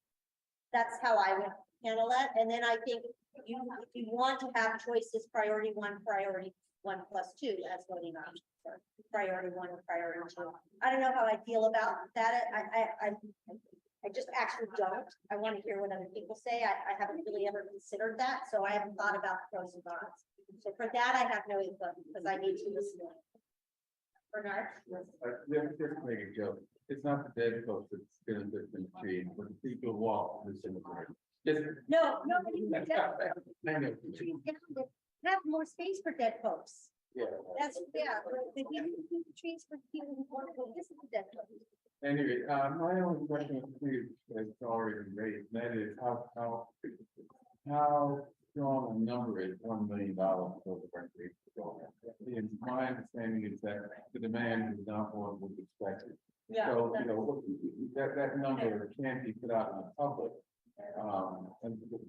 Speaker 4: That's how I would handle that. And then I think if you want to have choices, priority 1, priority 1 plus 2 as voting options, or priority 1 and priority 2. I don't know how I feel about that. I just actually don't. I want to hear what other people say. I haven't really ever considered that, so I haven't thought about the pros and cons. So for that, I have no input because I need to listen. Bernard?
Speaker 5: Just make a joke. It's not the dead folks that's gonna live in the tree, but the people who walk in the cemetery.
Speaker 4: No.
Speaker 5: I know.
Speaker 4: Have more space for dead folks.
Speaker 5: Yeah.
Speaker 4: That's, yeah, the trees for people who want to go visit the dead folks.
Speaker 5: Anyway, my only question is already been raised, and that is how strong a number is $1 million for the recreation program. And my understanding is that the demand is not what was expected.
Speaker 4: Yeah.
Speaker 5: So, that number can't be put out in the public,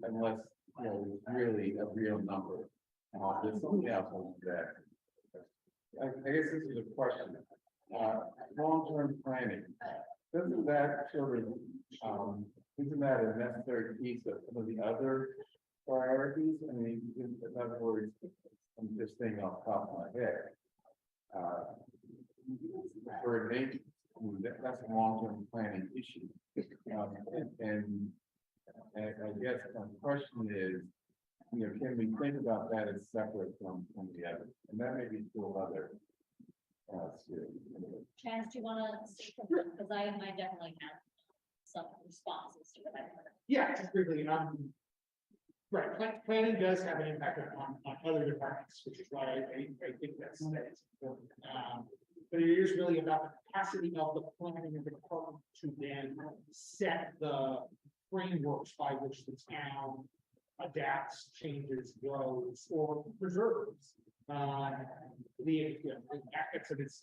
Speaker 5: unless, it's really a real number. There's something else on that. I guess this is a question. Long-term planning, doesn't that sort of, isn't that a necessary piece of some of the other priorities? I mean, in other words, I'm just thinking off the top of my head. For maybe, that's a long-term planning issue. And I guess my question is, you know, can we think about that as separate from the other? And that may be still other.
Speaker 1: Chaz, do you wanna say something? Because I definitely have some responses to what I heard.
Speaker 8: Yeah, just briefly, right, planning does have an impact on other departments, which is why I think that's important. But it is really about the capacity of the planning of the department to then set the frameworks by which the town adapts, changes, grows, or preserves the aspects of its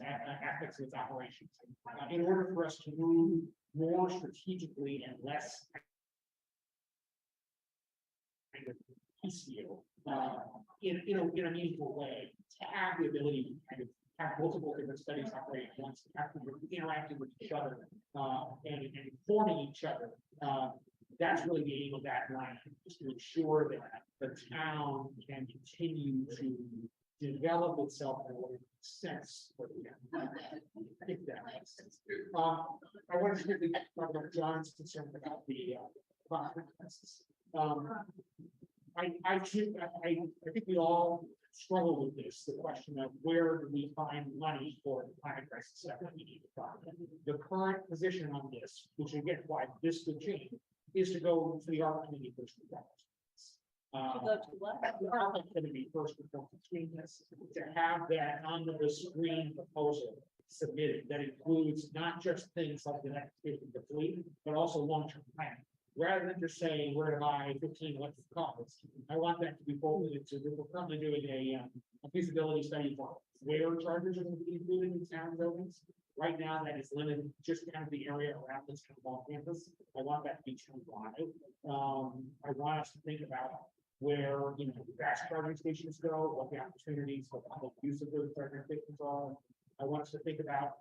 Speaker 8: operations. In order for us to move more strategically and less kind of piecemeal, in a meaningful way, to have the ability to kind of have multiple different studies operating at once, to have to be interacting with each other, and informing each other. That's really the aim of that line, is to ensure that the town can continue to develop itself in a way that makes sense for the town. I think that makes sense. I want to quickly talk about John's concern about the consequences. I think we all struggle with this, the question of where do we find money for the climate crisis that we need to find. The current position on this, which again, why this could change, is to go to the ARP committee first.
Speaker 4: Go to what?
Speaker 8: The ARP committee first before between this, to have that under the screen proposal submitted that includes not just things like the next the fleet, but also long-term planning. Rather than just saying where to buy 15 electric cars, I want that to be folded into, we're currently doing a feasibility study for where chargers are going to be included in town buildings. Right now, that is limited just kind of the area around this kind of campus. I want that to be town-wide. I want us to think about where, you know, fast charging stations go, what the opportunities for public use of those charging stations are. I want us to think about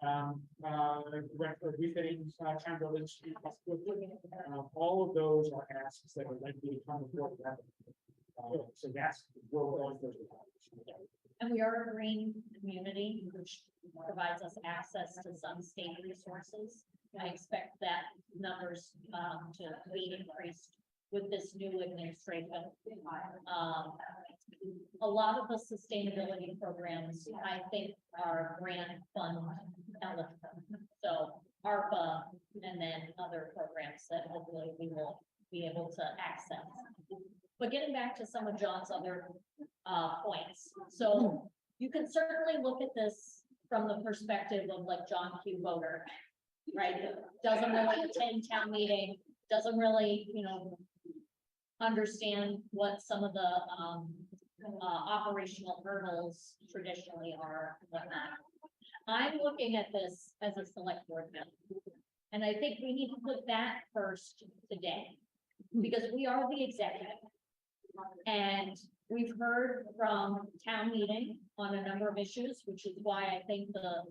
Speaker 8: refitting town buildings. All of those are asks that are likely to come before that. So that's where we're going first.
Speaker 1: And we are a green community, which provides us access to some state resources. I expect that numbers to be increased with this new administration. A lot of the sustainability programs, I think, are grant fund eligible. So ARPA and then other programs that hopefully we will be able to access. But getting back to some of John's other points. So you can certainly look at this from the perspective of like John Q. Voter, right? Doesn't really attend town meeting, doesn't really, you know, understand what some of the operational hurdles traditionally are and whatnot. I'm looking at this as a select board member. And I think we need to put that first today, because we are the executive. And we've heard from town meeting on a number of issues, which is why I think the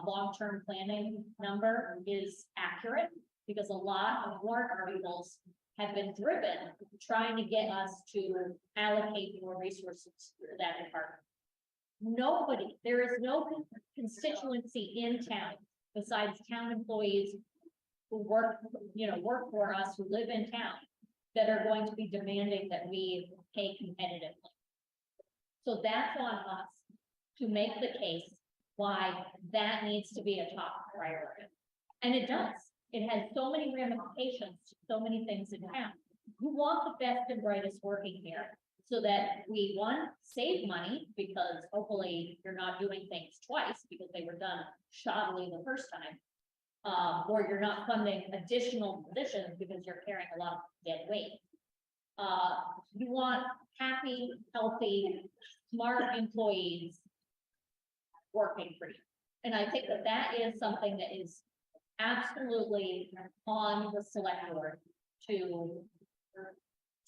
Speaker 1: long-term planning number is accurate, because a lot of warrant articles have been driven trying to get us to allocate more resources to that department. Nobody, there is no constituency in town besides town employees who work for us, who live in town, that are going to be demanding that we pay competitively. So that's on us to make the case why that needs to be a top priority. And it does. It has so many ramifications, so many things in town. You want the best and brightest working here so that we, one, save money, because hopefully you're not doing things twice because they were done shoddily the first time. Or you're not funding additional positions because you're carrying a lot of dead weight. You want happy, healthy, smart employees working for you. And I think that that is something that is absolutely on the select board to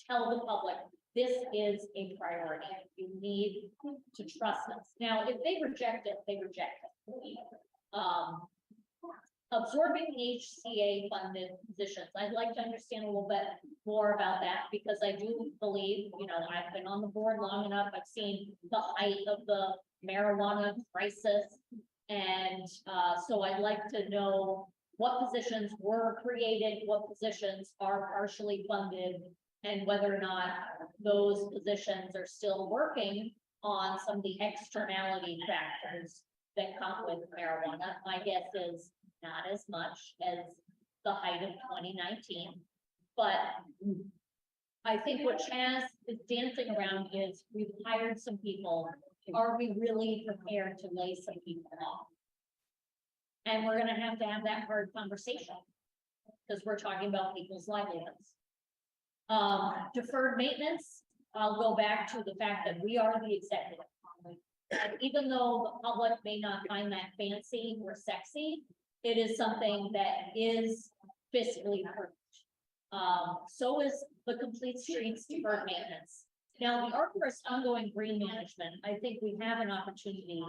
Speaker 1: tell the public, this is a priority. You need to trust us. Now, if they reject it, they reject it. Absorbing HCA funded positions, I'd like to understand a little bit more about that, because I do believe, you know, I've been on the board long enough, I've seen the height of the marijuana crisis. And so I'd like to know what positions were created, what positions are partially funded, and whether or not those positions are still working on some of the externality factors that come with marijuana. My guess is not as much as the height of 2019, but I think what Chaz is dancing around is we've hired some people. Are we really prepared to lay some people off? And we're gonna have that hard conversation, because we're talking about people's livelihoods. Deferred maintenance, I'll go back to the fact that we are the executive. And even though the public may not find that fancy or sexy, it is something that is fiscally prudent. So is the complete streets deferred maintenance. Now, the arborist ongoing green management, I think we have an opportunity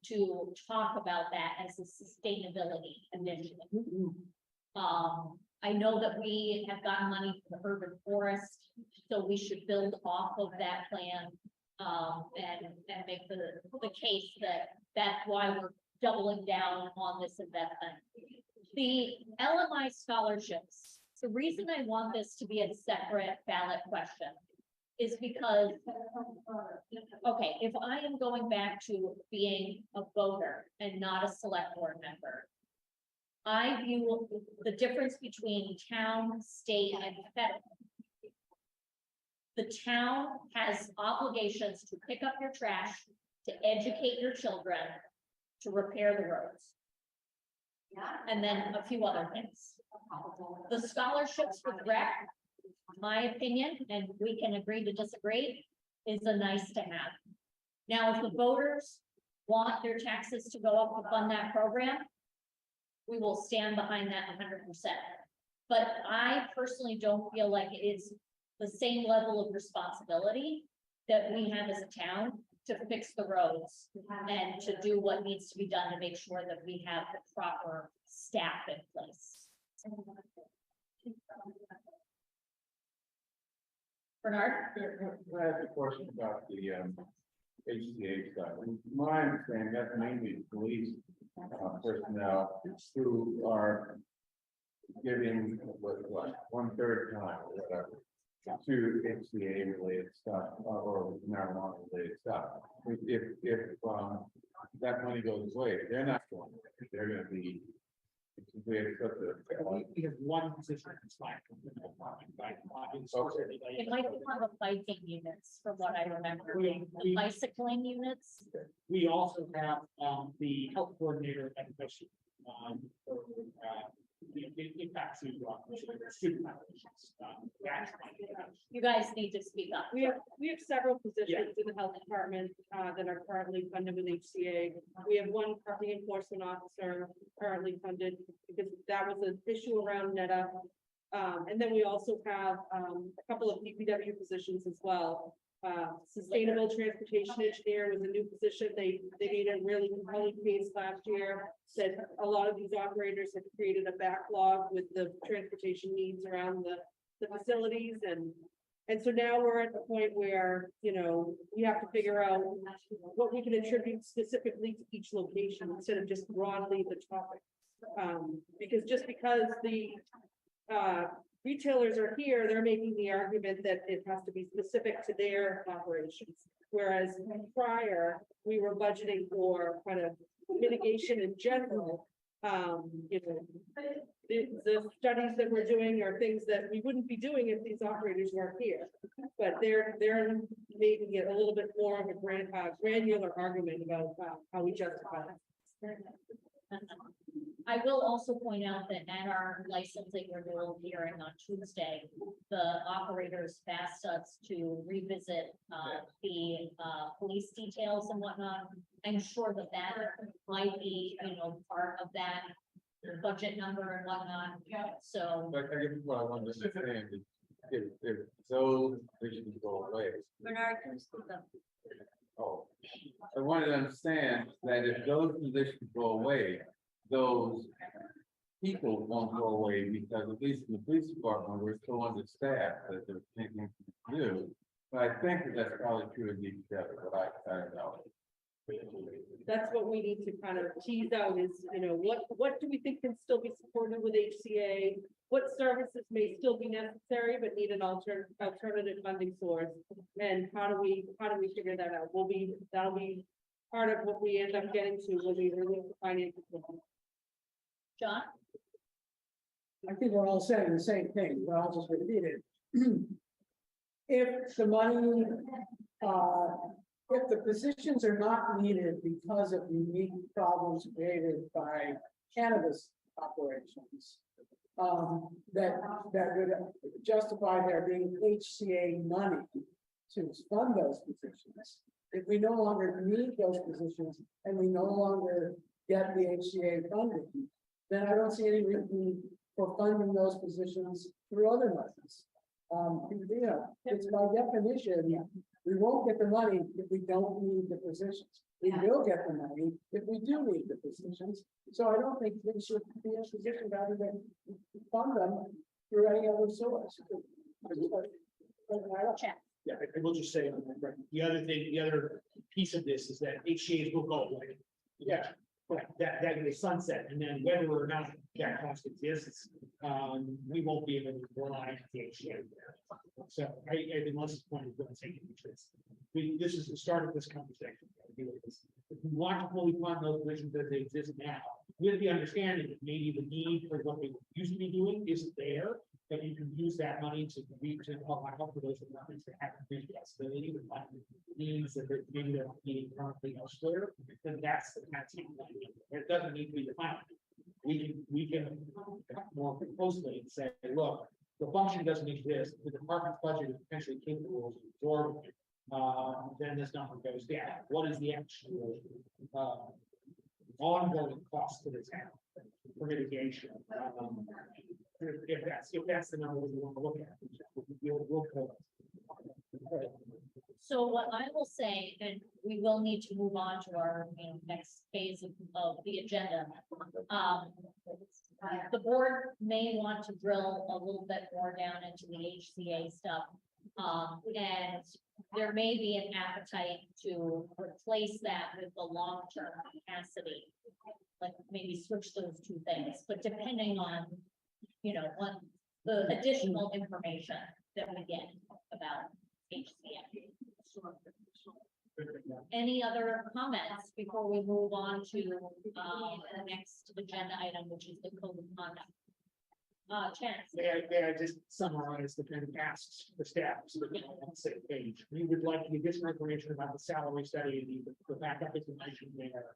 Speaker 1: to talk about that as a sustainability initiative. I know that we have gotten money from the urban forest, so we should build off of that plan. And make the case that that's why we're doubling down on this investment. The LMI scholarships, the reason I want this to be a separate ballot question is because, okay, if I am going back to being a voter and not a select board member, I view the difference between town, state, and federal. The town has obligations to pick up your trash, to educate your children, to repair the roads. And then a few other things. The scholarships for the rec, my opinion, and we can agree to disagree, is a nice to have. Now, if the voters want their taxes to go up to fund that program, we will stand behind that 100%. But I personally don't feel like it is the same level of responsibility that we have as a town to fix the roads and to do what needs to be done to make sure that we have the proper staff in place. Bernard?
Speaker 5: I have a question about the HCA stuff. My understanding, that's mainly police personnel who are giving what 1/3 time or whatever to HCA related stuff or marijuana related stuff. If that money goes away, they're not going, they're gonna be.
Speaker 8: We have one position that's fine.
Speaker 1: It might be one of the biking units, from what I remember,
Speaker 8: We-
Speaker 1: the bicycling units.
Speaker 8: We also have, the health coordinator at the impact to, student populations.
Speaker 1: You guys need to speak up.
Speaker 2: We have several positions in the health department that are currently funded with HCA. We have one parking enforcement officer currently funded because that was an issue around NETA. And then we also have a couple of DPW positions as well. Sustainable transportation engineer was a new position. They made a really compelling case last year. Said a lot of these operators have created a backlog with the transportation needs around the facilities and so now we're at the point where, you know, we have to figure out what we can attribute specifically to each location instead of just broadly the topic. Because the retailers are here, they're making the argument that it has to be specific to their operations. Whereas prior, we were budgeting for kind of mitigation in general. You know, the studies that we're doing are things that we wouldn't be doing if these operators weren't here. But they're making it a little bit more of a granular argument about how we justify it.
Speaker 1: I will also point out that at our licensing renewal hearing on Tuesday, the operators asked us to revisit the police details and whatnot. I'm sure that might be, you know, part of that budget number and whatnot. So
Speaker 5: But I guess what I want to understand is if those issues go away.
Speaker 4: Bernard, can you speak up?
Speaker 5: Oh, I wanted to understand that if those positions go away, those people won't go away because at least in the police department, we're so understaffed that there's nothing to do. But I think that that's probably true of each other, but I don't know.
Speaker 2: That's what we need to kind of tease out is, you know, what do we think can still be supported with HCA? what services may still be necessary but need an alternative funding source? And how do we figure that out? That'll be part of what we end up getting to when we release the financial. plan.
Speaker 1: John?
Speaker 7: I think we're all saying the same thing, but I'll just repeat it. If the money, if the positions are not needed because of unique problems created by cannabis operations, that would justify there being HCA money to fund those positions. If we no longer need those positions and we no longer get the HCA funding, then I don't see any reason for funding those positions through other methods. You know, it's by definition, we won't get the money if we don't need the positions. We will get the money if we do need the positions. So I don't think we should be in a position rather than fund them through any other source.
Speaker 1: Check.
Speaker 8: Yeah, I will just say, the other thing, the other piece of this is that HCA's will go away.
Speaker 7: Yeah.
Speaker 8: That is sunset, and then whether or not that cost exists, we won't be able to rely on the HCA. So I think Melissa's point is going to take interest. This is the start of this conversation. If we want to fully fund those positions as they exist now, with the understanding that maybe the need for what we used to be doing isn't there, but you can use that money to allow for those departments to have increased flexibility with needs that maybe they're not needing currently elsewhere, then that's the kind of thing. It doesn't need to be defined. We can more closely and say, look, the function doesn't exist, the department's budget is potentially capable of absorbing it. Then this number goes down. What is the actual ongoing cost to the town for mitigation? If that's the number we want to look at, we'll pull it.
Speaker 1: So what I will say, and we will need to move on to our, next phase of the agenda. The board may want to drill a little bit more down into the HCA stuff. And there may be an appetite to replace that with the long-term capacity. Like maybe switch those two things, but depending on, what the additional information that we get about HCA. Any other comments before we move on to the next agenda item, which is the code of conduct? Chance.
Speaker 8: May I just summarize the kind of asks the staff, so that we're on the same page. We would like the additional information about the salary study, the backup information there.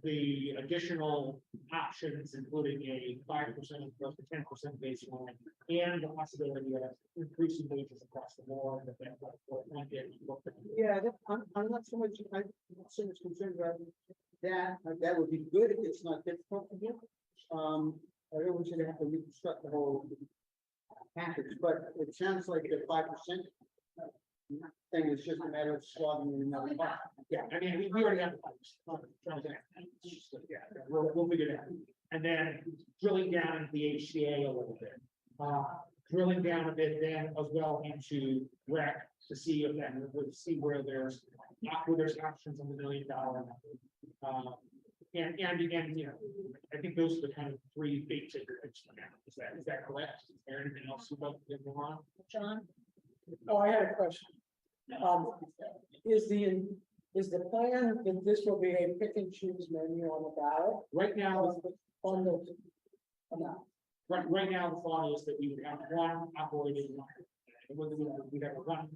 Speaker 8: The additional options, including a 5% plus a 10% baseline, and the possibility of increasing wages across the board.
Speaker 7: Yeah, I'm not so much, I'm not so much concerned about that. That would be good if it's not difficult to do. I don't want you to have to reconstruct the whole package, but it sounds like the 5% thing is just a matter of slogging in another box.
Speaker 8: Yeah, I mean, we already have the pipes. Yeah, we'll figure it out. And then drilling down into the HCA a little bit. Drilling down a bit then as well into rec to see if that, where there's options on the $1 million. And again, I think those are the kind of three big takeaways for now. Is that correct? Is there anything else you'd like to go on?
Speaker 1: John?
Speaker 7: Oh, I had a question. Is the plan that this will be a pick and choose menu on the ballot?
Speaker 8: Right now,
Speaker 7: On the amount?
Speaker 8: right now, the thought is that we would have one operating line. And we'd have a run,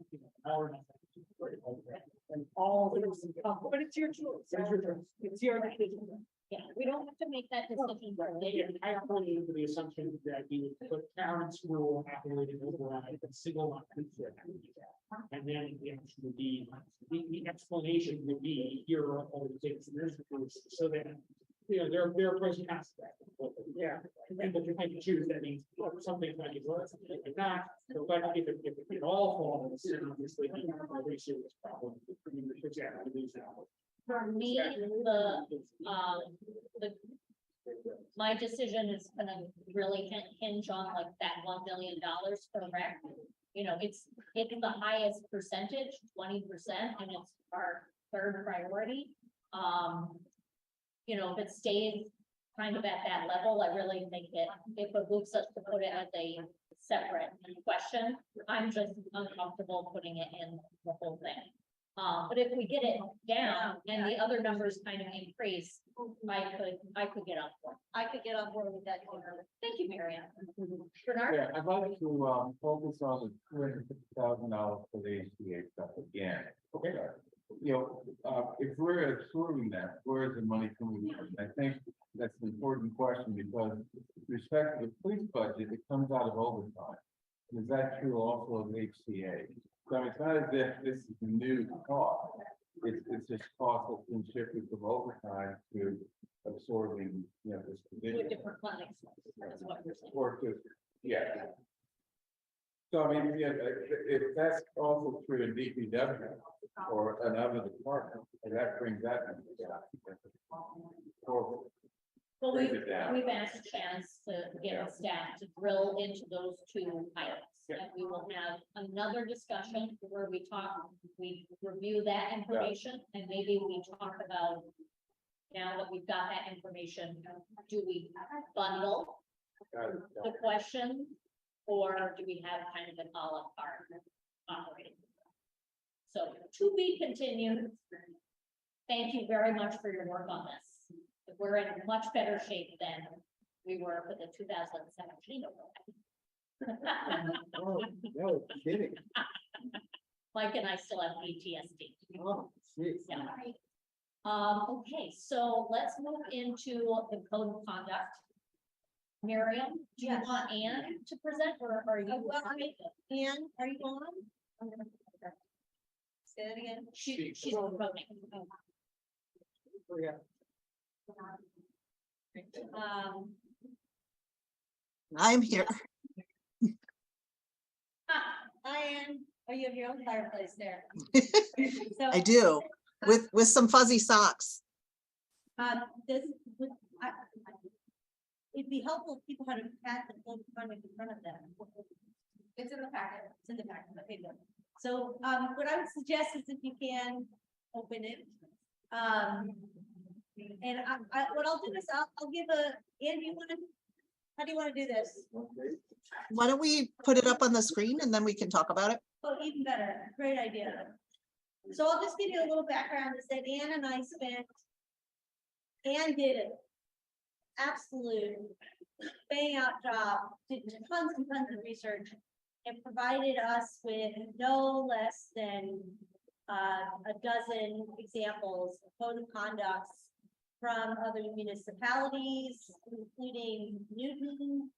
Speaker 7: And all of it is encompassed.
Speaker 2: But it's your choice. It's your decision.
Speaker 1: Yeah, we don't have to make that decision later.
Speaker 8: I only into the assumption that you would put town school operating override, a single line. And then the explanation would be here are all the things, and there's the first, so that, there are pros and cons to that.
Speaker 7: Yeah.
Speaker 8: And but you can choose, that means something like it was, if not, but if it all falls, then obviously, a very serious problem. For example, we lose that.
Speaker 1: For me, my decision is gonna really hinge on like that $1 million for rec. It's the highest percentage, 20%, and it's our third priority. If it stays kind of at that level. I really think it behooves us to put it as a separate question. I'm just uncomfortable putting it in the whole thing. But if we get it down and the other numbers kind of increase, I could get up for it.
Speaker 4: I could get on board with that. too.
Speaker 1: Thank you, Mary Ann. Bernard?
Speaker 5: Yeah, I'd like to, focus on the $250,000 for the HCA stuff again. Okay. You know, if we're absorbing that, where is the money coming from? I think that's an important question because with respect to the police budget, it comes out of overtime. Is that true also of HCA? So it's not as if this is a new cost. It's just cost that's been shifted from overtime to absorbing, you know, this
Speaker 1: To a
Speaker 5: position.
Speaker 1: different clinic, is what you're saying.
Speaker 5: Or to, yeah. So I mean, yeah, if that's also true in DPW or another department, and that brings that. Or
Speaker 1: Well,
Speaker 5: break it down.
Speaker 1: we've asked Chance to get the staff to drill into those two items.
Speaker 5: Yeah.
Speaker 1: And we will have another discussion where we review that information and maybe we talk about. Now that we've got that information, do we bundle the question? Or do we have kind of an a la carte operating? So to be continued. Thank you very much for your work on this. We're in much better shape than we were for the 2017
Speaker 7: Oh, no kidding.
Speaker 1: Mike and I still have PTSD.
Speaker 7: Oh, jeez.
Speaker 1: Yeah. Okay, so let's move into the code of conduct. Miriam, do you
Speaker 4: Yes.
Speaker 1: want Anne to present or are you?
Speaker 4: Well, Anne, are you on? Say that again.
Speaker 1: She's voting.
Speaker 11: I'm here.
Speaker 4: Hi, Anne. Oh, you have your own fireplace there. So,
Speaker 11: I do, with some fuzzy socks.
Speaker 4: this, it'd be helpful if people had the full conduct in front of them.
Speaker 3: It's in the packet.
Speaker 4: It's in the back. Okay, good. So, what I would suggest is if you can open it. And what I'll do is I'll give Anne, how do you want to do this?
Speaker 11: Why don't we put it up on the screen and then we can talk about it?
Speaker 4: Oh, even better. Great idea. So I'll just give you a little background is that Anne and I Anne did it. Absolute bang out job, did tons and tons of research and provided us with no less than a dozen examples of code of conducts from other municipalities, including Newton,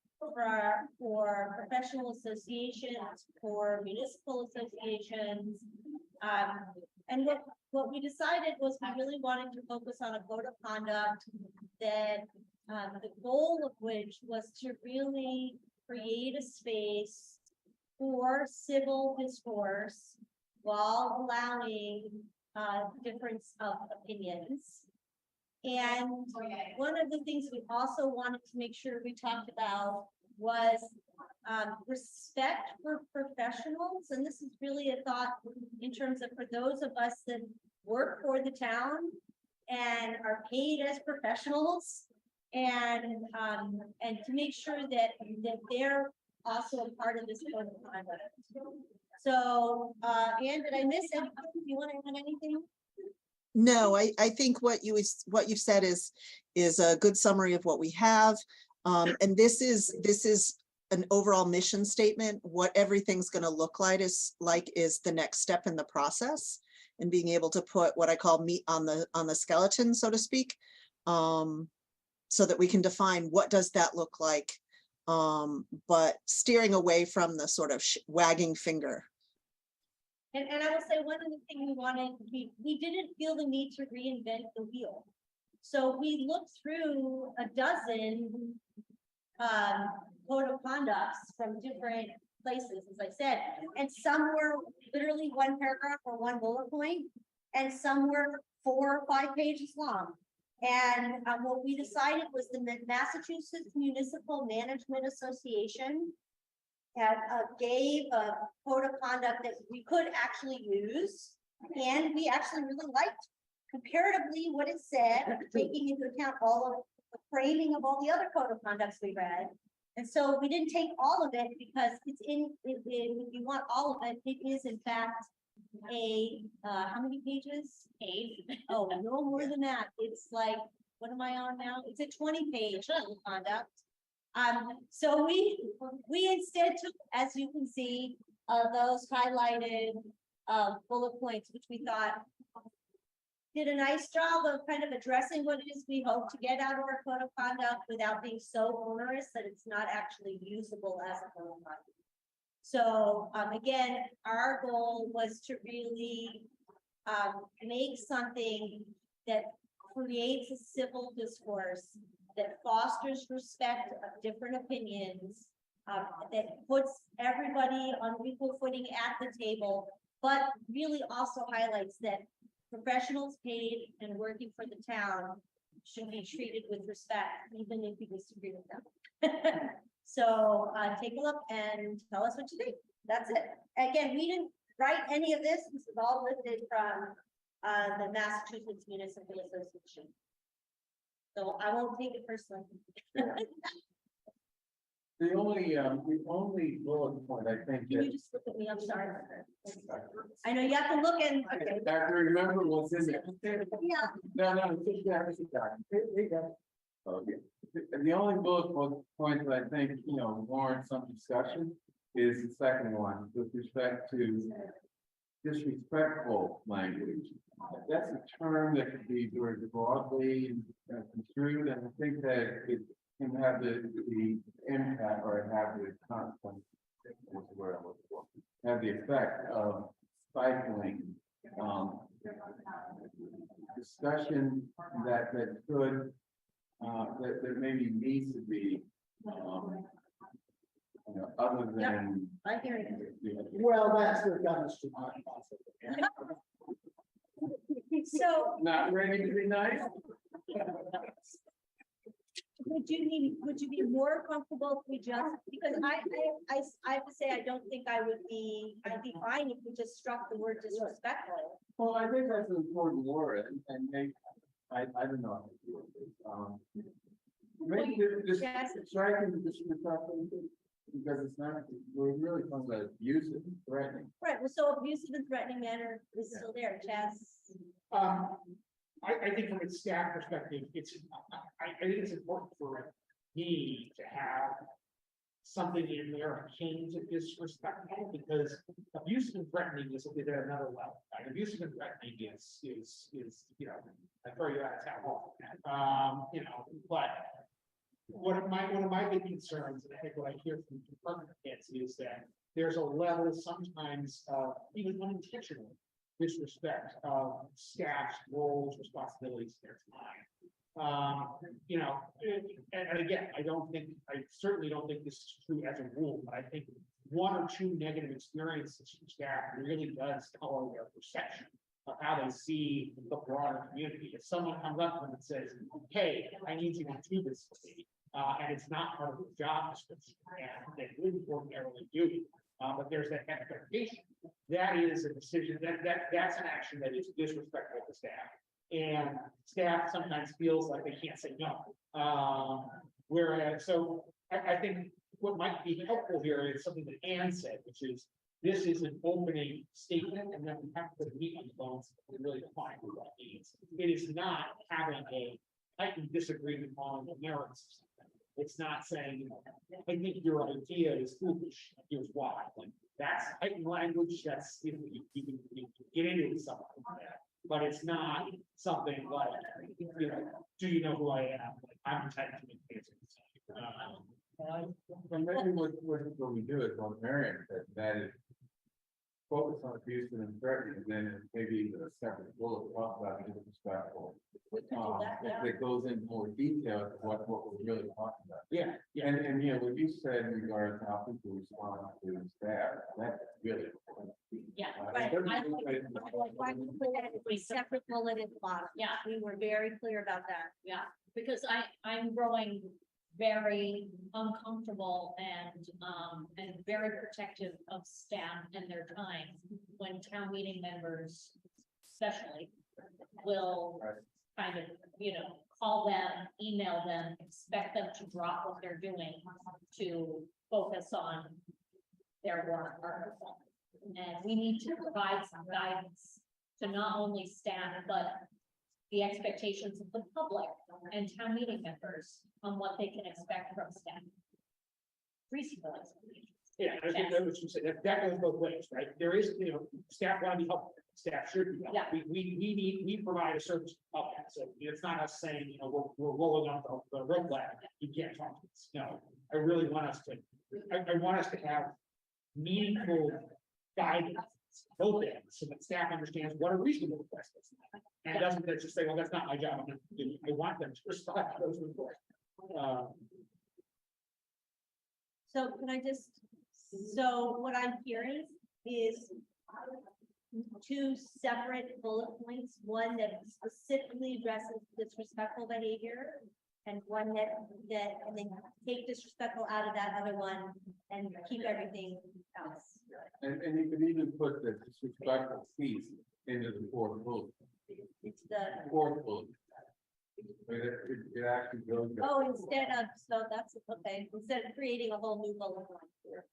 Speaker 4: for professional associations, for municipal associations. And what we decided was we really wanted to focus on a code of conduct that the goal of which was to really create a space for civil discourse while allowing difference of opinions. And one of the things we also wanted to make sure we talked about was respect for professionals. And this is really a thought in terms of for those of us that work for the town and are paid as professionals and to make sure that they're also a part of this code of conduct. So, Anne, did I miss anything? Do you want to add anything?
Speaker 11: No, I think what you've said is a good summary of what we have. And this is an overall mission statement. What everything's going to look like is the next step in the process and being able to put what I call meat on the skeleton, so to speak, so that we can define what does that look like, but steering away from the sort of wagging finger.
Speaker 4: And I will say one of the things we wanted, we didn't feel the need to reinvent the wheel. So we looked through a dozen code of conducts from different places, as I said, and some were literally one paragraph or one bullet point, and some were 4 or 5 pages long. And what we decided was the Massachusetts Municipal Management Association gave a code of conduct that we could actually use, and we actually really liked comparatively what it said, taking into account all of the framing of all the other code of conducts we read. And so we didn't take all of it because it's if you want all of it, it is in fact how many pages?
Speaker 1: 8.
Speaker 4: Oh, no more than that. It's like, what am I on now? It's a 20-page code of conduct. So we instead took, as you can see, those highlighted bullet points, which we thought did a nice job of kind of addressing what it is we hope to get out of our code of conduct without being so onerous that it's not actually usable as a code of conduct. So again, our goal was to really make something that creates a civil discourse that fosters respect of different opinions, that puts everybody on equal footing at the table, but really also highlights that professionals paid and working for the town should be treated with respect, even if you disagree with them. So take a look and tell us what you think. That's it. Again, we didn't write any of this. This is all lifted from the Massachusetts Municipal Association. So I won't take it personally.
Speaker 5: The only bullet point, I think
Speaker 4: Can you
Speaker 5: that,
Speaker 4: just look at me? I'm sorry. I know you have to look and,
Speaker 5: I have to remember what's in there.
Speaker 4: yeah,
Speaker 5: No, sit down, sit down. There you go. Okay. The only bullet point that I think, warrants some discussion is the second one with respect to disrespectful language. That's a term that could be very broadly construed, and I think that it can have the impact or have the consequence, have the effect of stifling discussion that could that maybe needs to be other than.
Speaker 4: I hear you.
Speaker 7: Well, that's the dumbest to my
Speaker 4: So
Speaker 5: Not ready to be nice?
Speaker 4: would you be more comfortable if we just, because I have to say, I don't think I'd be fine if we just struck the word disrespectful.
Speaker 5: Well, I think that's an important word, and maybe, I don't know. How to do it. Maybe just
Speaker 4: Yes.
Speaker 5: striking the disrespectful, because it's not, we're really talking about abusive and threatening.
Speaker 4: Right, well, so abusive and threatening manner is still there, Chaz.
Speaker 8: I think from a staff perspective, I think it's important for me to have something in there akin to disrespectful, because abusive and threatening is at another level. Like, abusive and threatening is, I throw you out of town hall. But one of my big concerns, and I think what I hear from department heads is that there's a level sometimes of even unintentional disrespect of staff's roles, responsibilities, their time. And again, I certainly don't think this is true as a rule, but I think one or two negative experiences from staff really does color their perception of how they see the broader community. If someone comes up to them and says, hey, I need you to do this for me, and it's not part of the job description, and they wouldn't ordinarily do it, but there's that expectation. That is a decision, that's an action that is disrespectful to staff. And staff sometimes feels like they can't say no. Whereas, so I think what might be helpful here is something that Ann said, which is, this is an opening statement, and then we have to meet on the bones to really define what that means. It is not having a heightened disagreement on the merits of something. It's not saying, I think your idea is foolish, here's why. Like, that's heightened language, that's, you can get into something like that. But it's not something like, do you know who I am? Like, I'm entitled to make answers.
Speaker 5: And maybe what we do is on Marion, that is focus on abusive and threatening, and then maybe a separate bullet talk about disrespectful. That goes into more detail of what we're really talking about.
Speaker 8: Yeah,
Speaker 5: And what you said in regards to how people respond to staff, that's really important.
Speaker 1: Yeah.
Speaker 4: Right.
Speaker 5: It doesn't
Speaker 4: I
Speaker 5: look like-
Speaker 4: Why we put that as a separate bullet at the bottom.
Speaker 1: Yeah.
Speaker 4: We were very clear about that.
Speaker 1: Yeah, because I'm growing very uncomfortable and very protective of staff and their time when town meeting members especially will kind of, call them, email them, expect them to drop what they're doing to focus on their work article. And we need to provide some guidance to not only staff, but the expectations of the public and town meeting members on what they can expect from staff. Reasonable expectations.
Speaker 8: Yeah, I think that was, that goes both ways, right? There is, staff want to be helpful, staff should be.
Speaker 1: Yeah.
Speaker 8: We provide a service of that, so it's not us saying, we're rolling out the road flag, you can't talk to us. No, I really want us to, I want us to have meaningful guidance, both ends, so that staff understands what a reasonable request is. And it doesn't just say, well, that's not my job, I'm not doing it. I want them to respond to those requests.
Speaker 4: So can I just, so what I'm hearing is two separate bullet points, one that specifically addresses disrespectful behavior, and one and then take disrespectful out of that other one and keep everything else.
Speaker 5: And you could even put the disrespectful piece into the fourth bullet.
Speaker 4: It's the,
Speaker 5: Fourth bullet. It actually goes.
Speaker 4: instead of, so that's, okay, instead of creating a whole new bullet point here.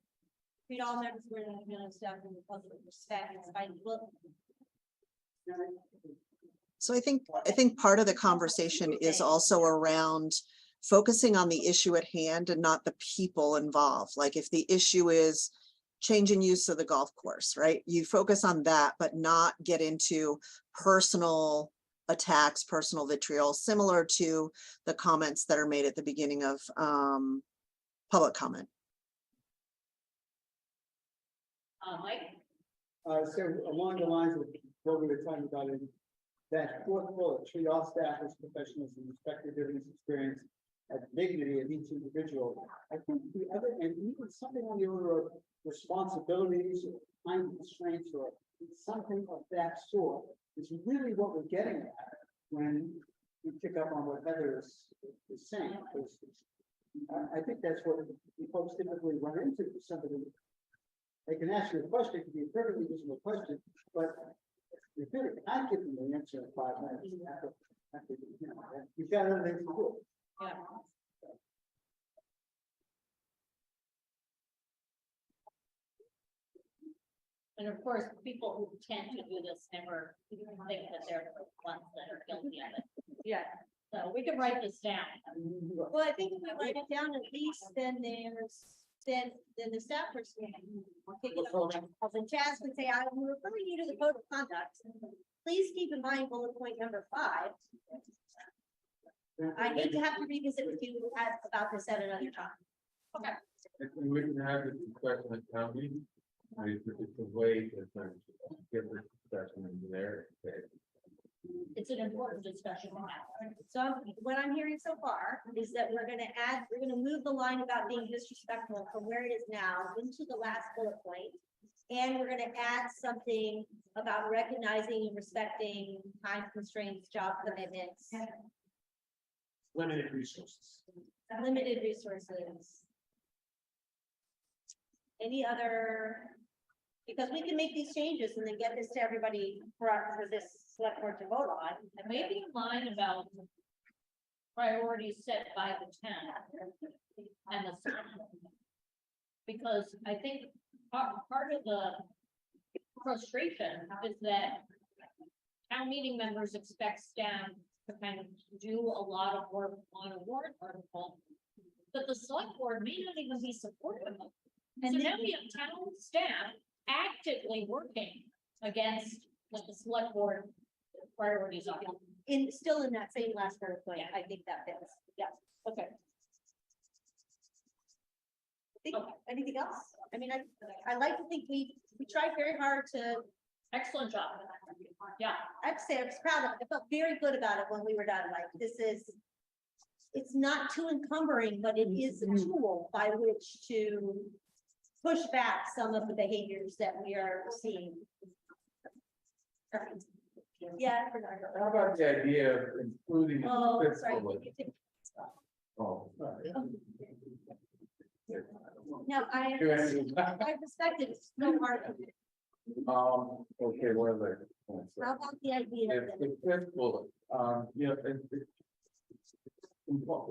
Speaker 4: Treat all members of staff in the public respect and find, well,
Speaker 11: So I think part of the conversation is also around focusing on the issue at hand and not the people involved. Like if the issue is changing use of the golf course, right? You focus on that, but not get into personal attacks, personal vitriol, similar to the comments that are made at the beginning of public comment.
Speaker 1: Mike?
Speaker 7: So along the lines of what we were talking about in that fourth bullet, treat all staff as professionals and respect their different experience and dignity of each individual. I think the other, and even something on the order of responsibilities or time constraints or something of that sort is really what we're getting at when we pick up on what Heather is saying. Because I think that's what the folks typically run into. Somebody, they can ask you a question, it can be a perfectly reasonable question, but if you can't give them the answer in 5 minutes, you've got other things to do.
Speaker 1: Yeah. And of course, people who tend to do this never think that they're the ones that are guilty of it.
Speaker 4: yeah.
Speaker 1: So we can write this down.
Speaker 4: Well, I think if we write it down, at least then then the staff person will take it up. And Chaz can say, I'm referring you to the code of conduct. Please keep in mind bullet point number 5. I need to have to revisit with you about this at another time.
Speaker 1: Okay.
Speaker 5: And we can have this discussion at town meeting. It's a way to get this discussion into there.
Speaker 1: It's an important discussion to have.
Speaker 4: So what I'm hearing so far is that we're gonna move the line about being disrespectful from where it is now into the last bullet point. And we're gonna add something about recognizing and respecting time constraints, job commitments,
Speaker 8: Limited resources.
Speaker 4: limited resources. Any other, because we can make these changes and then get this to everybody for this select board to vote on.
Speaker 1: And maybe a line about priorities set by the town and the select board. Because I think part of the frustration is that town meeting members expect staff to kind of do a lot of work on a warrant article, but the select board may not even be supportive of. And so now we have town staff actively working against what the select board priorities are.
Speaker 4: Still in that same last bullet point, I think that fits. Yeah, okay. Anything else? I mean, I like to think we tried very hard to,
Speaker 1: Excellent job. Yeah,
Speaker 4: I have to say, I was proud of it. I felt very good about it when we were done. Like, it's not too encumbering, but it is a tool by which to push back some of the behaviors that we are seeing. Yeah.
Speaker 5: How about the idea of including? the
Speaker 4: Oh,
Speaker 5: fifth
Speaker 4: sorry.
Speaker 5: bullet? Oh, sorry.
Speaker 4: No, I
Speaker 5: Do anything.
Speaker 4: respect it. It's no hard.
Speaker 5: Okay, what are they?
Speaker 4: How about the idea
Speaker 5: If
Speaker 4: that
Speaker 5: the fifth bullet,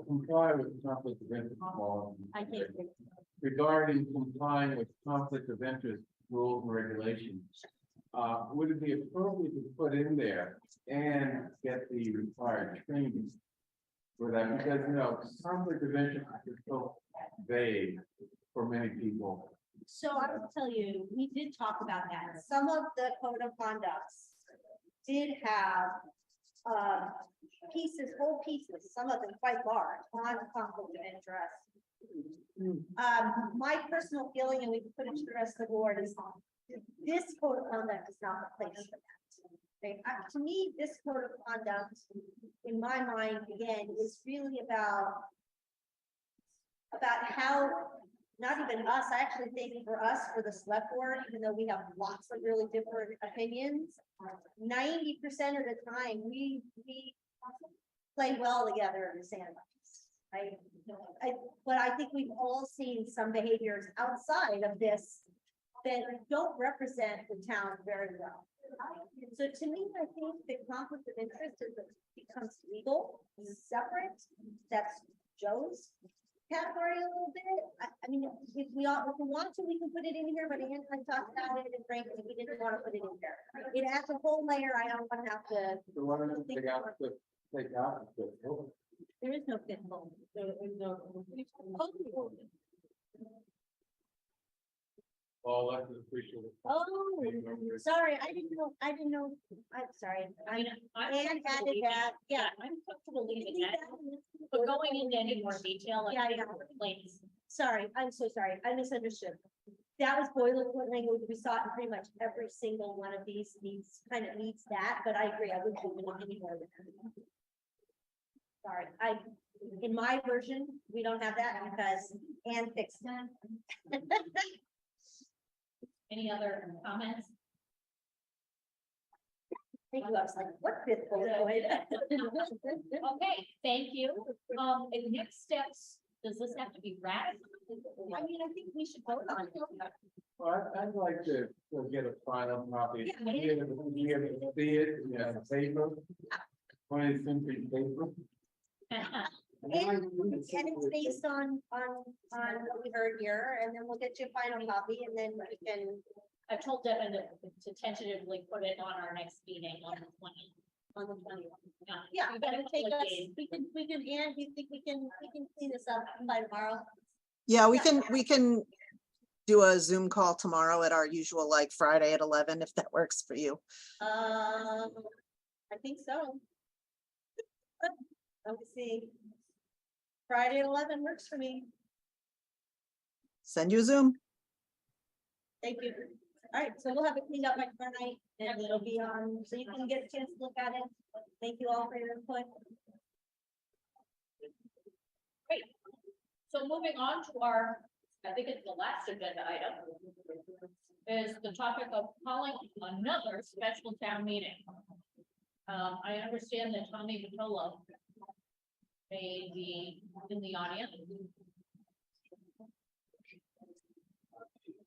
Speaker 5: comply with conflict of interest law.
Speaker 4: I think
Speaker 5: Regarding complying with conflict of interest rules and regulations. Would it be appropriate to put in there and get the required training? For that, because conflict of interest is so vague for many people.
Speaker 4: So I will tell you, we did talk about that. Some of the code of conducts did have pieces, whole pieces, some of them quite large, on conflict of interest. My personal feeling, and we can put it to the rest of the board, is this code of conduct is not the place for that. Okay, to me, this code of conduct, in my mind, again, is really about how, not even us, I actually think for us, for the select board, even though we have lots of really different opinions, 90% of the time, we play well together in the sandbox, right? But I think we've all seen some behaviors outside of this that don't represent the town very well. So to me, I think the conflict of interest becomes legal, separate. That's Joe's category a little bit. I mean, if we want to, we can put it in here, but Ann, I talked about it, and frankly, we didn't want to put it in there. It adds a whole layer. I don't want to have to.
Speaker 5: So why don't we take out the fifth bullet?
Speaker 4: There is no fifth bullet.
Speaker 5: All elected officials.
Speaker 4: Oh, sorry, I didn't know, I'm sorry.
Speaker 1: I'm
Speaker 4: Ann
Speaker 1: comfortable
Speaker 4: added
Speaker 1: leaving-
Speaker 4: that, yeah.
Speaker 1: I'm comfortable leaving that, but going into any more detail,
Speaker 4: Yeah,
Speaker 1: like,
Speaker 4: yeah.
Speaker 1: please.
Speaker 4: Sorry, I'm so sorry, I misunderstood. That was boilerplate language, we saw it in pretty much every single one of these kind of needs that, but I agree, I wouldn't do it any more than that. Sorry, in my version, we don't have that because Ann fixed it.
Speaker 1: Any other comments?
Speaker 4: Thank you, I was like, what fifth bullet?
Speaker 1: Okay, thank you. And next steps, does this have to be ratified?
Speaker 4: I mean, I think we should vote on it.
Speaker 5: Well, I'd like to get a final copy.
Speaker 4: Yeah.
Speaker 5: See it, paper. 20th century paper.
Speaker 4: And it's based on what we heard here, and then we'll get you a final copy, and then we can,
Speaker 1: I've told Devin to tentatively put it on our next meeting on the 20th.
Speaker 4: on the 20th.
Speaker 1: Yeah.
Speaker 4: Yeah, that'll take us, we can, Ann, do you think we can clean this up by tomorrow?
Speaker 11: Yeah, we can do a Zoom call tomorrow at our usual, like Friday at 11, if that works for you.
Speaker 4: I think so. Let me see. Friday at 11 works for me.
Speaker 11: Send you a Zoom.
Speaker 4: Thank you. All right, so we'll have it cleaned up by tomorrow night, and it'll be on, so you can get a chance to look at it. Thank you all for your input.
Speaker 1: Great. So moving on to our, I think it's the last agenda item, is the topic of calling another special town meeting. I understand that Tommy Vitolo may be in the audience.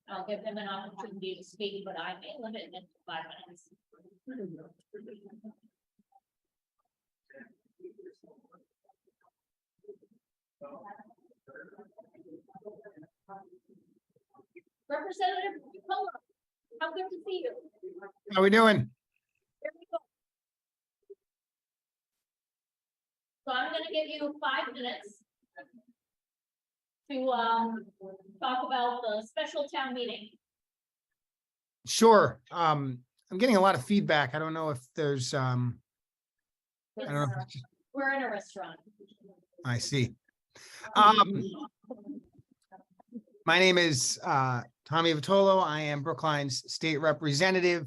Speaker 1: I'll give him an opportunity to speak, but I may limit it to 5 minutes. Representative Vitolo, how good to see you.
Speaker 10: How we doing?
Speaker 1: There we go. So I'm gonna give you 5 minutes to talk about the special town meeting.
Speaker 10: Sure. I'm getting a lot of feedback. I don't know if there's, I don't know. if it's just-
Speaker 1: We're in a restaurant.
Speaker 10: I see. My name is Tommy Vitolo. I am Brookline's state representative.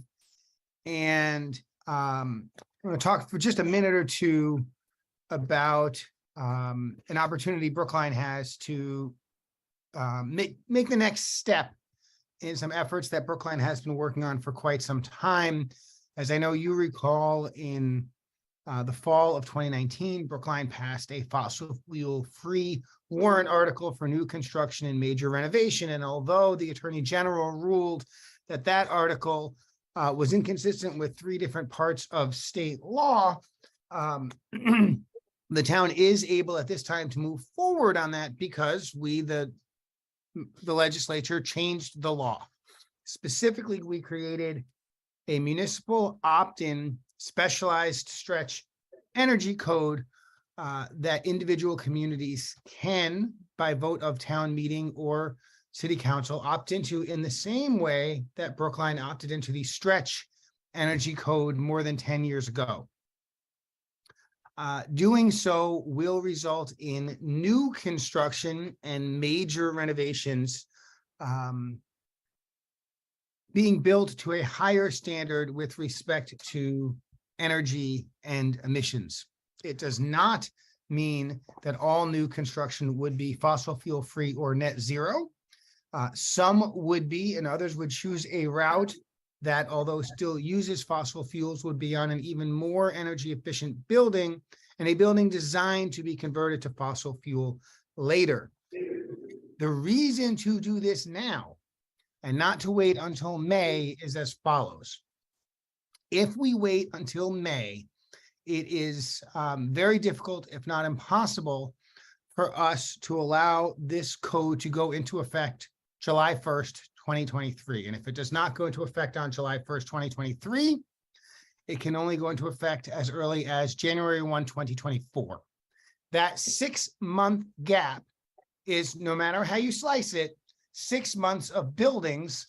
Speaker 10: And I'm going to talk for just a minute or two about an opportunity Brookline has to make the next step in some efforts that Brookline has been working on for quite some time. As I know you recall, in the fall of 2019, Brookline passed a fossil fuel-free warrant article for new construction and major renovation. And although the Attorney General ruled
Speaker 8: that that article was inconsistent with 3 different parts of state law, the town is able at this time to move forward on that because the legislature changed the law. Specifically, we created a municipal opt-in specialized stretch energy code that individual communities can, by vote of town meeting or city council, opt into in the same way that Brookline opted into the stretch energy code more than 10 years ago. Doing so will result in new construction and major renovations being built to a higher standard with respect to energy and emissions. It does not mean that all new construction would be fossil fuel free or net zero. Some would be, and others would choose a route that, although still uses fossil fuels, would be on an even more energy efficient building, and a building designed to be converted to fossil fuel later. The reason to do this now and not to wait until May is as follows. If we wait until May, it is very difficult, if not impossible, for us to allow this code to go into effect July 1st, 2023. And if it does not go into effect on July 1st, 2023, it can only go into effect as early as January 1, 2024. That 6-month gap is, no matter how you slice it, 6 months of buildings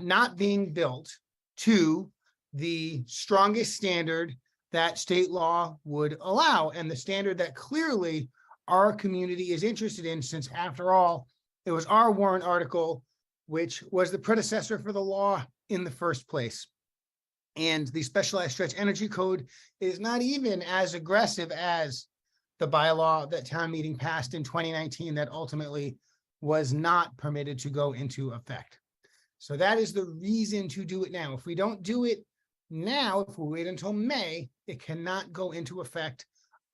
Speaker 8: not being built to the strongest standard that state law would allow, and the standard that clearly our community is interested in, since after all, it was our warrant article, which was the predecessor for the law in the first place. And the specialized stretch energy code is not even as aggressive as the bylaw that town meeting passed in 2019 that ultimately was not permitted to go into effect. So that is the reason to do it now. If we don't do it now, if we wait until May, it cannot go into effect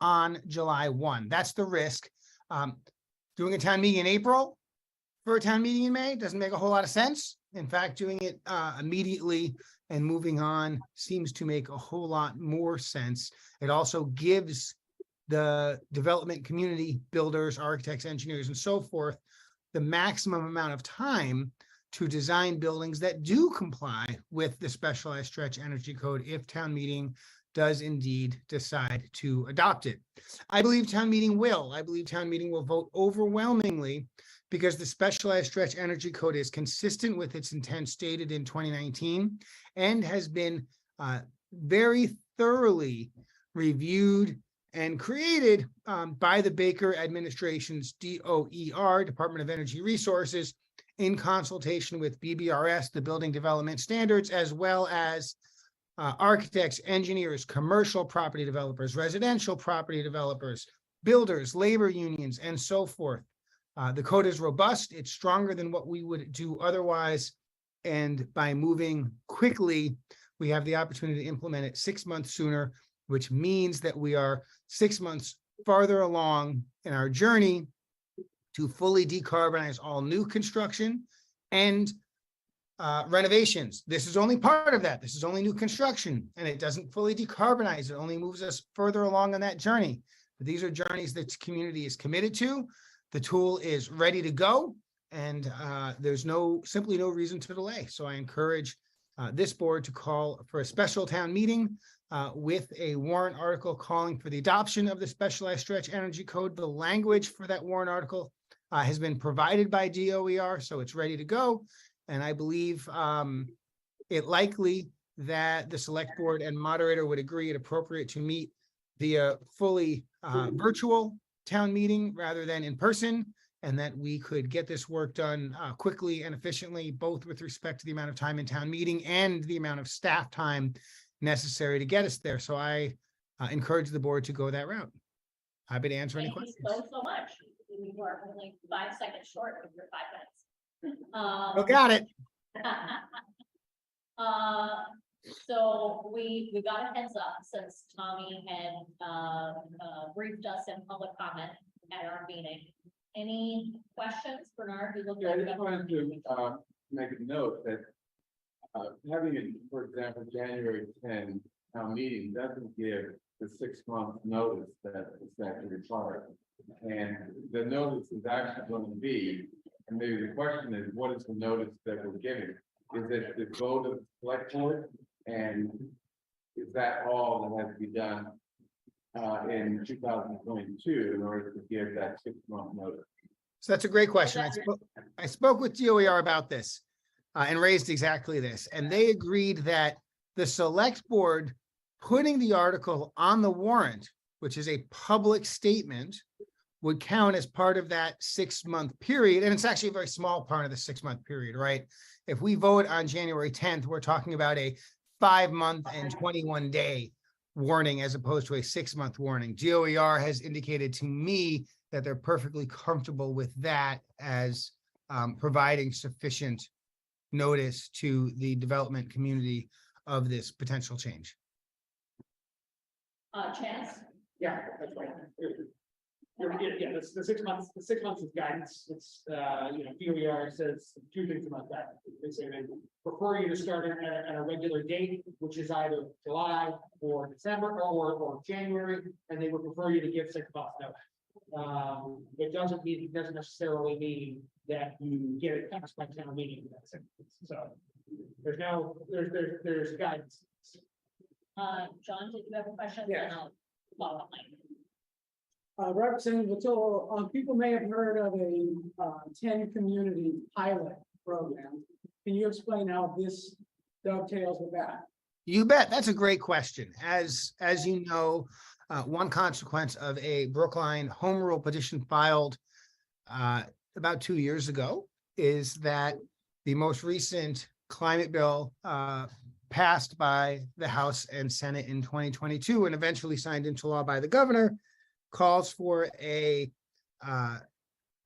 Speaker 8: on July 1. That's the risk. Doing a town meeting in April for a town meeting in May doesn't make a whole lot of sense. In fact, doing it immediately and moving on seems to make a whole lot more sense. It also gives the development community, builders, architects, engineers, and so forth, the maximum amount of time to design buildings that do comply with the specialized stretch energy code if town meeting does indeed decide to adopt it. I believe town meeting will. I believe town meeting will vote overwhelmingly because the specialized stretch energy code is consistent with its intent stated in 2019 and has been very thoroughly reviewed and created by the Baker administration's DOER, Department of Energy Resources, in consultation with BBRS, the Building Development Standards, as well as architects, engineers, commercial property developers, residential property developers, builders, labor unions, and so forth. The code is robust. It's stronger than what we would do otherwise. And by moving quickly, we have the opportunity to implement it 6 months sooner, which means that we are 6 months farther along in our journey to fully decarbonize all new construction and renovations. This is only part of that. This is only new construction, and it doesn't fully decarbonize. It only moves us further along on that journey. But these are journeys that the community is committed to. The tool is ready to go, and there's simply no reason to delay. So I encourage this board to call for a special town meeting with a warrant article calling for the adoption of the specialized stretch energy code. The language for that warrant article has been provided by DOER, so it's ready to go. And I believe it likely that the select board and moderator would agree it appropriate to meet via fully virtual town meeting rather than in person, and that we could get this work done quickly and efficiently, both with respect to the amount of time in town meeting and the amount of staff time necessary to get us there. So I encourage the board to go that route. Happy to answer any questions.
Speaker 1: Thank you so much. We were only 5 seconds short of your 5 minutes.
Speaker 8: Oh, got it.
Speaker 1: So we got a heads up since Tommy had briefed us in public comment at our meeting. Any questions, Bernard? You look
Speaker 5: Yeah, I
Speaker 1: like
Speaker 5: just wanted to make a note that having it, for example, January 10 town meeting doesn't give the 6-month notice that is actually required. And the notice is actually going to be, and maybe the question is, what is the notice that we're giving? Is it the vote of the select board? And is that all that has to be done in 2022 in order to give that 6-month notice?
Speaker 12: So that's a great question. I spoke with DOER about this and raised exactly this, and they agreed that the select board putting the article on the warrant, which is a public statement, would count as part of that 6-month period. And it's actually a very small part of the 6-month period, right? If we vote on January 10th, we're talking about a 5-month and 21-day warning as opposed to a 6-month warning. DOER has indicated to me that they're perfectly comfortable with that as providing sufficient notice to the development community of this potential change.
Speaker 1: Chance?
Speaker 8: Yeah, that's right. Yeah, the 6 months, the 6 months is guidance. It's, DOER says 2 things about that. They say they prefer you to start at a regular date, which is either July or December or January, and they would prefer you to give 6 months notice. It doesn't necessarily mean that you get it passed by town meeting. So there's guidance.
Speaker 1: John, did you have a question?
Speaker 7: Yes.
Speaker 1: And I'll follow up.
Speaker 7: Representative Vitale, people may have heard of a 10 community pilot program. Can you explain how this dovetails with that?
Speaker 12: You bet. That's a great question. As you know, one consequence of a Brookline home rule petition filed about 2 years ago is that the most recent climate bill passed by the House and Senate in 2022 and eventually signed into law by the governor calls for a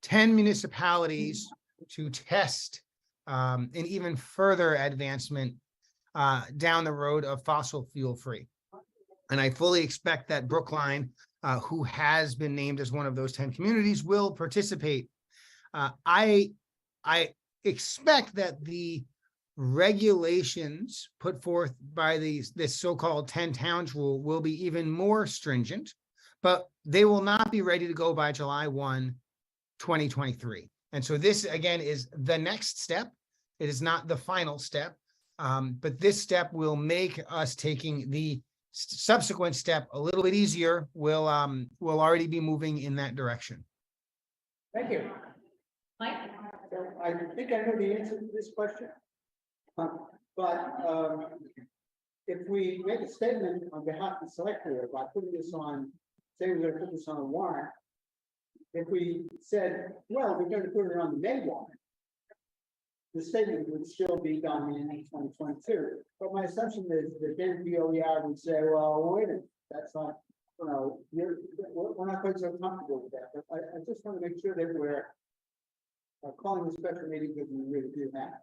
Speaker 12: 10 municipalities to test an even further advancement down the road of fossil fuel free. And I fully expect that Brookline, who has been named as one of those 10 communities, will participate. I expect that the regulations put forth by this so-called 10 towns rule will be even more stringent, but they will not be ready to go by July 1, 2023. And so this, again, is the next step. It is not the final step, but this step will make us taking the subsequent step a little bit easier. We'll already be moving in that direction.
Speaker 7: Thank you.
Speaker 1: Mike?
Speaker 7: So I think I know the answer to this question. But if we make a statement on behalf of the select board by putting this on, say we're going to put this on a warrant, if we said, well, we're going to put it on the May warrant, the statement would still be done in 2022. But my assumption is that then DOER would say, well, wait a minute, that's not, we're not quite so comfortable with that. But I just want to make sure that we're calling the special meeting because we really do that.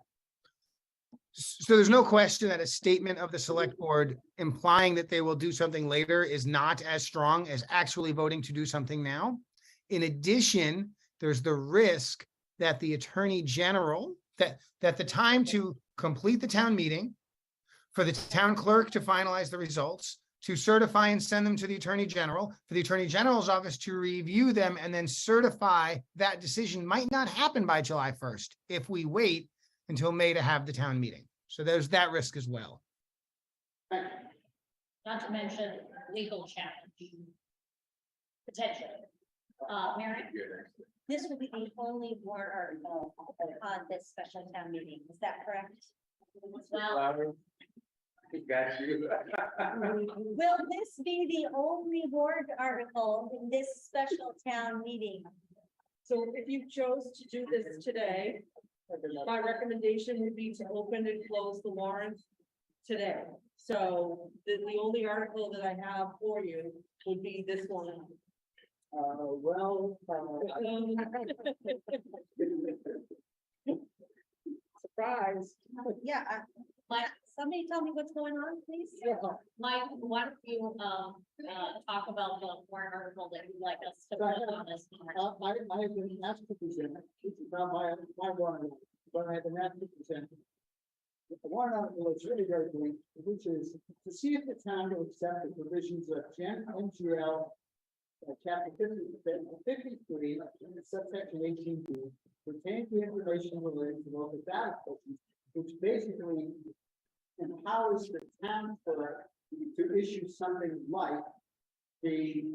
Speaker 12: So there's no question that a statement of the select board implying that they will do something later is not as strong as actually voting to do something now. In addition, there's the risk that the attorney general, that the time to complete the town meeting, for the town clerk to finalize the results, to certify and send them to the attorney general, for the attorney general's office to review them and then certify that decision might not happen by July 1st if we wait until May to have the town meeting. So there's that risk as well.
Speaker 1: Not to mention legal challenge. Potentially. Mary?
Speaker 4: This will be the only warrant article on this special town meeting. Is that correct?
Speaker 1: Well,
Speaker 5: Got you.
Speaker 4: Will this be the only warrant article in this special town meeting?
Speaker 2: So if you chose to do this today, my recommendation would be to open and close the warrant today. So the only article that I have for you would be this one. Surprise.
Speaker 4: Yeah,
Speaker 1: Mike,
Speaker 4: somebody tell me what's going on, please.
Speaker 1: Mike, why don't you, talk about the warrant article that you'd like us to put on this?
Speaker 7: I have been asked to present, this is not my warrant, but I have been asked to present The warrant article is really very brief, which is to see if the town will accept the provisions of MGL chapter 53, subsection 18B, pertaining to information related to local ballot questions, which basically empowers the town to issue something like the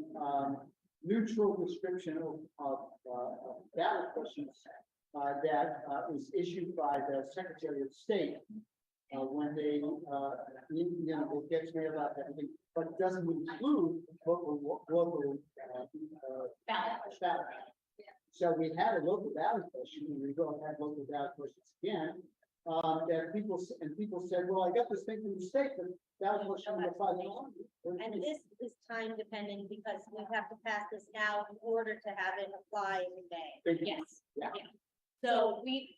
Speaker 7: neutral description of ballot questions that is issued by the Secretary of State when they, it gets mailed out, everything, but doesn't include local ballot. So we had a local ballot question, and we go and have local ballot questions again. That people said, well, I got this thing from the state, but ballot question number 5.
Speaker 4: And this is time dependent because we have to pass this now in order to have it apply in May.
Speaker 1: Yes.
Speaker 7: Yeah.
Speaker 1: So we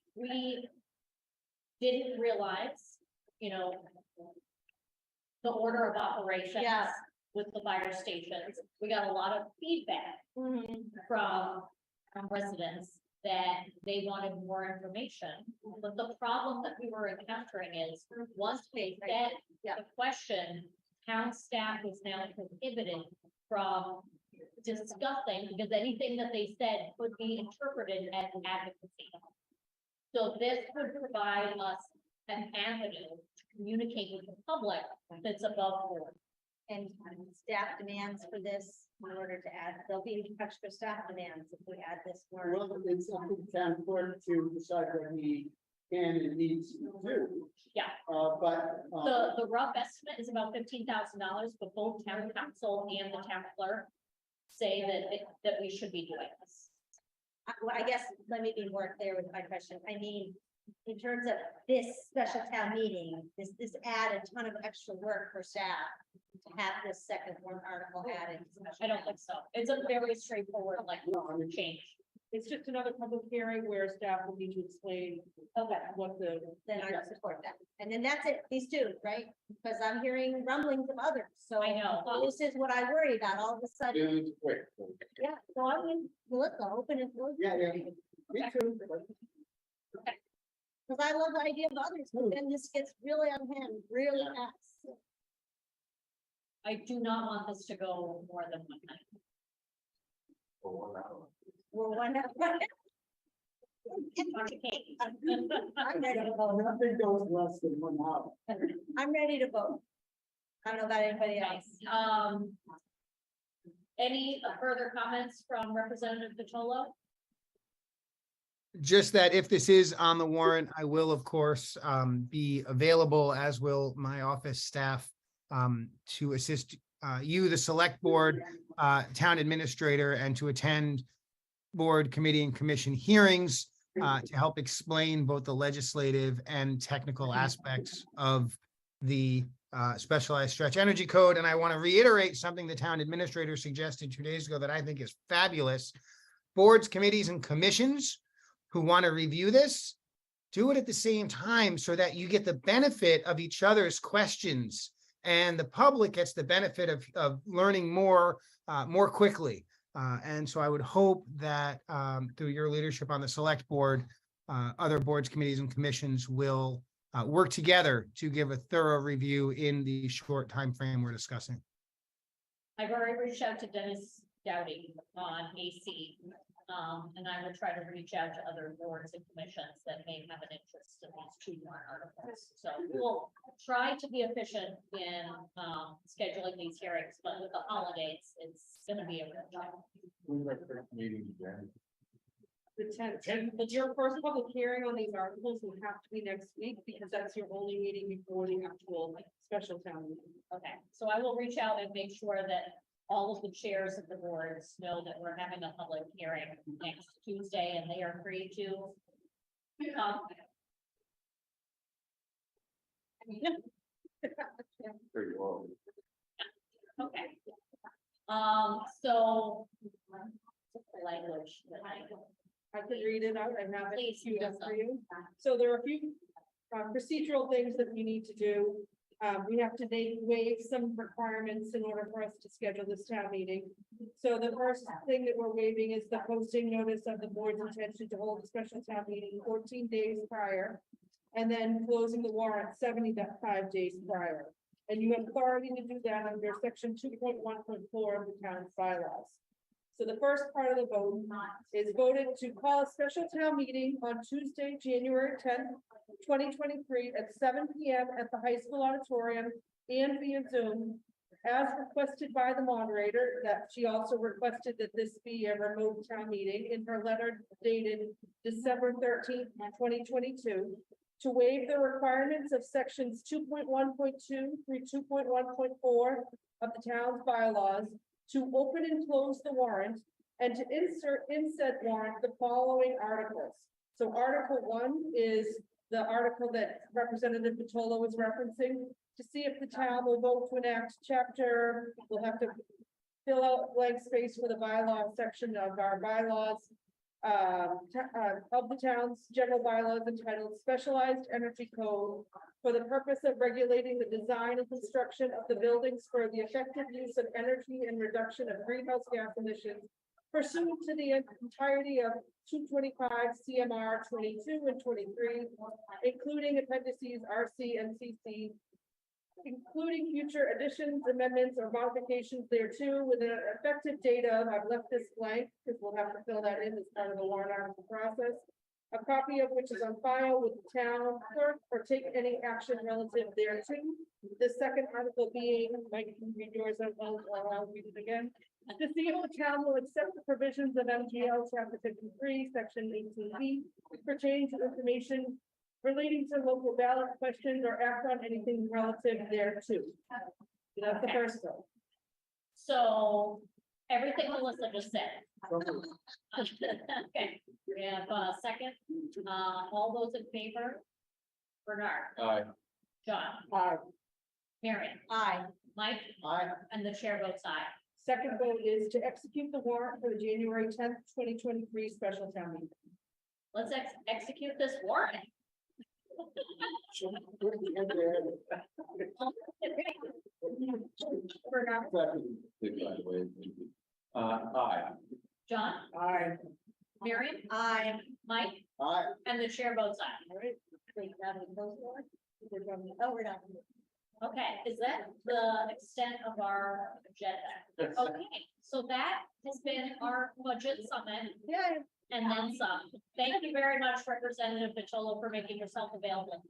Speaker 1: didn't realize, the order of operations
Speaker 4: Yeah.
Speaker 1: with the fire stations. We got a lot of feedback from residents that they wanted more information. But the problem that we were encountering is, once they get the question, town staff was now prohibited from discussing, because anything that they said could be interpreted as advocacy. So this would provide us an avenue to communicate with the public that's above board.
Speaker 4: And staff demands for this in order to add, there'll be extra staff demands if we add this word.
Speaker 7: Well, it's up to the town clerk to decide what he can and needs to do.
Speaker 1: Yeah.
Speaker 7: But.
Speaker 1: The rough estimate is about $15,000, but both town council and the town clerk say that we should be doing this.
Speaker 4: Well, I guess, let me be more clear with my question. I mean, in terms of this special town meeting, this add a ton of extra work for staff to have this second warrant article added.
Speaker 1: I don't think so. It's a very straightforward, change.
Speaker 2: It's just another public hearing where staff will need to explain what the.
Speaker 4: Then I support that. And then that's it, these two, right? Because I'm hearing rumblings of others, so.
Speaker 1: I know.
Speaker 4: This is what I worry about all of a sudden.
Speaker 5: Dude, quick.
Speaker 4: Yeah, so I mean, let's open it.
Speaker 7: Yeah, me too.
Speaker 4: Because I love the idea of others, but then this gets really unhinged really fast.
Speaker 1: I do not want this to go more than 1 night.
Speaker 4: We're one. I'm ready to vote.
Speaker 7: Nothing goes less than 1 hour.
Speaker 4: I'm ready to vote. I don't know about anybody else.
Speaker 1: Any further comments from Representative Vitolo?
Speaker 12: Just that if this is on the warrant, I will, of course, be available, as will my office staff, to assist you, the select board, town administrator, and to attend board, committee, and commission hearings to help explain both the legislative and technical aspects of the specialized stretch energy code. And I want to reiterate something the town administrator suggested 2 days ago that I think is fabulous. Boards, committees, and commissions who want to review this, do it at the same time so that you get the benefit of each other's questions and the public gets the benefit of learning more quickly. And so I would hope that through your leadership on the select board, other boards, committees, and commissions will work together to give a thorough review in the short time frame we're discussing.
Speaker 1: I've already reached out to Dennis Dowdy on AC. And I will try to reach out to other boards and commissions that may have an interest in these 2 warrant articles. So we'll try to be efficient in scheduling these hearings, but with the holidays, it's gonna be a real challenge.
Speaker 5: When's our first meeting, Jen?
Speaker 2: The 10th, but your first public hearing on these articles will have to be next week because that's your only meeting before the actual special town meeting.
Speaker 1: Okay, so I will reach out and make sure that all of the chairs of the boards know that we're having a public hearing next Tuesday and they are free to come.
Speaker 5: Pretty well.
Speaker 1: Okay. So. Language.
Speaker 2: I can read it out. I have it
Speaker 1: Please,
Speaker 2: queued up
Speaker 1: yes,
Speaker 2: for you. So there are a few procedural things that we need to do. We have to waive some requirements in order for us to schedule this town meeting. So the first thing that we're waiving is the posting notice of the board's intention to hold a special town meeting 14 days prior. and then closing the warrant 75 days prior. And you have authority to do that under section 2.1.4 of the town's bylaws. So the first part of the vote is voted to call a special town meeting on Tuesday, January 10th, 2023 at 7 p.m. at the high school auditorium and via Zoom, as requested by the moderator, that she also requested that this be a remote town meeting in her letter dated December 13th, 2022, to waive the requirements of sections 2.1.2 through 2.1.4 of the town's bylaws, to open and close the warrant, and to insert in said warrant the following articles. So Article 1 is the article that Representative Vitolo was referencing, to see if the town will vote to enact chapter, we'll have to fill out blank space for the bylaw section of our bylaws, of the town's general bylaws entitled Specialized Energy Code, for the purpose of regulating the design and construction of the buildings for the effective use of energy and reduction of greenhouse gas emissions pursuant to the entirety of 225 CMR 22 and 23, including appendices RC and CC, including future additions, amendments, or modifications thereto, with an effective date of, I've left this blank, because we'll have to fill that in as part of the warrant article process. A copy of which is on file with the town clerk, or take any action relative thereto. The second article being, Mike, can you read yours, I'll read it again. To see if the town will accept the provisions of MGL chapter 53, section 18B, pertaining to information relating to local ballot questions, or act on anything relative thereto. That's the first one.
Speaker 1: So everything Melissa just said. Okay, we have a second, all those in favor? Bernard,
Speaker 5: Aye.
Speaker 1: John,
Speaker 2: Aye.
Speaker 1: Marion,
Speaker 4: Aye.
Speaker 1: Mike,
Speaker 7: Aye.
Speaker 1: and the chair votes aye.
Speaker 2: Second vote is to execute the warrant for the January 10th, 2023 special town meeting.
Speaker 1: Let's execute this warrant. Bernard,
Speaker 5: Aye.
Speaker 1: John,
Speaker 2: Aye.
Speaker 1: Marion,
Speaker 4: Aye.
Speaker 1: Mike,
Speaker 7: Aye.
Speaker 1: and the chair votes aye.
Speaker 2: All right.
Speaker 4: Wait, now we close the warrant? Oh, we're not.
Speaker 1: Okay, is that the extent of our agenda? Okay, so that has been our budget summit
Speaker 2: Yay.
Speaker 1: and then some. Thank you very much, Representative Vitolo, for making yourself available.